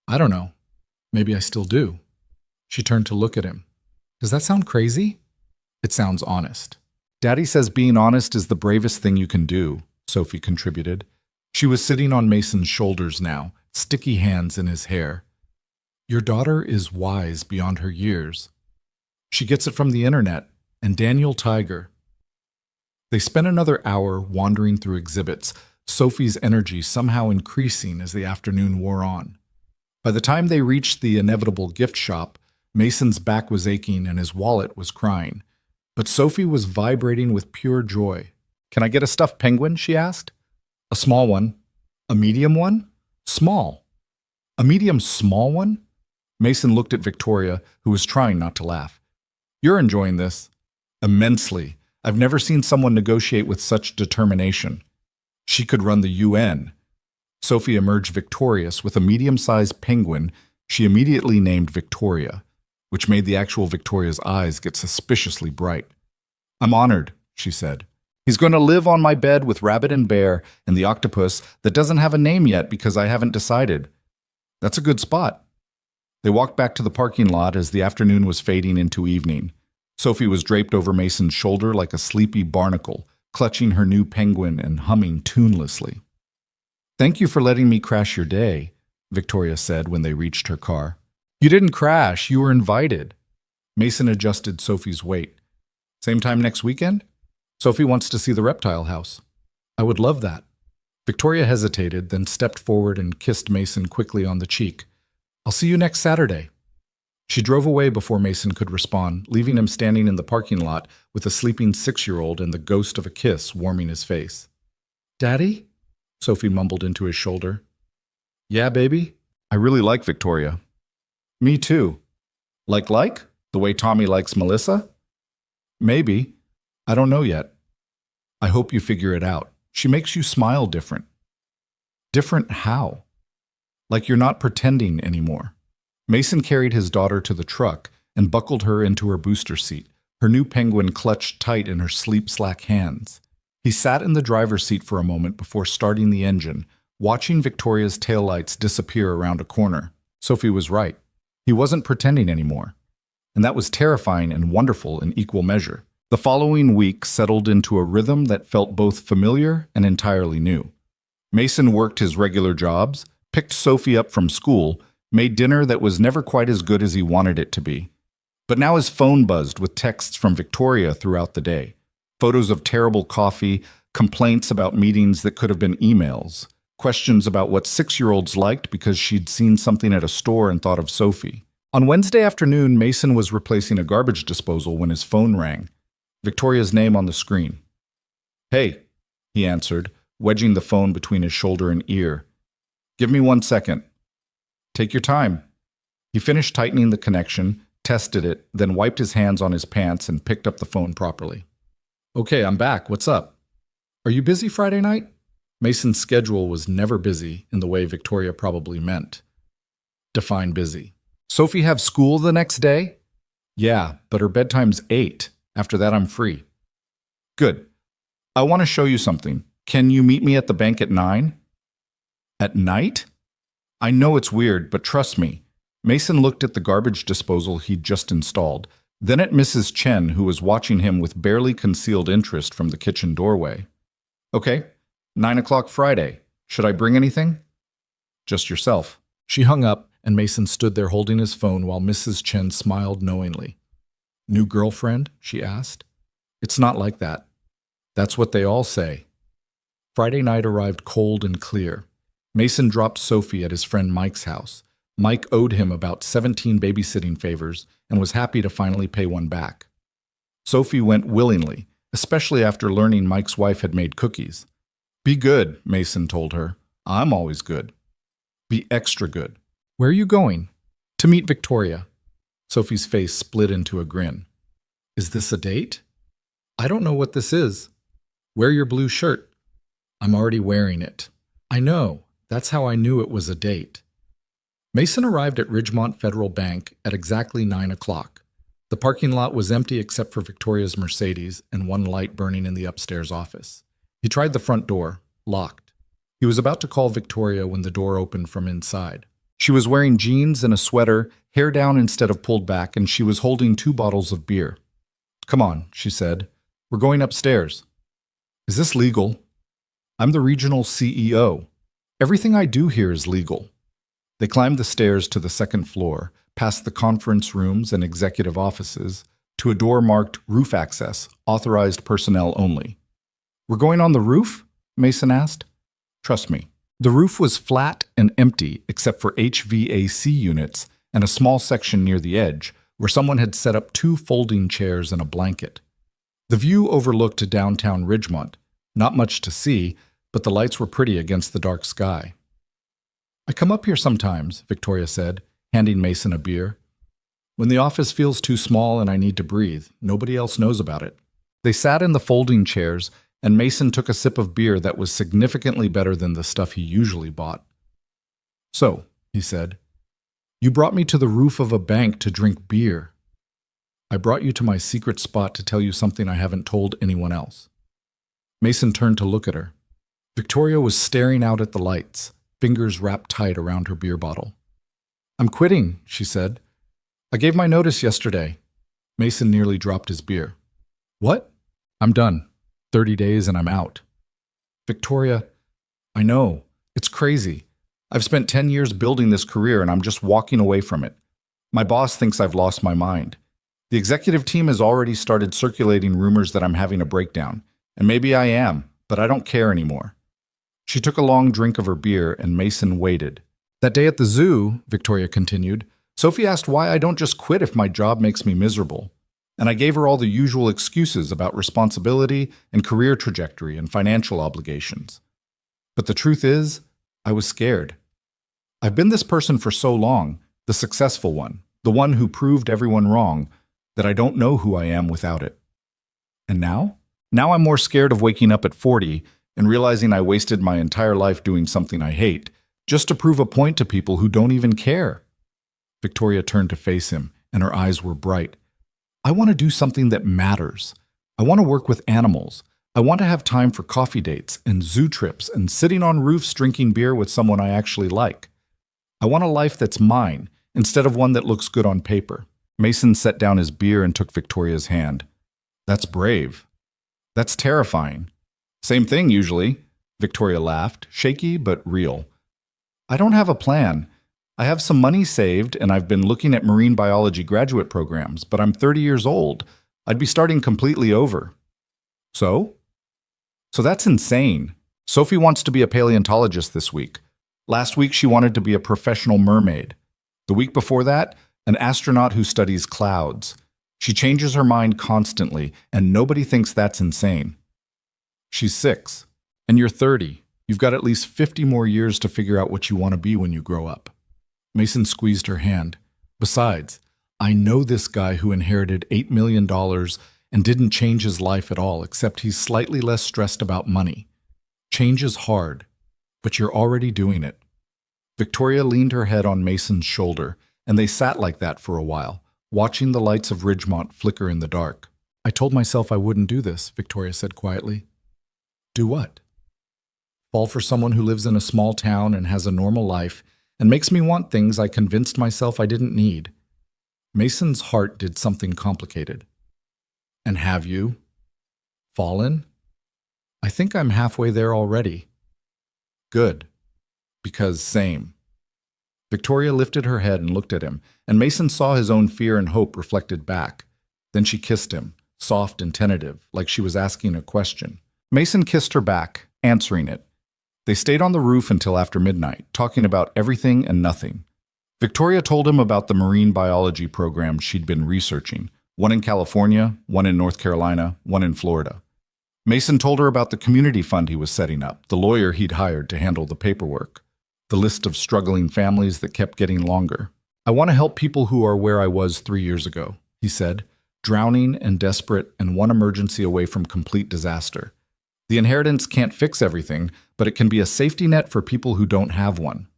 "I don't know. Maybe I still do." She turned to look at him. "Does that sound crazy?" "It sounds honest." "Daddy says being honest is the bravest thing you can do," Sophie contributed. She was sitting on Mason's shoulders now, sticky hands in his hair. Your daughter is wise beyond her years. She gets it from the internet and Daniel Tiger. They spent another hour wandering through exhibits, Sophie's energy somehow increasing as the afternoon wore on. By the time they reached the inevitable gift shop, Mason's back was aching and his wallet was crying. But Sophie was vibrating with pure joy. Can I get a stuffed penguin? She asked. A small one. A medium one? Small. A medium small one? Mason looked at Victoria, who was trying not to laugh. You're enjoying this. Immensely. I've never seen someone negotiate with such determination. She could run the UN. Sophie emerged victorious with a medium-sized penguin she immediately named Victoria, which made the actual Victoria's eyes get suspiciously bright. I'm honored, she said. He's going to live on my bed with Rabbit and Bear and the octopus that doesn't have a name yet because I haven't decided. That's a good spot. They walked back to the parking lot as the afternoon was fading into evening. Sophie was draped over Mason's shoulder like a sleepy barnacle, clutching her new penguin and humming tunelessly. Thank you for letting me crash your day, Victoria said when they reached her car. You didn't crash, you were invited. Mason adjusted Sophie's weight. Same time next weekend? Sophie wants to see the reptile house. I would love that. Victoria hesitated, then stepped forward and kissed Mason quickly on the cheek. I'll see you next Saturday. She drove away before Mason could respond, leaving him standing in the parking lot with a sleeping 6-year-old and the ghost of a kiss warming his face. Daddy? Sophie mumbled into his shoulder. Yeah, baby? I really like Victoria. Me too. Like? The way Tommy likes Melissa? Maybe. I don't know yet. I hope you figure it out. She makes you smile different. Different how? Like you're not pretending anymore. Mason carried his daughter to the truck and buckled her into her booster seat, her new penguin clutched tight in her sleep-slack hands. He sat in the driver's seat for a moment before starting the engine, watching Victoria's taillights disappear around a corner. Sophie was right. He wasn't pretending anymore. And that was terrifying and wonderful in equal measure. The following week settled into a rhythm that felt both familiar and entirely new. Mason worked his regular jobs, picked Sophie up from school, made dinner that was never quite as good as he wanted it to be. But now his phone buzzed with texts from Victoria throughout the day. Photos of terrible coffee, complaints about meetings that could have been emails, questions about what 6-year-olds liked because she'd seen something at a store and thought of Sophie. On Wednesday afternoon, Mason was replacing a garbage disposal when his phone rang. Victoria's name on the screen. Hey, he answered, wedging the phone between his shoulder and ear. Give me 1 second. Take your time. He finished tightening the connection, tested it, then wiped his hands on his pants and picked up the phone properly. Okay, I'm back. What's up? Are you busy Friday night? Mason's schedule was never busy in the way Victoria probably meant. Define busy. Sophie have school the next day? Yeah, but her bedtime's 8. After that, I'm free. Good. I want to show you something. Can you meet me at the bank at 9? At night? I know it's weird, but trust me. Mason looked at the garbage disposal he'd just installed, then at Mrs. Chen, who was watching him with barely concealed interest from the kitchen doorway. Okay, 9 o'clock Friday. Should I bring anything? Just yourself. She hung up, and Mason stood there holding his phone while Mrs. Chen smiled knowingly. New girlfriend? She asked. It's not like that. That's what they all say. Friday night arrived cold and clear. Mason dropped Sophie at his friend Mike's house. Mike owed him about 17 babysitting favors and was happy to finally pay one back. Sophie went willingly, especially after learning Mike's wife had made cookies. Be good, Mason told her. I'm always good. Be extra good. Where are you going? To meet Victoria. Sophie's face split into a grin. Is this a date? I don't know what this is. Wear your blue shirt. I'm already wearing it. I know. That's how I knew it was a date. Mason arrived at Ridgemont Federal Bank at exactly 9 o'clock. The parking lot was empty except for Victoria's Mercedes and one light burning in the upstairs office. He tried the front door, locked. He was about to call Victoria when the door opened from inside. She was wearing jeans and a sweater, hair down instead of pulled back, and she was holding 2 bottles of beer. Come on, she said. We're going upstairs. Is this legal? I'm the regional CEO. Everything I do here is legal. They climbed the stairs to the second floor, past the conference rooms and executive offices, to a door marked Roof Access, authorized personnel only. We're going on the roof? Mason asked. Trust me. The roof was flat and empty except for HVAC units and a small section near the edge where someone had set up 2 folding chairs and a blanket. The view overlooked downtown Ridgemont. Not much to see, but the lights were pretty against the dark sky. I come up here sometimes, Victoria said, handing Mason a beer. When the office feels too small and I need to breathe, nobody else knows about it. They sat in the folding chairs, and Mason took a sip of beer that was significantly better than the stuff he usually bought. So, he said, you brought me to the roof of a bank to drink beer. I brought you to my secret spot to tell you something I haven't told anyone else. Mason turned to look at her. Victoria was staring out at the lights, fingers wrapped tight around her beer bottle. I'm quitting, she said. I gave my notice yesterday. Mason nearly dropped his beer. What? I'm done. 30 days and I'm out. Victoria, I know. It's crazy. I've spent 10 years building this career and I'm just walking away from it. My boss thinks I've lost my mind. The executive team has already started circulating rumors that I'm having a breakdown. And maybe I am, but I don't care anymore. She took a long drink of her beer and Mason waited. That day at the zoo, Victoria continued, Sophie asked why I don't just quit if my job makes me miserable. And I gave her all the usual excuses about responsibility and career trajectory and financial obligations. But the truth is, I was scared. I've been this person for so long, the successful one, the one who proved everyone wrong, that I don't know who I am without it. And now? Now I'm more scared of waking up at 40 and realizing I wasted my entire life doing something I hate, just to prove a point to people who don't even care. Victoria turned to face him, and her eyes were bright. I want to do something that matters. I want to work with animals. I want to have time for coffee dates and zoo trips and sitting on roofs drinking beer with someone I actually like. I want a life that's mine, instead of one that looks good on paper. Mason set down his beer and took Victoria's hand. That's brave. That's terrifying. Same thing, usually. Victoria laughed, shaky but real. I don't have a plan. I have some money saved, and I've been looking at marine biology graduate programs, but I'm 30 years old. I'd be starting completely over. So? So that's insane. Sophie wants to be a paleontologist this week. Last week, she wanted to be a professional mermaid. The week before that, an astronaut who studies clouds. She changes her mind constantly, and nobody thinks that's insane. She's 6, and you're 30. You've got at least 50 more years to figure out what you want to be when you grow up. Mason squeezed her hand. Besides, I know this guy who inherited $8 million and didn't change his life at all, except he's slightly less stressed about money. Change is hard, but you're already doing it. Victoria leaned her head on Mason's shoulder, and they sat like that for a while, watching the lights of Ridgemont flicker in the dark. I told myself I wouldn't do this, Victoria said quietly. Do what? Fall for someone who lives in a small town and has a normal life and makes me want things I convinced myself I didn't need. Mason's heart did something complicated. And have you? Fallen? I think I'm halfway there already. Good. Because same. Victoria lifted her head and looked at him, and Mason saw his own fear and hope reflected back. Then she kissed him, soft and tentative, like she was asking a question. Mason kissed her back, answering it. They stayed on the roof until after midnight, talking about everything and nothing. Victoria told him about the marine biology programs she'd been researching, one in California, one in North Carolina, one in Florida. Mason told her about the community fund he was setting up, the lawyer he'd hired to handle the paperwork, the list of struggling families that kept getting longer. I want to help people who are where I was 3 years ago, he said, drowning and desperate and one emergency away from complete disaster. The inheritance can't fix everything, but it can be a safety net for people who don't have one.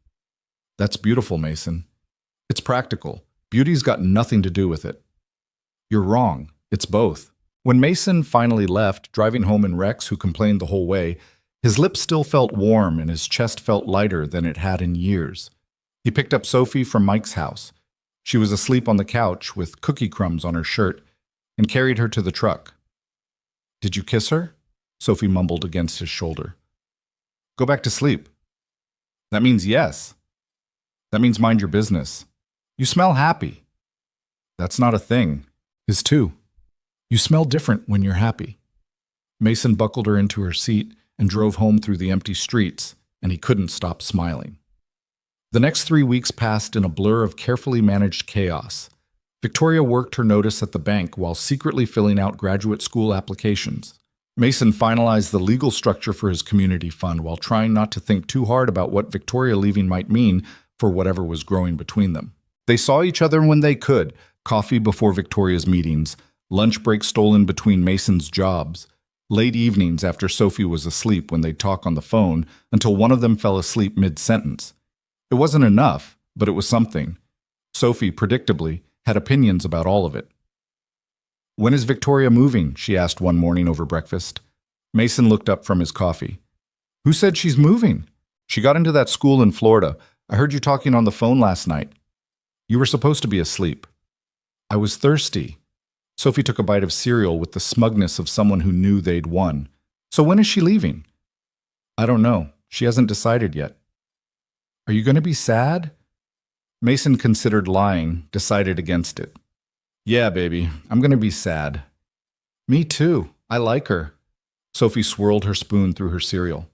That's beautiful, Mason. It's practical. Beauty's got nothing to do with it. You're wrong. It's both. When Mason finally left, driving home in Rex, who complained the whole way, his lips still felt warm and his chest felt lighter than it had in years. He picked up Sophie from Mike's house. She was asleep on the couch with cookie crumbs on her shirt and carried her to the truck. Did you kiss her? Sophie mumbled against his shoulder. Go back to sleep. That means yes. That means mind your business. You smell happy. That's not a thing. Is too. You smell different when you're happy. Mason buckled her into her seat and drove home through the empty streets, and he couldn't stop smiling. The next 3 weeks passed in a blur of carefully managed chaos. Victoria worked her notice at the bank while secretly filling out graduate school applications. Mason finalized the legal structure for his community fund while trying not to think too hard about what Victoria leaving might mean for whatever was growing between them. They saw each other when they could, coffee before Victoria's meetings, lunch breaks stolen between Mason's jobs, late evenings after Sophie was asleep when they'd talk on the phone until one of them fell asleep mid-sentence. It wasn't enough, but it was something. Sophie, predictably, had opinions about all of it. "When is Victoria moving?" she asked one morning over breakfast. Mason looked up from his coffee. "Who said she's moving? She got into that school in Florida. I heard you talking on the phone last night. You were supposed to be asleep." "I was thirsty." Sophie took a bite of cereal with the smugness of someone who knew they'd won. "So when is she leaving?" "I don't know. She hasn't decided yet." "Are you going to be sad?" Mason considered lying, decided against it. "Yeah, baby, I'm going to be sad." "Me too. I like her." Sophie swirled her spoon through her cereal.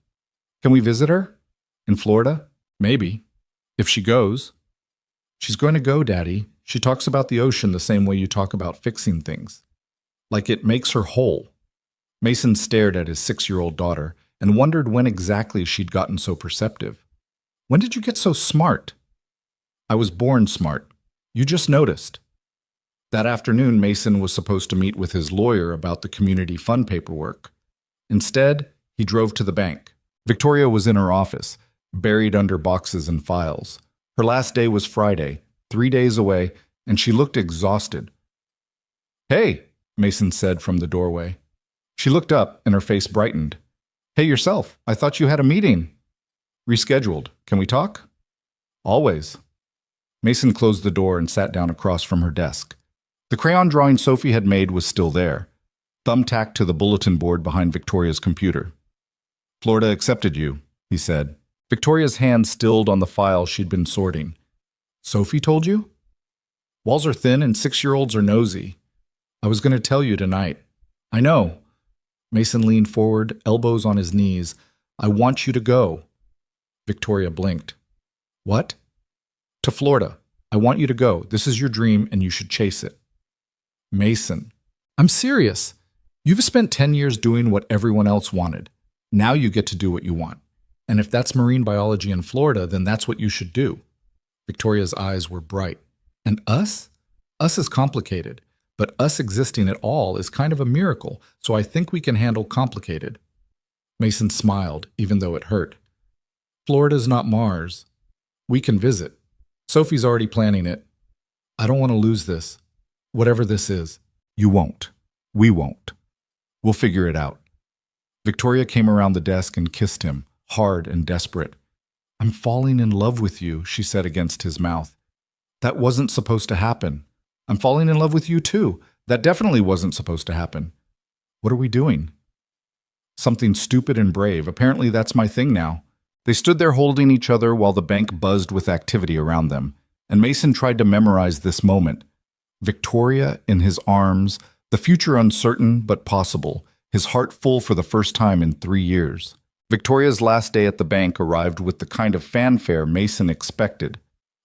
"Can we visit her? In Florida? Maybe. If she goes." "She's going to go, Daddy. She talks about the ocean the same way you talk about fixing things. Like it makes her whole." Mason stared at his 6-year-old daughter and wondered when exactly she'd gotten so perceptive. "When did you get so smart?" "I was born smart. You just noticed." That afternoon, Mason was supposed to meet with his lawyer about the community fund paperwork. Instead, he drove to the bank. Victoria was in her office, buried under boxes and files. Her last day was Friday, 3 days away, and she looked exhausted. "Hey," Mason said from the doorway. She looked up, and her face brightened. "Hey yourself, I thought you had a meeting." "Rescheduled. Can we talk?" "Always." Mason closed the door and sat down across from her desk. The crayon drawing Sophie had made was still there, thumbtacked to the bulletin board behind Victoria's computer. "Florida accepted you," he said. Victoria's hand stilled on the file she'd been sorting. "Sophie told you?" "Walls are thin and 6-year-olds are nosy. I was going to tell you tonight." "I know." Mason leaned forward, elbows on his knees. "I want you to go." Victoria blinked. "What?" "To Florida. I want you to go. This is your dream and you should chase it." "Mason." "I'm serious. You've spent 10 years doing what everyone else wanted. Now you get to do what you want. And if that's marine biology in Florida, then that's what you should do." Victoria's eyes were bright. "And us? Us is complicated. But us existing at all is kind of a miracle, so I think we can handle complicated." Mason smiled, even though it hurt. "Florida's not Mars. We can visit. Sophie's already planning it. I don't want to lose this. Whatever this is. You won't. We won't. We'll figure it out." Victoria came around the desk and kissed him, hard and desperate. "I'm falling in love with you," she said against his mouth. "That wasn't supposed to happen. I'm falling in love with you too. That definitely wasn't supposed to happen. What are we doing?" "Something stupid and brave. Apparently that's my thing now." They stood there holding each other while the bank buzzed with activity around them, and Mason tried to memorize this moment. Victoria in his arms, the future uncertain but possible, his heart full for the first time in 3 years. Victoria's last day at the bank arrived with the kind of fanfare Mason expected.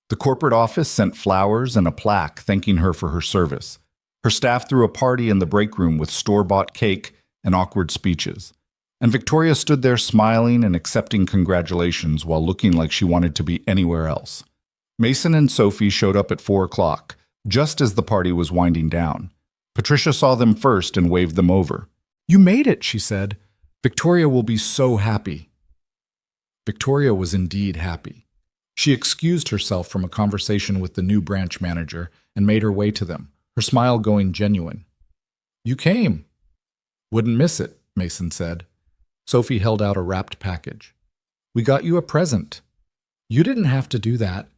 The corporate office sent flowers and a plaque thanking her for her service. Her staff threw a party in the break room with store-bought cake and awkward speeches. And Victoria stood there smiling and accepting congratulations while looking like she wanted to be anywhere else. Mason and Sophie showed up at 4 o'clock, just as the party was winding down. Patricia saw them first and waved them over. "You made it," she said. "Victoria will be so happy." Victoria was indeed happy. She excused herself from a conversation with the new branch manager and made her way to them, her smile going genuine. "You came." "Wouldn't miss it," Mason said. Sophie held out a wrapped package. "We got you a present." "You didn't have to do that."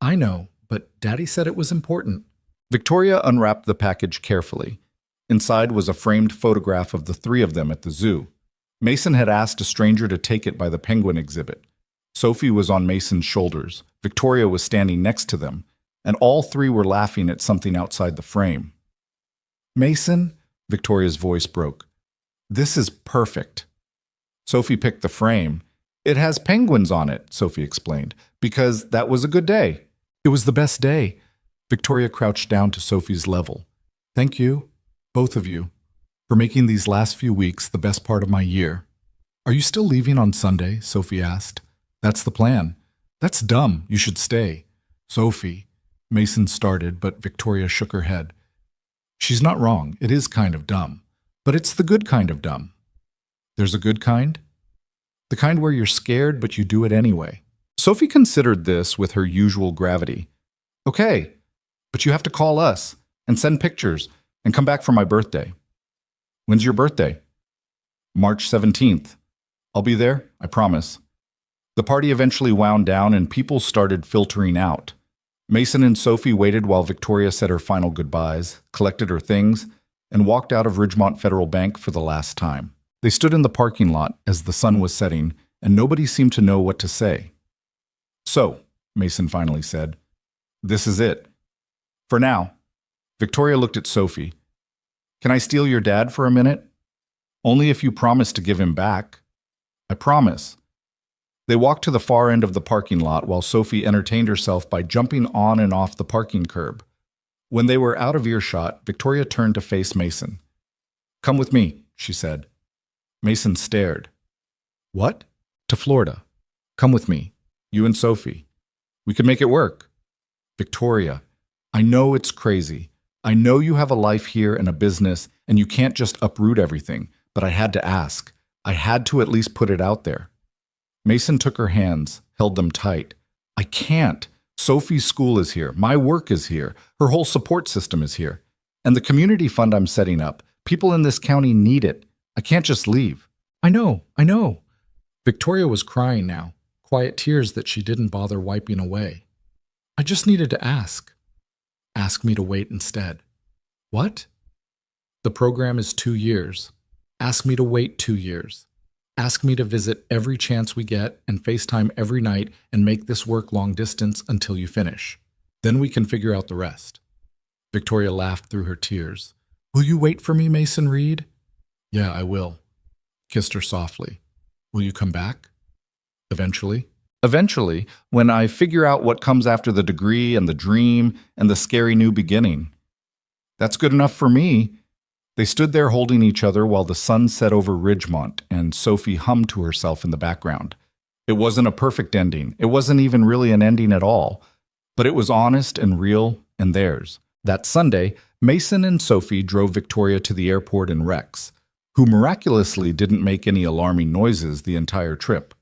"I know, but Daddy said it was important." Victoria unwrapped the package carefully. Inside was a framed photograph of the 3 of them at the zoo. Mason had asked a stranger to take it by the penguin exhibit. Sophie was on Mason's shoulders. Victoria was standing next to them, and all three were laughing at something outside the frame. Mason, Victoria's voice broke. This is perfect. Sophie picked the frame. It has penguins on it, Sophie explained, because that was a good day. It was the best day. Victoria crouched down to Sophie's level. Thank you, both of you, for making these last few weeks the best part of my year. Are you still leaving on Sunday? Sophie asked. That's the plan. That's dumb. You should stay. Sophie, Mason started, but Victoria shook her head. She's not wrong. It is kind of dumb. But it's the good kind of dumb. There's a good kind? The kind where you're scared, but you do it anyway. Sophie considered this with her usual gravity. Okay, but you have to call us and send pictures and come back for my birthday. When's your birthday? March 17th. I'll be there, I promise. The party eventually wound down and people started filtering out. Mason and Sophie waited while Victoria said her final goodbyes, collected her things, and walked out of Ridgemont Federal Bank for the last time. They stood in the parking lot as the sun was setting, and nobody seemed to know what to say. So, Mason finally said, this is it. For now. Victoria looked at Sophie. Can I steal your dad for a minute? Only if you promise to give him back. I promise. They walked to the far end of the parking lot while Sophie entertained herself by jumping on and off the parking curb. When they were out of earshot, Victoria turned to face Mason. Come with me, she said. Mason stared. What? To Florida. Come with me. You and Sophie. We could make it work. Victoria, I know it's crazy. I know you have a life here and a business, and you can't just uproot everything, but I had to ask. I had to at least put it out there. Mason took her hands, held them tight. I can't. Sophie's school is here. My work is here. Her whole support system is here. And the community fund I'm setting up, people in this county need it. I can't just leave. I know. Victoria was crying now, quiet tears that she didn't bother wiping away. I just needed to ask. Ask me to wait instead. What? The program is 2 years. Ask me to wait 2 years. Ask me to visit every chance we get and FaceTime every night and make this work long distance until you finish. Then we can figure out the rest. Victoria laughed through her tears. Will you wait for me, Mason Reed? Yeah, I will. Kissed her softly. Will you come back? Eventually. Eventually, when I figure out what comes after the degree and the dream and the scary new beginning. That's good enough for me. They stood there holding each other while the sun set over Ridgemont and Sophie hummed to herself in the background. It wasn't a perfect ending. It wasn't even really an ending at all. But it was honest and real and theirs. That Sunday, Mason and Sophie drove Victoria to the airport in Rex, who miraculously didn't make any alarming noises the entire trip.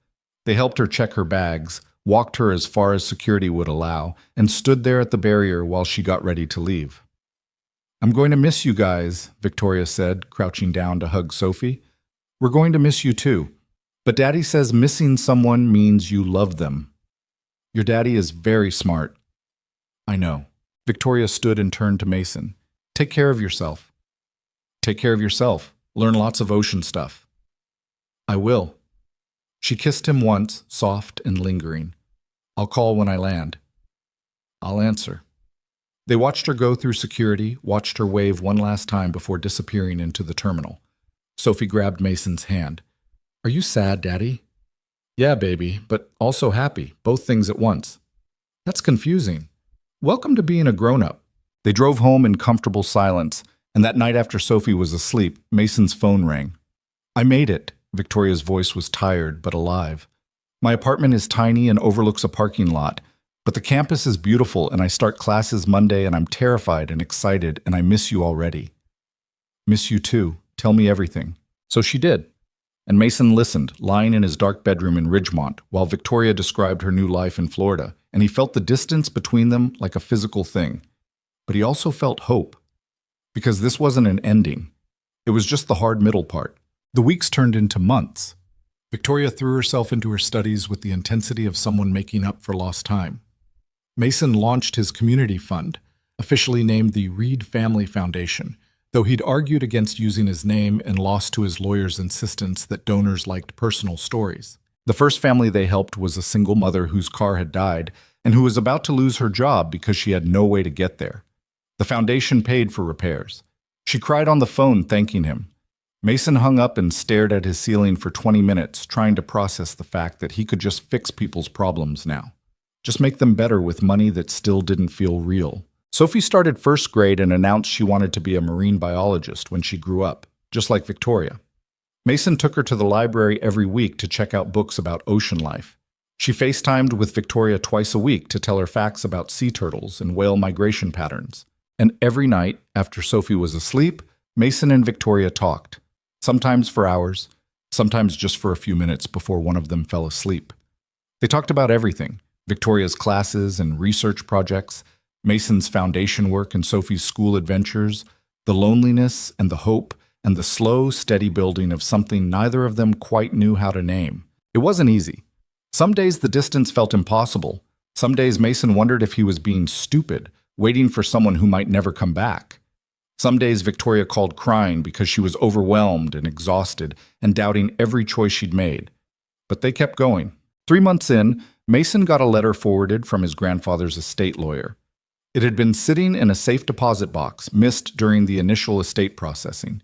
They helped her check her bags, walked her as far as security would allow, and stood there at the barrier while she got ready to leave. I'm going to miss you guys, Victoria said, crouching down to hug Sophie. We're going to miss you too. But Daddy says missing someone means you love them. Your daddy is very smart. I know. Victoria stood and turned to Mason. Take care of yourself. Take care of yourself. Learn lots of ocean stuff. I will. She kissed him once, soft and lingering. I'll call when I land. I'll answer. They watched her go through security, watched her wave one last time before disappearing into the terminal. Sophie grabbed Mason's hand. Are you sad, Daddy? Yeah, baby, but also happy, both things at once. That's confusing. Welcome to being a grown-up. They drove home in comfortable silence, and that night after Sophie was asleep, Mason's phone rang. I made it. Victoria's voice was tired but alive. My apartment is tiny and overlooks a parking lot, but the campus is beautiful and I start classes Monday and I'm terrified and excited and I miss you already. Miss you too. Tell me everything. So she did. And Mason listened, lying in his dark bedroom in Ridgemont, while Victoria described her new life in Florida, and he felt the distance between them like a physical thing. But he also felt hope. Because this wasn't an ending. It was just the hard middle part. The weeks turned into months. Victoria threw herself into her studies with the intensity of someone making up for lost time. Mason launched his community fund, officially named the Reed Family Foundation, though he'd argued against using his name and lost to his lawyer's insistence that donors liked personal stories. The first family they helped was a single mother whose car had died and who was about to lose her job because she had no way to get there. The foundation paid for repairs. She cried on the phone thanking him. Mason hung up and stared at his ceiling for 20 minutes, trying to process the fact that he could just fix people's problems now. Just make them better with money that still didn't feel real. Sophie started first grade and announced she wanted to be a marine biologist when she grew up, just like Victoria. Mason took her to the library every week to check out books about ocean life. She FaceTimed with Victoria twice a week to tell her facts about sea turtles and whale migration patterns. And every night, after Sophie was asleep, Mason and Victoria talked. Sometimes for hours, sometimes just for a few minutes before one of them fell asleep. They talked about everything: Victoria's classes and research projects, Mason's foundation work and Sophie's school adventures, the loneliness and the hope, and the slow, steady building of something neither of them quite knew how to name. It wasn't easy. Some days the distance felt impossible. Some days Mason wondered if he was being stupid, waiting for someone who might never come back. Some days Victoria called crying because she was overwhelmed and exhausted and doubting every choice she'd made. But they kept going. 3 months in, Mason got a letter forwarded from his grandfather's estate lawyer. It had been sitting in a safe deposit box, missed during the initial estate processing.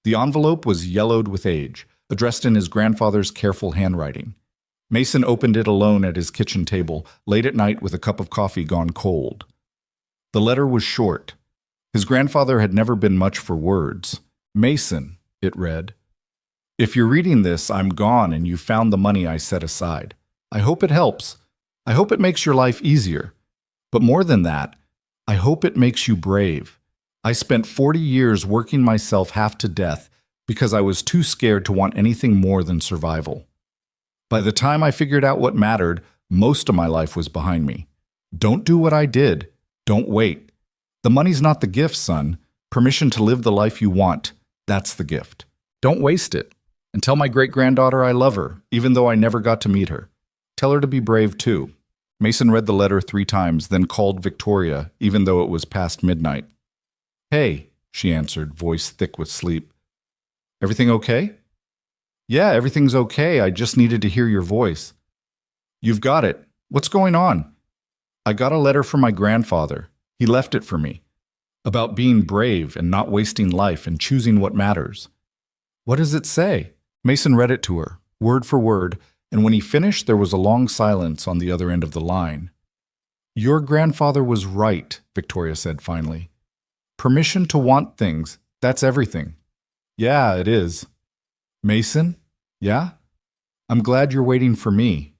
The envelope was yellowed with age, addressed in his grandfather's careful handwriting. Mason opened it alone at his kitchen table, late at night with a cup of coffee gone cold. The letter was short. His grandfather had never been much for words. "Mason," it read, "if you're reading this, I'm gone and you found the money I set aside. I hope it helps. I hope it makes your life easier. But more than that, I hope it makes you brave. I spent 40 years working myself half to death because I was too scared to want anything more than survival. By the time I figured out what mattered, most of my life was behind me. Don't do what I did. Don't wait. The money's not the gift, son. Permission to live the life you want, that's the gift. Don't waste it. And tell my great-granddaughter I love her, even though I never got to meet her. Tell her to be brave, too." Mason read the letter 3 times, then called Victoria, even though it was past midnight. "Hey," she answered, voice thick with sleep. "Everything okay?" "Yeah, everything's okay. I just needed to hear your voice." "You've got it. What's going on?" "I got a letter from my grandfather. He left it for me. About being brave and not wasting life and choosing what matters." "What does it say?" Mason read it to her, word for word, and when he finished, there was a long silence on the other end of the line. "Your grandfather was right," Victoria said finally. "Permission to want things, that's everything." "Yeah, it is." "Mason? Yeah? I'm glad you're waiting for me.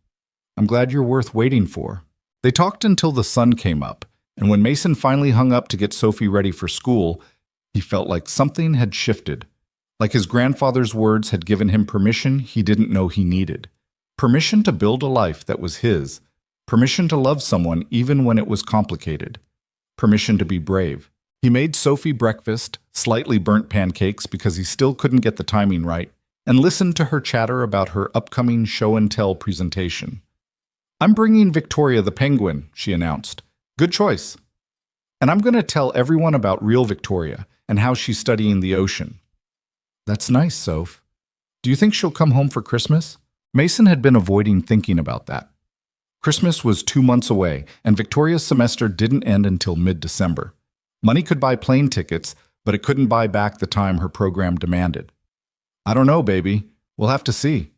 I'm glad you're worth waiting for." They talked until the sun came up, and when Mason finally hung up to get Sophie ready for school, he felt like something had shifted. Like his grandfather's words had given him permission he didn't know he needed. Permission to build a life that was his. Permission to love someone even when it was complicated. Permission to be brave. He made Sophie breakfast, slightly burnt pancakes because he still couldn't get the timing right, and listened to her chatter about her upcoming show-and-tell presentation. "I'm bringing Victoria the penguin," she announced. "Good choice. And I'm going to tell everyone about real Victoria and how she's studying the ocean." "That's nice, Soph. Do you think she'll come home for Christmas?" Mason had been avoiding thinking about that. Christmas was 2 months away, and Victoria's semester didn't end until mid-December. Money could buy plane tickets, but it couldn't buy back the time her program demanded. "I don't know, baby. We'll have to see."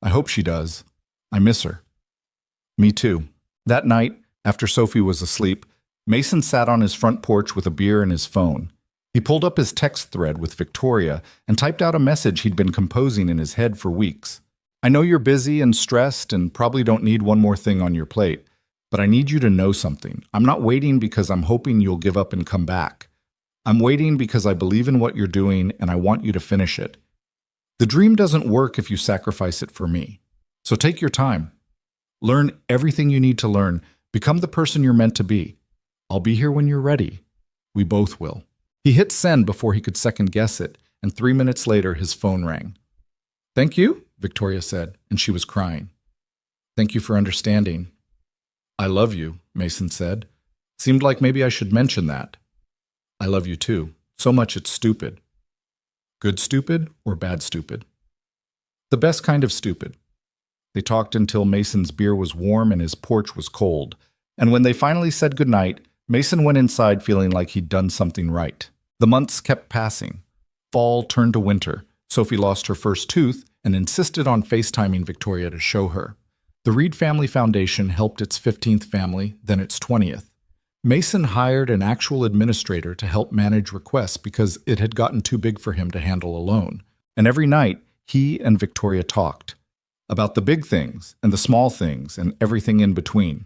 "I hope she does. I miss her." "Me too." That night, after Sophie was asleep, Mason sat on his front porch with a beer and his phone. He pulled up his text thread with Victoria and typed out a message he'd been composing in his head for weeks. "I know you're busy and stressed and probably don't need one more thing on your plate, but I need you to know something. I'm not waiting because I'm hoping you'll give up and come back. I'm waiting because I believe in what you're doing and I want you to finish it. The dream doesn't work if you sacrifice it for me. So take your time. Learn everything you need to learn. Become the person you're meant to be. I'll be here when you're ready. We both will." He hit send before he could second-guess it, and 3 minutes later his phone rang. "Thank you," Victoria said, and she was crying. "Thank you for understanding." "I love you," Mason said. "Seemed like maybe I should mention that." "I love you too." so much it's stupid. Good stupid or bad stupid? The best kind of stupid. They talked until Mason's beer was warm and his porch was cold. And when they finally said goodnight, Mason went inside feeling like he'd done something right. The months kept passing. Fall turned to winter. Sophie lost her first tooth and insisted on FaceTiming Victoria to show her. The Reed Family Foundation helped its 15th family, then its 20th. Mason hired an actual administrator to help manage requests because it had gotten too big for him to handle alone. And every night, he and Victoria talked about the big things and the small things and everything in between.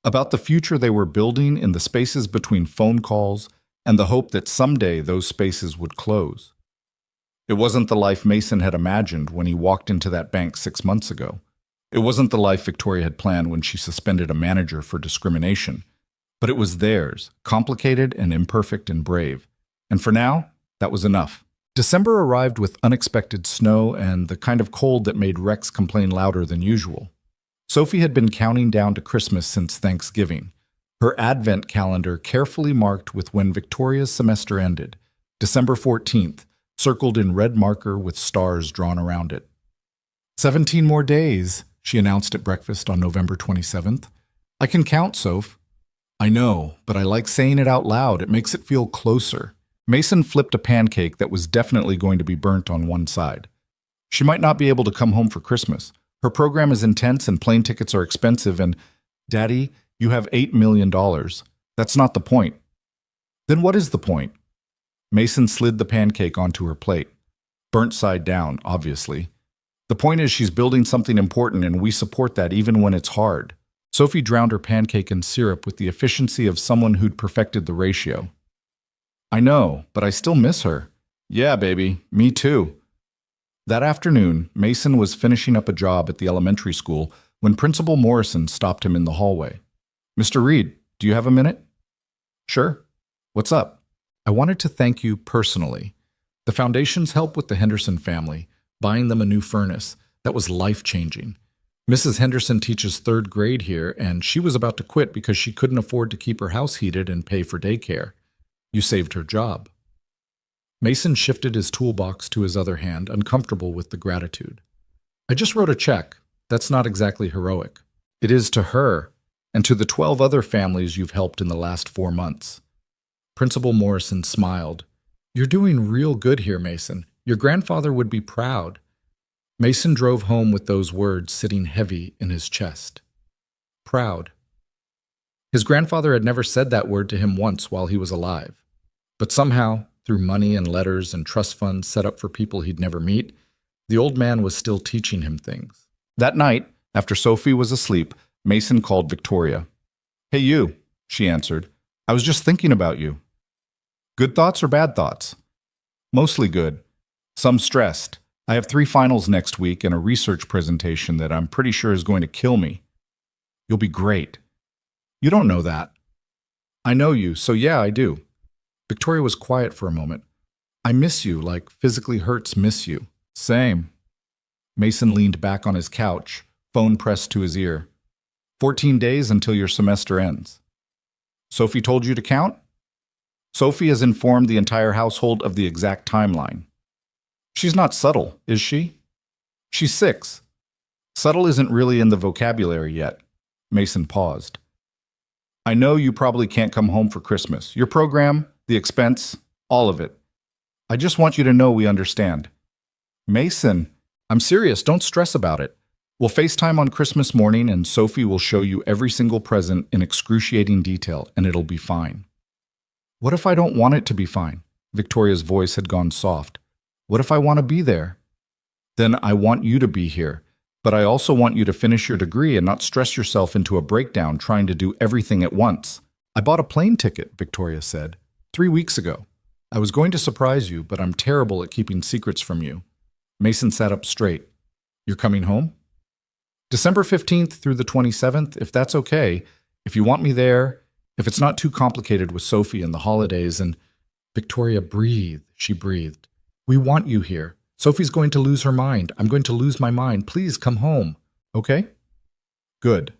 About the future they were building in the spaces between phone calls and the hope that someday those spaces would close. It wasn't the life Mason had imagined when he walked into that bank 6 months ago. It wasn't the life Victoria had planned when she suspended a manager for discrimination. But it was theirs, complicated and imperfect and brave. And for now, that was enough. December arrived with unexpected snow and the kind of cold that made Rex complain louder than usual. Sophie had been counting down to Christmas since Thanksgiving. Her advent calendar carefully marked with when Victoria's semester ended, December 14th, circled in red marker with stars drawn around it. 17 more days, she announced at breakfast on November 27th. I can count, Soph. I know, but I like saying it out loud. It makes it feel closer. Mason flipped a pancake that was definitely going to be burnt on one side. She might not be able to come home for Christmas. Her program is intense and plane tickets are expensive and, Daddy, you have $8 million. That's not the point. Then what is the point? Mason slid the pancake onto her plate. Burnt side down, obviously. The point is she's building something important and we support that even when it's hard. Sophie drowned her pancake in syrup with the efficiency of someone who'd perfected the ratio. I know, but I still miss her. Yeah, baby, me too. That afternoon, Mason was finishing up a job at the elementary school when Principal Morrison stopped him in the hallway. Mr. Reed, do you have a minute? Sure. What's up? I wanted to thank you personally. The Foundation's help with the Henderson family, buying them a new furnace, that was life-changing. Mrs. Henderson teaches 3rd grade here, and she was about to quit because she couldn't afford to keep her house heated and pay for daycare. You saved her job. Mason shifted his toolbox to his other hand, uncomfortable with the gratitude. I just wrote a check. That's not exactly heroic. It is to her, and to the 12 other families you've helped in the last 4 months. Principal Morrison smiled. You're doing real good here, Mason. Your grandfather would be proud. Mason drove home with those words sitting heavy in his chest. Proud. His grandfather had never said that word to him once while he was alive. But somehow, through money and letters and trust funds set up for people he'd never meet, the old man was still teaching him things. That night, after Sophie was asleep, Mason called Victoria. Hey you, she answered. I was just thinking about you. Good thoughts or bad thoughts? Mostly good. Some stressed. I have 3 finals next week and a research presentation that I'm pretty sure is going to kill me. You'll be great. You don't know that. I know you, so yeah, I do. Victoria was quiet for a moment. I miss you like physically hurts miss you. Same. Mason leaned back on his couch, phone pressed to his ear. 14 days until your semester ends. Sophie told you to count? Sophie has informed the entire household of the exact timeline. She's not subtle, is she? She's 6. Subtle isn't really in the vocabulary yet. Mason paused. I know you probably can't come home for Christmas. Your program, the expense, all of it. I just want you to know we understand. Mason, I'm serious, don't stress about it. We'll FaceTime on Christmas morning and Sophie will show you every single present in excruciating detail and it'll be fine. What if I don't want it to be fine? Victoria's voice had gone soft. What if I want to be there? Then I want you to be here, but I also want you to finish your degree and not stress yourself into a breakdown trying to do everything at once. I bought a plane ticket, Victoria said, 3 weeks ago. I was going to surprise you, but I'm terrible at keeping secrets from you. Mason sat up straight. You're coming home? December 15th through the 27th, if that's okay, if you want me there, if it's not too complicated with Sophie and the holidays and... Victoria, breathe, she breathed. We want you here. Sophie's going to lose her mind. I'm going to lose my mind. Please come home. Okay? Good.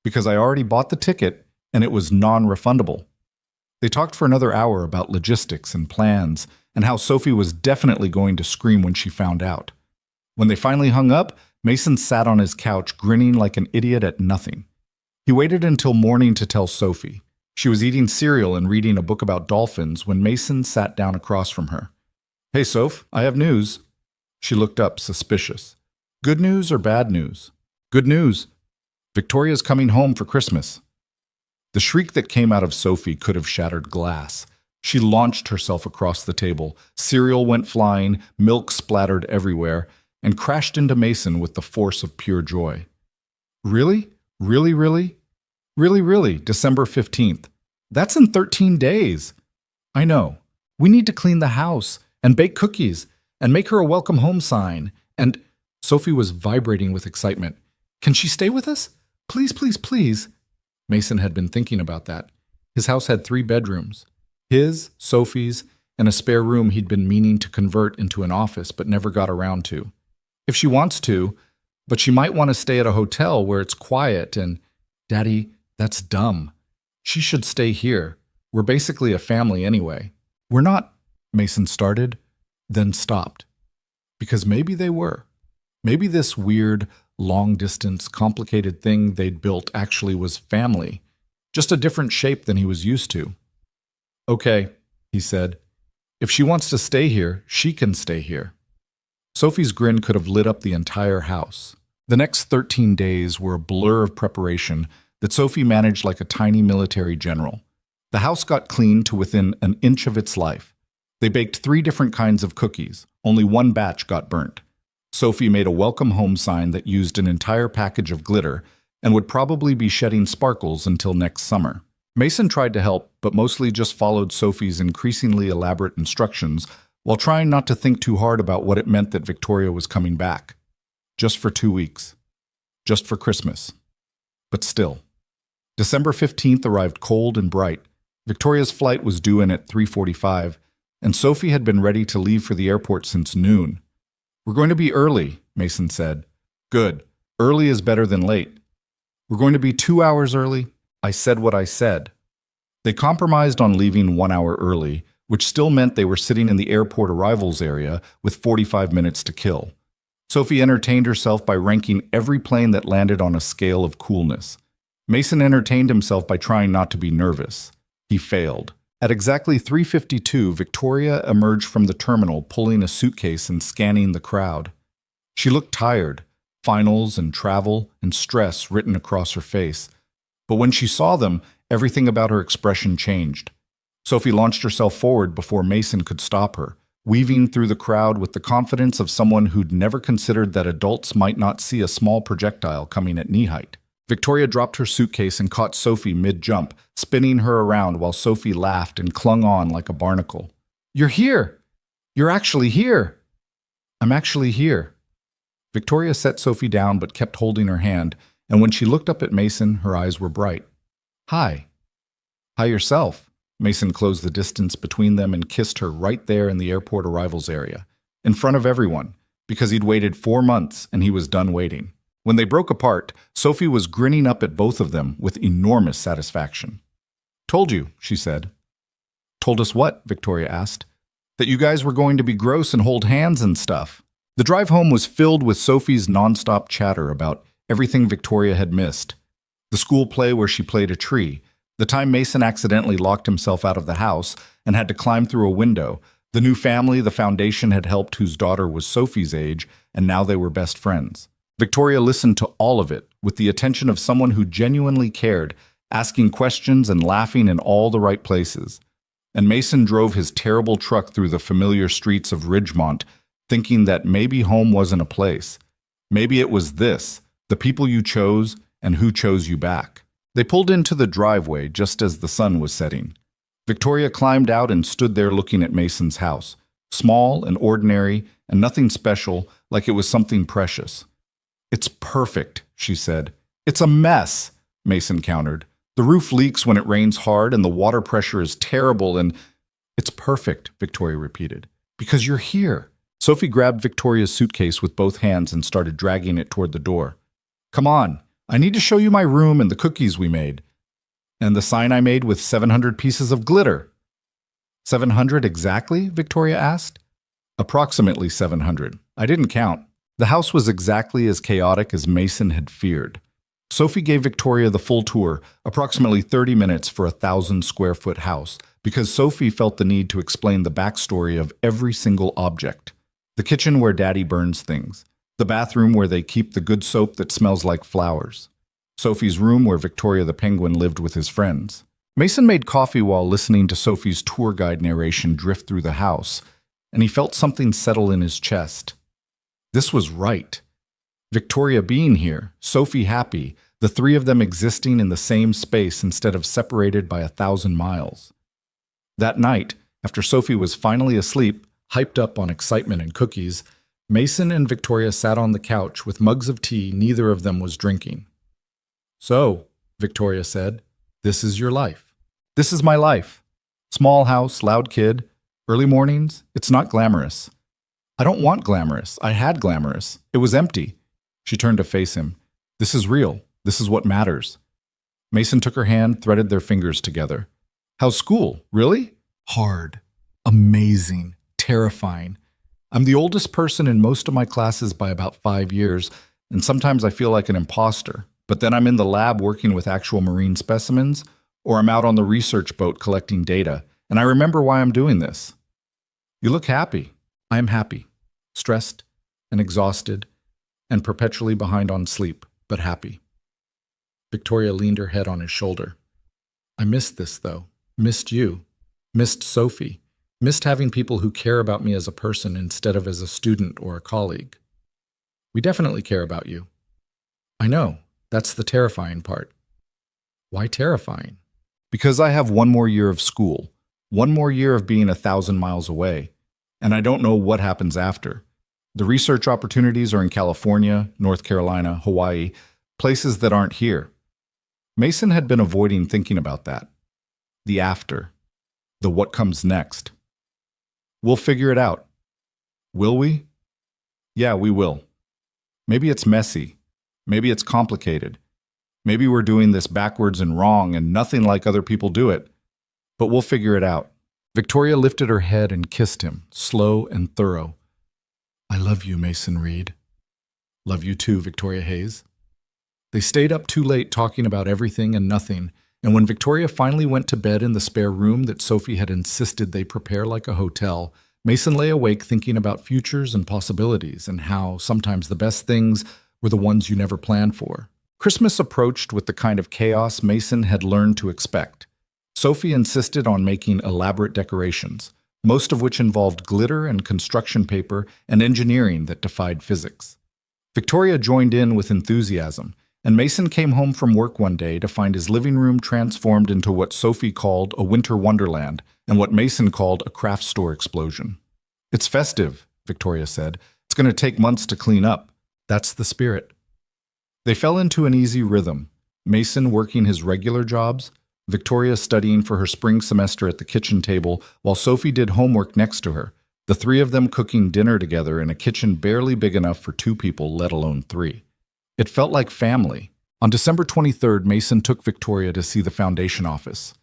Because I already bought the ticket and it was non-refundable. They talked for another hour about logistics and plans and how Sophie was definitely going to scream when she found out. When they finally hung up, Mason sat on his couch grinning like an idiot at nothing. He waited until morning to tell Sophie. She was eating cereal and reading a book about dolphins when Mason sat down across from her. "Hey, Soph, I have news." She looked up, suspicious. "Good news or bad news?" "Good news. Victoria's coming home for Christmas." The shriek that came out of Sophie could have shattered glass. She launched herself across the table. Cereal went flying, milk splattered everywhere, and crashed into Mason with the force of pure joy. "Really? Really, really? Really, really, December 15th. That's in 13 days. I know. We need to clean the house and bake cookies and make her a welcome home sign. And Sophie was vibrating with excitement. Can she stay with us? Please, please, please." Mason had been thinking about that. His house had 3 bedrooms. His, Sophie's, and a spare room he'd been meaning to convert into an office but never got around to. If she wants to, but she might want to stay at a hotel where it's quiet and, "Daddy, that's dumb. She should stay here. We're basically a family anyway." "We're not," Mason started, then stopped. Because maybe they were. Maybe this weird, long-distance, complicated thing they'd built actually was family, just a different shape than he was used to. "Okay," he said. "If she wants to stay here, she can stay here." Sophie's grin could have lit up the entire house. The next 13 days were a blur of preparation that Sophie managed like a tiny military general. The house got cleaned to within an inch of its life. They baked 3 different kinds of cookies. Only one batch got burnt. Sophie made a welcome home sign that used an entire package of glitter and would probably be shedding sparkles until next summer. Mason tried to help, but mostly just followed Sophie's increasingly elaborate instructions while trying not to think too hard about what it meant that Victoria was coming back. Just for 2 weeks. Just for Christmas. But still. December 15th arrived cold and bright. Victoria's flight was due in at 3:45, and Sophie had been ready to leave for the airport since noon. "We're going to be early," Mason said. "Good. Early is better than late." "We're going to be 2 hours early." I said what I said. They compromised on leaving 1 hour early, which still meant they were sitting in the airport arrivals area with 45 minutes to kill. Sophie entertained herself by ranking every plane that landed on a scale of coolness. Mason entertained himself by trying not to be nervous. He failed. At exactly 3:52, Victoria emerged from the terminal pulling a suitcase and scanning the crowd. She looked tired, finals and travel and stress written across her face. But when she saw them, everything about her expression changed. Sophie launched herself forward before Mason could stop her, weaving through the crowd with the confidence of someone who'd never considered that adults might not see a small projectile coming at knee height. Victoria dropped her suitcase and caught Sophie mid-jump, spinning her around while Sophie laughed and clung on like a barnacle. "You're here! You're actually here!" "I'm actually here." Victoria set Sophie down but kept holding her hand, and when she looked up at Mason, her eyes were bright. "Hi." "Hi yourself." Mason closed the distance between them and kissed her right there in the airport arrivals area, in front of everyone, because he'd waited 4 months and he was done waiting. When they broke apart, Sophie was grinning up at both of them with enormous satisfaction. "Told you," she said. "Told us what?" Victoria asked. "That you guys were going to be gross and hold hands and stuff." The drive home was filled with Sophie's nonstop chatter about everything Victoria had missed. The school play where she played a tree, the time Mason accidentally locked himself out of the house and had to climb through a window, the new family the foundation had helped whose daughter was Sophie's age, and now they were best friends. Victoria listened to all of it with the attention of someone who genuinely cared, asking questions and laughing in all the right places. And Mason drove his terrible truck through the familiar streets of Ridgemont, thinking that maybe home wasn't a place. Maybe it was this, the people you chose and who chose you back. They pulled into the driveway just as the sun was setting. Victoria climbed out and stood there looking at Mason's house, small and ordinary and nothing special, like it was something precious. "It's perfect," she said. "It's a mess," Mason countered. "The roof leaks when it rains hard and the water pressure is terrible and—" "It's perfect," Victoria repeated, "because you're here." Sophie grabbed Victoria's suitcase with both hands and started dragging it toward the door. "Come on, I need to show you my room and the cookies we made." And the sign I made with 700 pieces of glitter. 700 exactly? Victoria asked. Approximately 700. I didn't count. The house was exactly as chaotic as Mason had feared. Sophie gave Victoria the full tour, approximately 30 minutes for a 1,000-square-foot house, because Sophie felt the need to explain the backstory of every single object. The kitchen where Daddy burns things. The bathroom where they keep the good soap that smells like flowers. Sophie's room where Victoria the penguin lived with his friends. Mason made coffee while listening to Sophie's tour guide narration drift through the house, and he felt something settle in his chest. This was right. Victoria being here, Sophie happy, the three of them existing in the same space instead of separated by 1,000 miles. That night, after Sophie was finally asleep, hyped up on excitement and cookies, Mason and Victoria sat on the couch with mugs of tea neither of them was drinking. "So," Victoria said, "this is your life." "This is my life. Small house, loud kid, early mornings. It's not glamorous." "I don't want glamorous. I had glamorous. It was empty." She turned to face him. "This is real. This is what matters." Mason took her hand, threaded their fingers together. "How's school? Really?" "Hard. Amazing. Terrifying. I'm the oldest person in most of my classes by about 5 years, and sometimes I feel like an imposter. But then I'm in the lab working with actual marine specimens, or I'm out on the research boat collecting data, and I remember why I'm doing this." "You look happy." "I am happy. Stressed and exhausted and perpetually behind on sleep, but happy." Victoria leaned her head on his shoulder. "I missed this, though. Missed you. Missed Sophie. Missed having people who care about me as a person instead of as a student or a colleague." "We definitely care about you." "I know. That's the terrifying part." "Why terrifying?" "Because I have one more year of school, one more year of being 1,000 miles away, and I don't know what happens after. The research opportunities are in California, North Carolina, Hawaii, places that aren't here." Mason had been avoiding thinking about that. The after. The what comes next. "We'll figure it out." "Will we?" "Yeah, we will. Maybe it's messy. Maybe it's complicated. Maybe we're doing this backwards and wrong and nothing like other people do it. But we'll figure it out." Victoria lifted her head and kissed him, slow and thorough. "I love you, Mason Reed." "Love you too, Victoria Hayes." They stayed up too late talking about everything and nothing, and when Victoria finally went to bed in the spare room that Sophie had insisted they prepare like a hotel, Mason lay awake thinking about futures and possibilities and how sometimes the best things were the ones you never planned for. Christmas approached with the kind of chaos Mason had learned to expect. Sophie insisted on making elaborate decorations, most of which involved glitter and construction paper and engineering that defied physics. Victoria joined in with enthusiasm, and Mason came home from work one day to find his living room transformed into what Sophie called a winter wonderland and what Mason called a craft store explosion. "It's festive," Victoria said. "It's going to take months to clean up. That's the spirit." They fell into an easy rhythm, Mason working his regular jobs, Victoria studying for her spring semester at the kitchen table while Sophie did homework next to her, the three of them cooking dinner together in a kitchen barely big enough for 2 people, let alone 3. It felt like family. On December 23rd, Mason took Victoria to see the foundation office.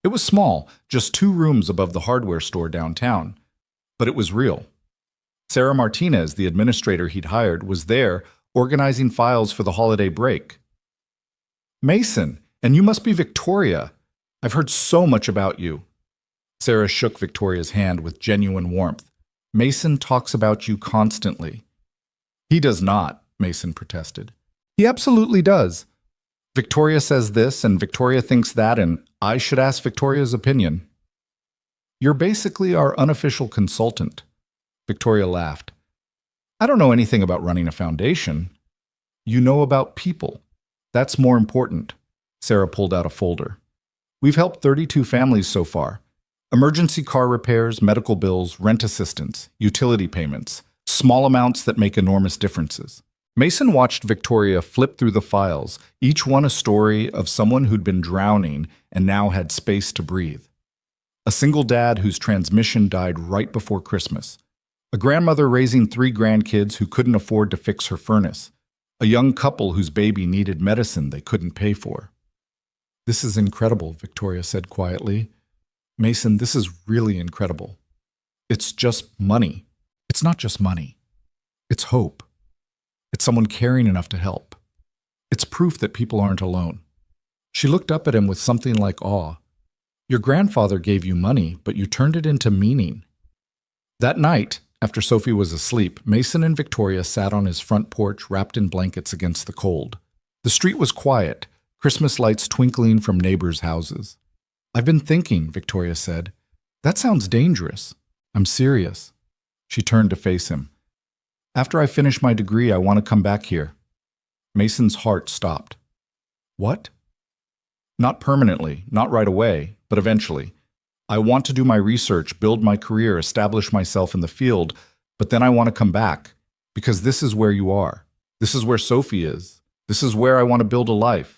It was small, just 2 rooms above the hardware store downtown, but it was real. Sarah Martinez, the administrator he'd hired, was there, organizing files for the holiday break. "Mason, and you must be Victoria. I've heard so much about you." Sarah shook Victoria's hand with genuine warmth. "Mason talks about you constantly." "He does not," Mason protested. "He absolutely does. Victoria says this, and Victoria thinks that, and I should ask Victoria's opinion." "You're basically our unofficial consultant." Victoria laughed. "I don't know anything about running a foundation." "You know about people. That's more important." Sarah pulled out a folder. "We've helped 32 families so far. Emergency car repairs, medical bills, rent assistance, utility payments, small amounts that make enormous differences." Mason watched Victoria flip through the files, each one a story of someone who'd been drowning and now had space to breathe. A single dad whose transmission died right before Christmas. A grandmother raising 3 grandkids who couldn't afford to fix her furnace. A young couple whose baby needed medicine they couldn't pay for. This is incredible, Victoria said quietly. Mason, this is really incredible. It's just money. It's not just money. It's hope. It's someone caring enough to help. It's proof that people aren't alone. She looked up at him with something like awe. Your grandfather gave you money, but you turned it into meaning. That night, after Sophie was asleep, Mason and Victoria sat on his front porch wrapped in blankets against the cold. The street was quiet, Christmas lights twinkling from neighbors' houses. I've been thinking, Victoria said. That sounds dangerous. I'm serious. She turned to face him. After I finish my degree, I want to come back here. Mason's heart stopped. What? Not permanently, not right away, but eventually. I want to do my research, build my career, establish myself in the field, but then I want to come back, because this is where you are. This is where Sophie is. This is where I want to build a life.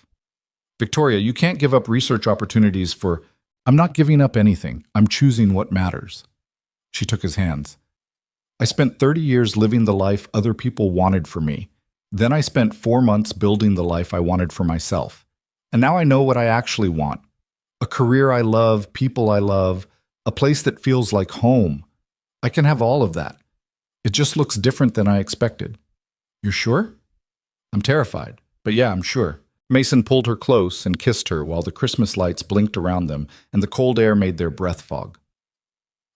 Victoria, you can't give up research opportunities for... I'm not giving up anything. I'm choosing what matters. She took his hands. I spent 30 years living the life other people wanted for me. Then I spent 4 months building the life I wanted for myself. And now I know what I actually want. A career I love, people I love, a place that feels like home. I can have all of that. It just looks different than I expected. You're sure? I'm terrified, but yeah, I'm sure. Mason pulled her close and kissed her while the Christmas lights blinked around them and the cold air made their breath fog.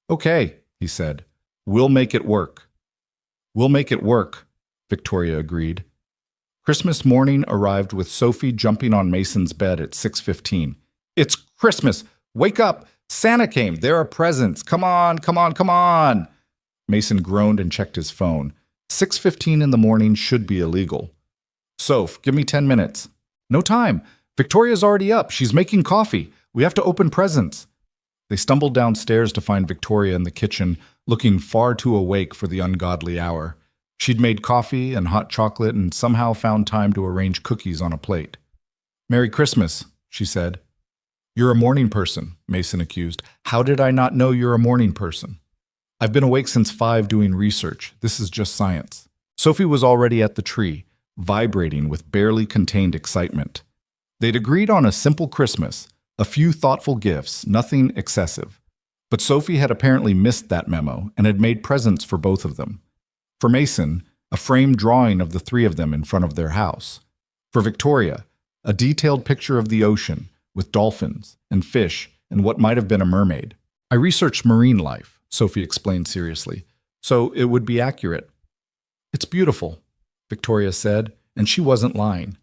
Okay, he said. We'll make it work. We'll make it work, Victoria agreed. Christmas morning arrived with Sophie jumping on Mason's bed at 6:15. It's Christmas! Wake up! Santa came! There are presents! Come on, come on, come on! Mason groaned and checked his phone. 6:15 in the morning should be illegal. Soph, give me 10 minutes. No time. Victoria's already up. She's making coffee. We have to open presents. They stumbled downstairs to find Victoria in the kitchen, looking far too awake for the ungodly hour. She'd made coffee and hot chocolate and somehow found time to arrange cookies on a plate. Merry Christmas, she said. You're a morning person, Mason accused. How did I not know you're a morning person? I've been awake since 5 doing research. This is just science. Sophie was already at the tree, vibrating with barely contained excitement. They'd agreed on a simple Christmas, a few thoughtful gifts, nothing excessive. But Sophie had apparently missed that memo and had made presents for both of them. For Mason, a framed drawing of the 3 of them in front of their house. For Victoria, a detailed picture of the ocean with dolphins and fish and what might have been a mermaid. I researched marine life, Sophie explained seriously, so it would be accurate. It's beautiful, Victoria said, and she wasn't lying.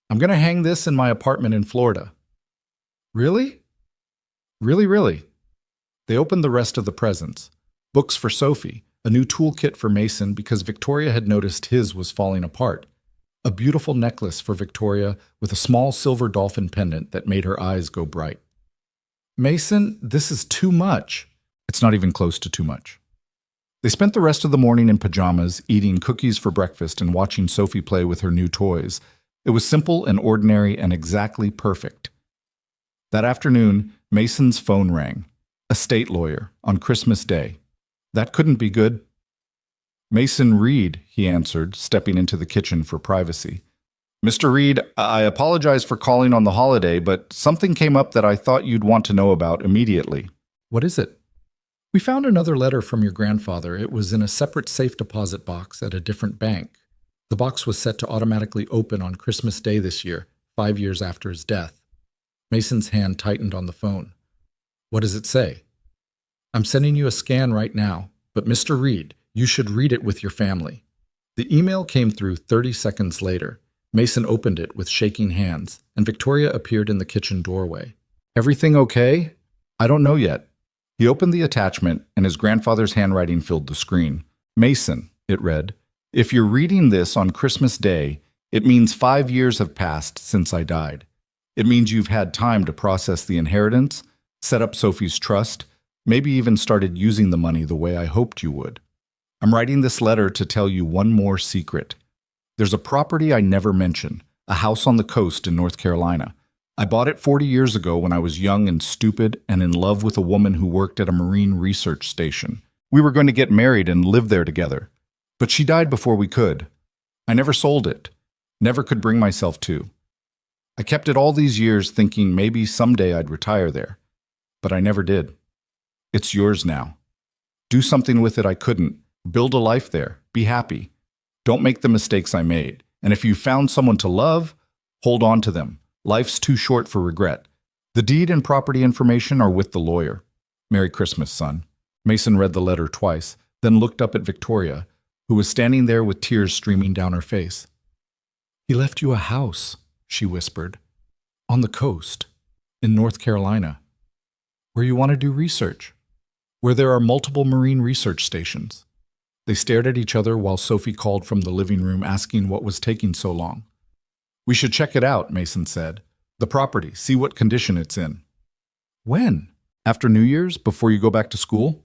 I'm going to hang this in my apartment in Florida. Really? Really? They opened the rest of the presents. Books for Sophie, a new toolkit for Mason because Victoria had noticed his was falling apart. A beautiful necklace for Victoria with a small silver dolphin pendant that made her eyes go bright. Mason, this is too much. It's not even close to too much. They spent the rest of the morning in pajamas, eating cookies for breakfast and watching Sophie play with her new toys. It was simple and ordinary and exactly perfect. That afternoon, Mason's phone rang. A state lawyer, on Christmas Day. That couldn't be good. Mason Reed, he answered, stepping into the kitchen for privacy. Mr. Reed, I apologize for calling on the holiday, but something came up that I thought you'd want to know about immediately. What is it? We found another letter from your grandfather. It was in a separate safe deposit box at a different bank. The box was set to automatically open on Christmas Day this year, 5 years after his death. Mason's hand tightened on the phone. What does it say? I'm sending you a scan right now, but Mr. Reed, you should read it with your family. The email came through 30 seconds later. Mason opened it with shaking hands, and Victoria appeared in the kitchen doorway. Everything okay? I don't know yet. He opened the attachment, and his grandfather's handwriting filled the screen. Mason, it read, if you're reading this on Christmas Day, it means 5 years have passed since I died. It means you've had time to process the inheritance, set up Sophie's trust, maybe even started using the money the way I hoped you would. I'm writing this letter to tell you one more secret. There's a property I never mention, a house on the coast in North Carolina. I bought it 40 years ago when I was young and stupid and in love with a woman who worked at a marine research station. We were going to get married and live there together. But she died before we could. I never sold it. Never could bring myself to. I kept it all these years thinking maybe someday I'd retire there, but I never did. It's yours now. Do something with it I couldn't. Build a life there. Be happy. Don't make the mistakes I made. And if you found someone to love, hold on to them. Life's too short for regret. The deed and property information are with the lawyer. Merry Christmas, son. Mason read the letter twice, then looked up at Victoria, who was standing there with tears streaming down her face. He left you a house, she whispered, on the coast, in North Carolina, where you want to do research, where there are multiple marine research stations. They stared at each other while Sophie called from the living room asking what was taking so long. We should check it out, Mason said. The property, see what condition it's in. When? After New Year's, before you go back to school?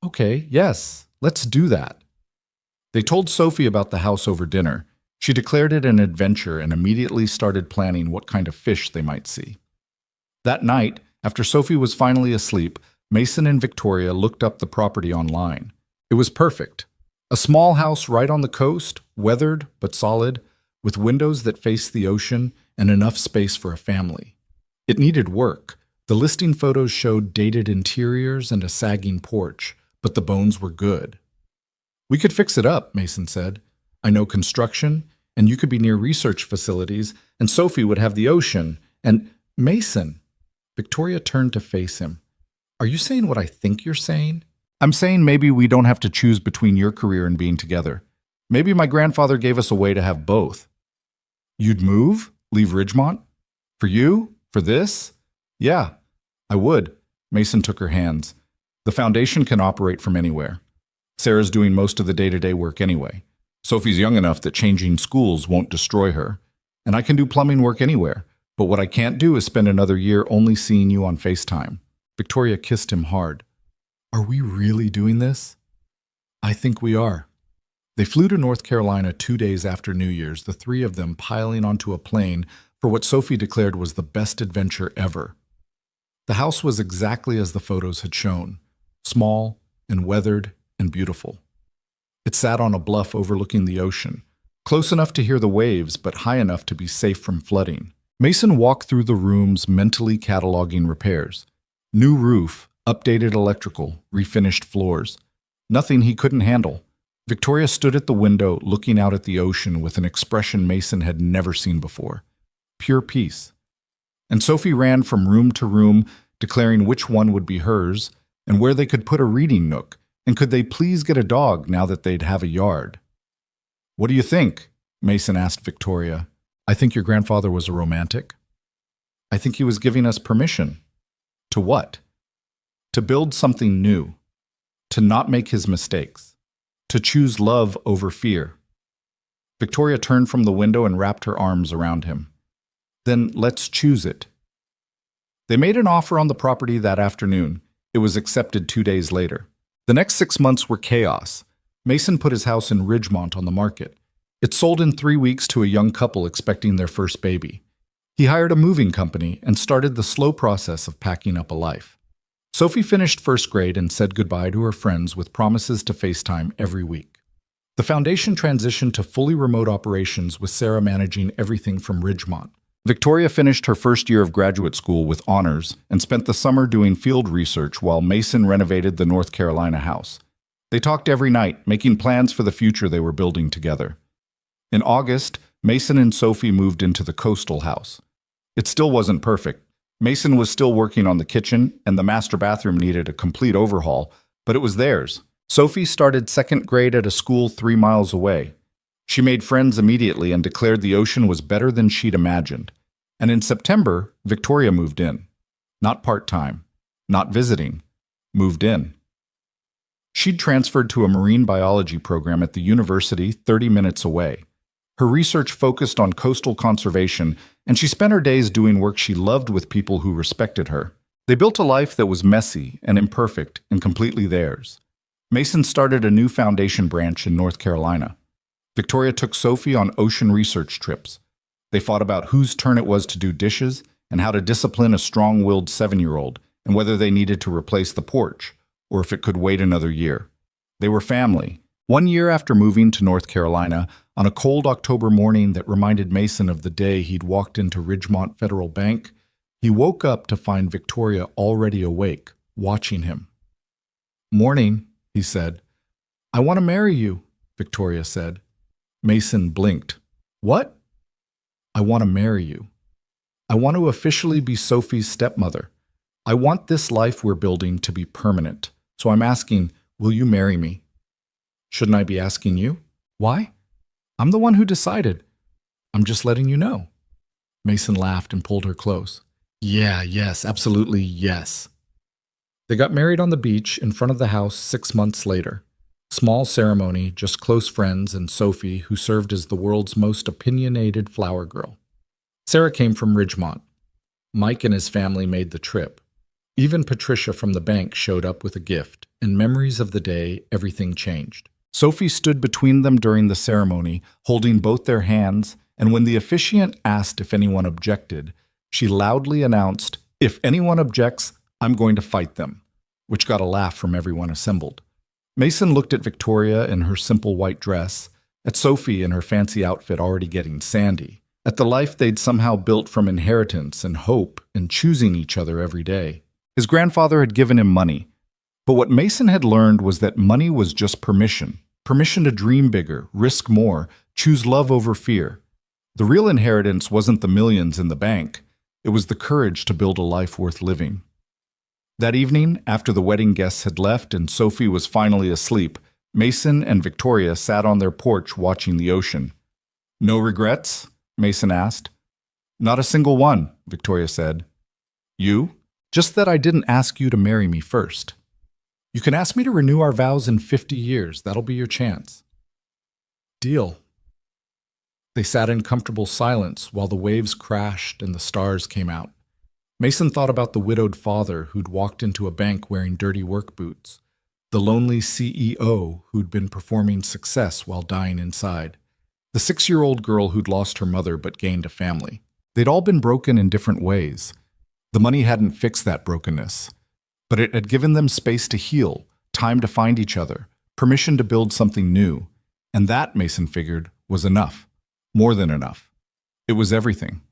Okay, yes, let's do that. They told Sophie about the house over dinner. She declared it an adventure and immediately started planning what kind of fish they might see. That night, after Sophie was finally asleep, Mason and Victoria looked up the property online. It was perfect. A small house right on the coast, weathered but solid, with windows that faced the ocean and enough space for a family. It needed work. The listing photos showed dated interiors and a sagging porch, but the bones were good. We could fix it up, Mason said. I know construction, and you could be near research facilities, and Sophie would have the ocean, and Mason. Victoria turned to face him. Are you saying what I think you're saying? I'm saying maybe we don't have to choose between your career and being together. Maybe my grandfather gave us a way to have both. You'd move? Leave Ridgemont? For you? For this? Yeah, I would. Mason took her hands. The foundation can operate from anywhere. Sarah's doing most of the day-to-day work anyway. Sophie's young enough that changing schools won't destroy her. And I can do plumbing work anywhere. But what I can't do is spend another year only seeing you on FaceTime. Victoria kissed him hard. Are we really doing this? I think we are. They flew to North Carolina 2 days after New Year's, the three of them piling onto a plane for what Sophie declared was the best adventure ever. The house was exactly as the photos had shown, small and weathered and beautiful. It sat on a bluff overlooking the ocean, close enough to hear the waves but high enough to be safe from flooding. Mason walked through the rooms mentally cataloging repairs. New roof, updated electrical, refinished floors. Nothing he couldn't handle. Victoria stood at the window looking out at the ocean with an expression Mason had never seen before. Pure peace. And Sophie ran from room to room, declaring which one would be hers, and where they could put a reading nook, and could they please get a dog now that they'd have a yard. What do you think? Mason asked Victoria. I think your grandfather was a romantic. I think he was giving us permission. To what? To build something new. To not make his mistakes. To choose love over fear. Victoria turned from the window and wrapped her arms around him. Then let's choose it. They made an offer on the property that afternoon. It was accepted 2 days later. The next 6 months were chaos. Mason put his house in Ridgemont on the market. It sold in 3 weeks to a young couple expecting their first baby. He hired a moving company and started the slow process of packing up a life. Sophie finished first grade and said goodbye to her friends with promises to FaceTime every week. The foundation transitioned to fully remote operations with Sarah managing everything from Ridgemont. Victoria finished her first year of graduate school with honors and spent the summer doing field research while Mason renovated the North Carolina house. They talked every night, making plans for the future they were building together. In August, Mason and Sophie moved into the coastal house. It still wasn't perfect. Mason was still working on the kitchen, and the master bathroom needed a complete overhaul, but it was theirs. Sophie started second grade at a school 3 miles away. She made friends immediately and declared the ocean was better than she'd imagined. And in September, Victoria moved in. Not part-time, not visiting, moved in. She'd transferred to a marine biology program at the university 30 minutes away. Her research focused on coastal conservation, and she spent her days doing work she loved with people who respected her. They built a life that was messy and imperfect and completely theirs. Mason started a new foundation branch in North Carolina. Victoria took Sophie on ocean research trips. They fought about whose turn it was to do dishes and how to discipline a strong-willed 7-year-old and whether they needed to replace the porch or if it could wait another year. They were family, 1 year after moving to North Carolina, on a cold October morning that reminded Mason of the day he'd walked into Ridgemont Federal Bank, he woke up to find Victoria already awake, watching him. "Morning," he said. "I want to marry you," Victoria said. Mason blinked. "What?" "I want to marry you. I want to officially be Sophie's stepmother. I want this life we're building to be permanent. So I'm asking, will you marry me?" "Shouldn't I be asking you?" "Why? I'm the one who decided. I'm just letting you know." Mason laughed and pulled her close. "Yeah, yes, absolutely yes." They got married on the beach in front of the house 6 months later. Small ceremony, just close friends and Sophie, who served as the world's most opinionated flower girl. Sarah came from Ridgemont. Mike and his family made the trip. Even Patricia from the bank showed up with a gift, and memories of the day, everything changed. Sophie stood between them during the ceremony, holding both their hands, and when the officiant asked if anyone objected, she loudly announced, "If anyone objects, I'm going to fight them," which got a laugh from everyone assembled. Mason looked at Victoria in her simple white dress, at Sophie in her fancy outfit already getting sandy, at the life they'd somehow built from inheritance and hope and choosing each other every day. His grandfather had given him money, but what Mason had learned was that money was just permission. Permission to dream bigger, risk more, choose love over fear. The real inheritance wasn't the millions in the bank. It was the courage to build a life worth living. That evening, after the wedding guests had left and Sophie was finally asleep, Mason and Victoria sat on their porch watching the ocean. "No regrets?" Mason asked. "Not a single one," Victoria said. "You? Just that I didn't ask you to marry me first. You can ask me to renew our vows in 50 years. That'll be your chance." "Deal." They sat in comfortable silence while the waves crashed and the stars came out. Mason thought about the widowed father who'd walked into a bank wearing dirty work boots, the lonely CEO who'd been performing success while dying inside, the 6-year-old girl who'd lost her mother but gained a family. They'd all been broken in different ways. The money hadn't fixed that brokenness, but it had given them space to heal, time to find each other, permission to build something new. And that, Mason figured, was enough. More than enough. It was everything.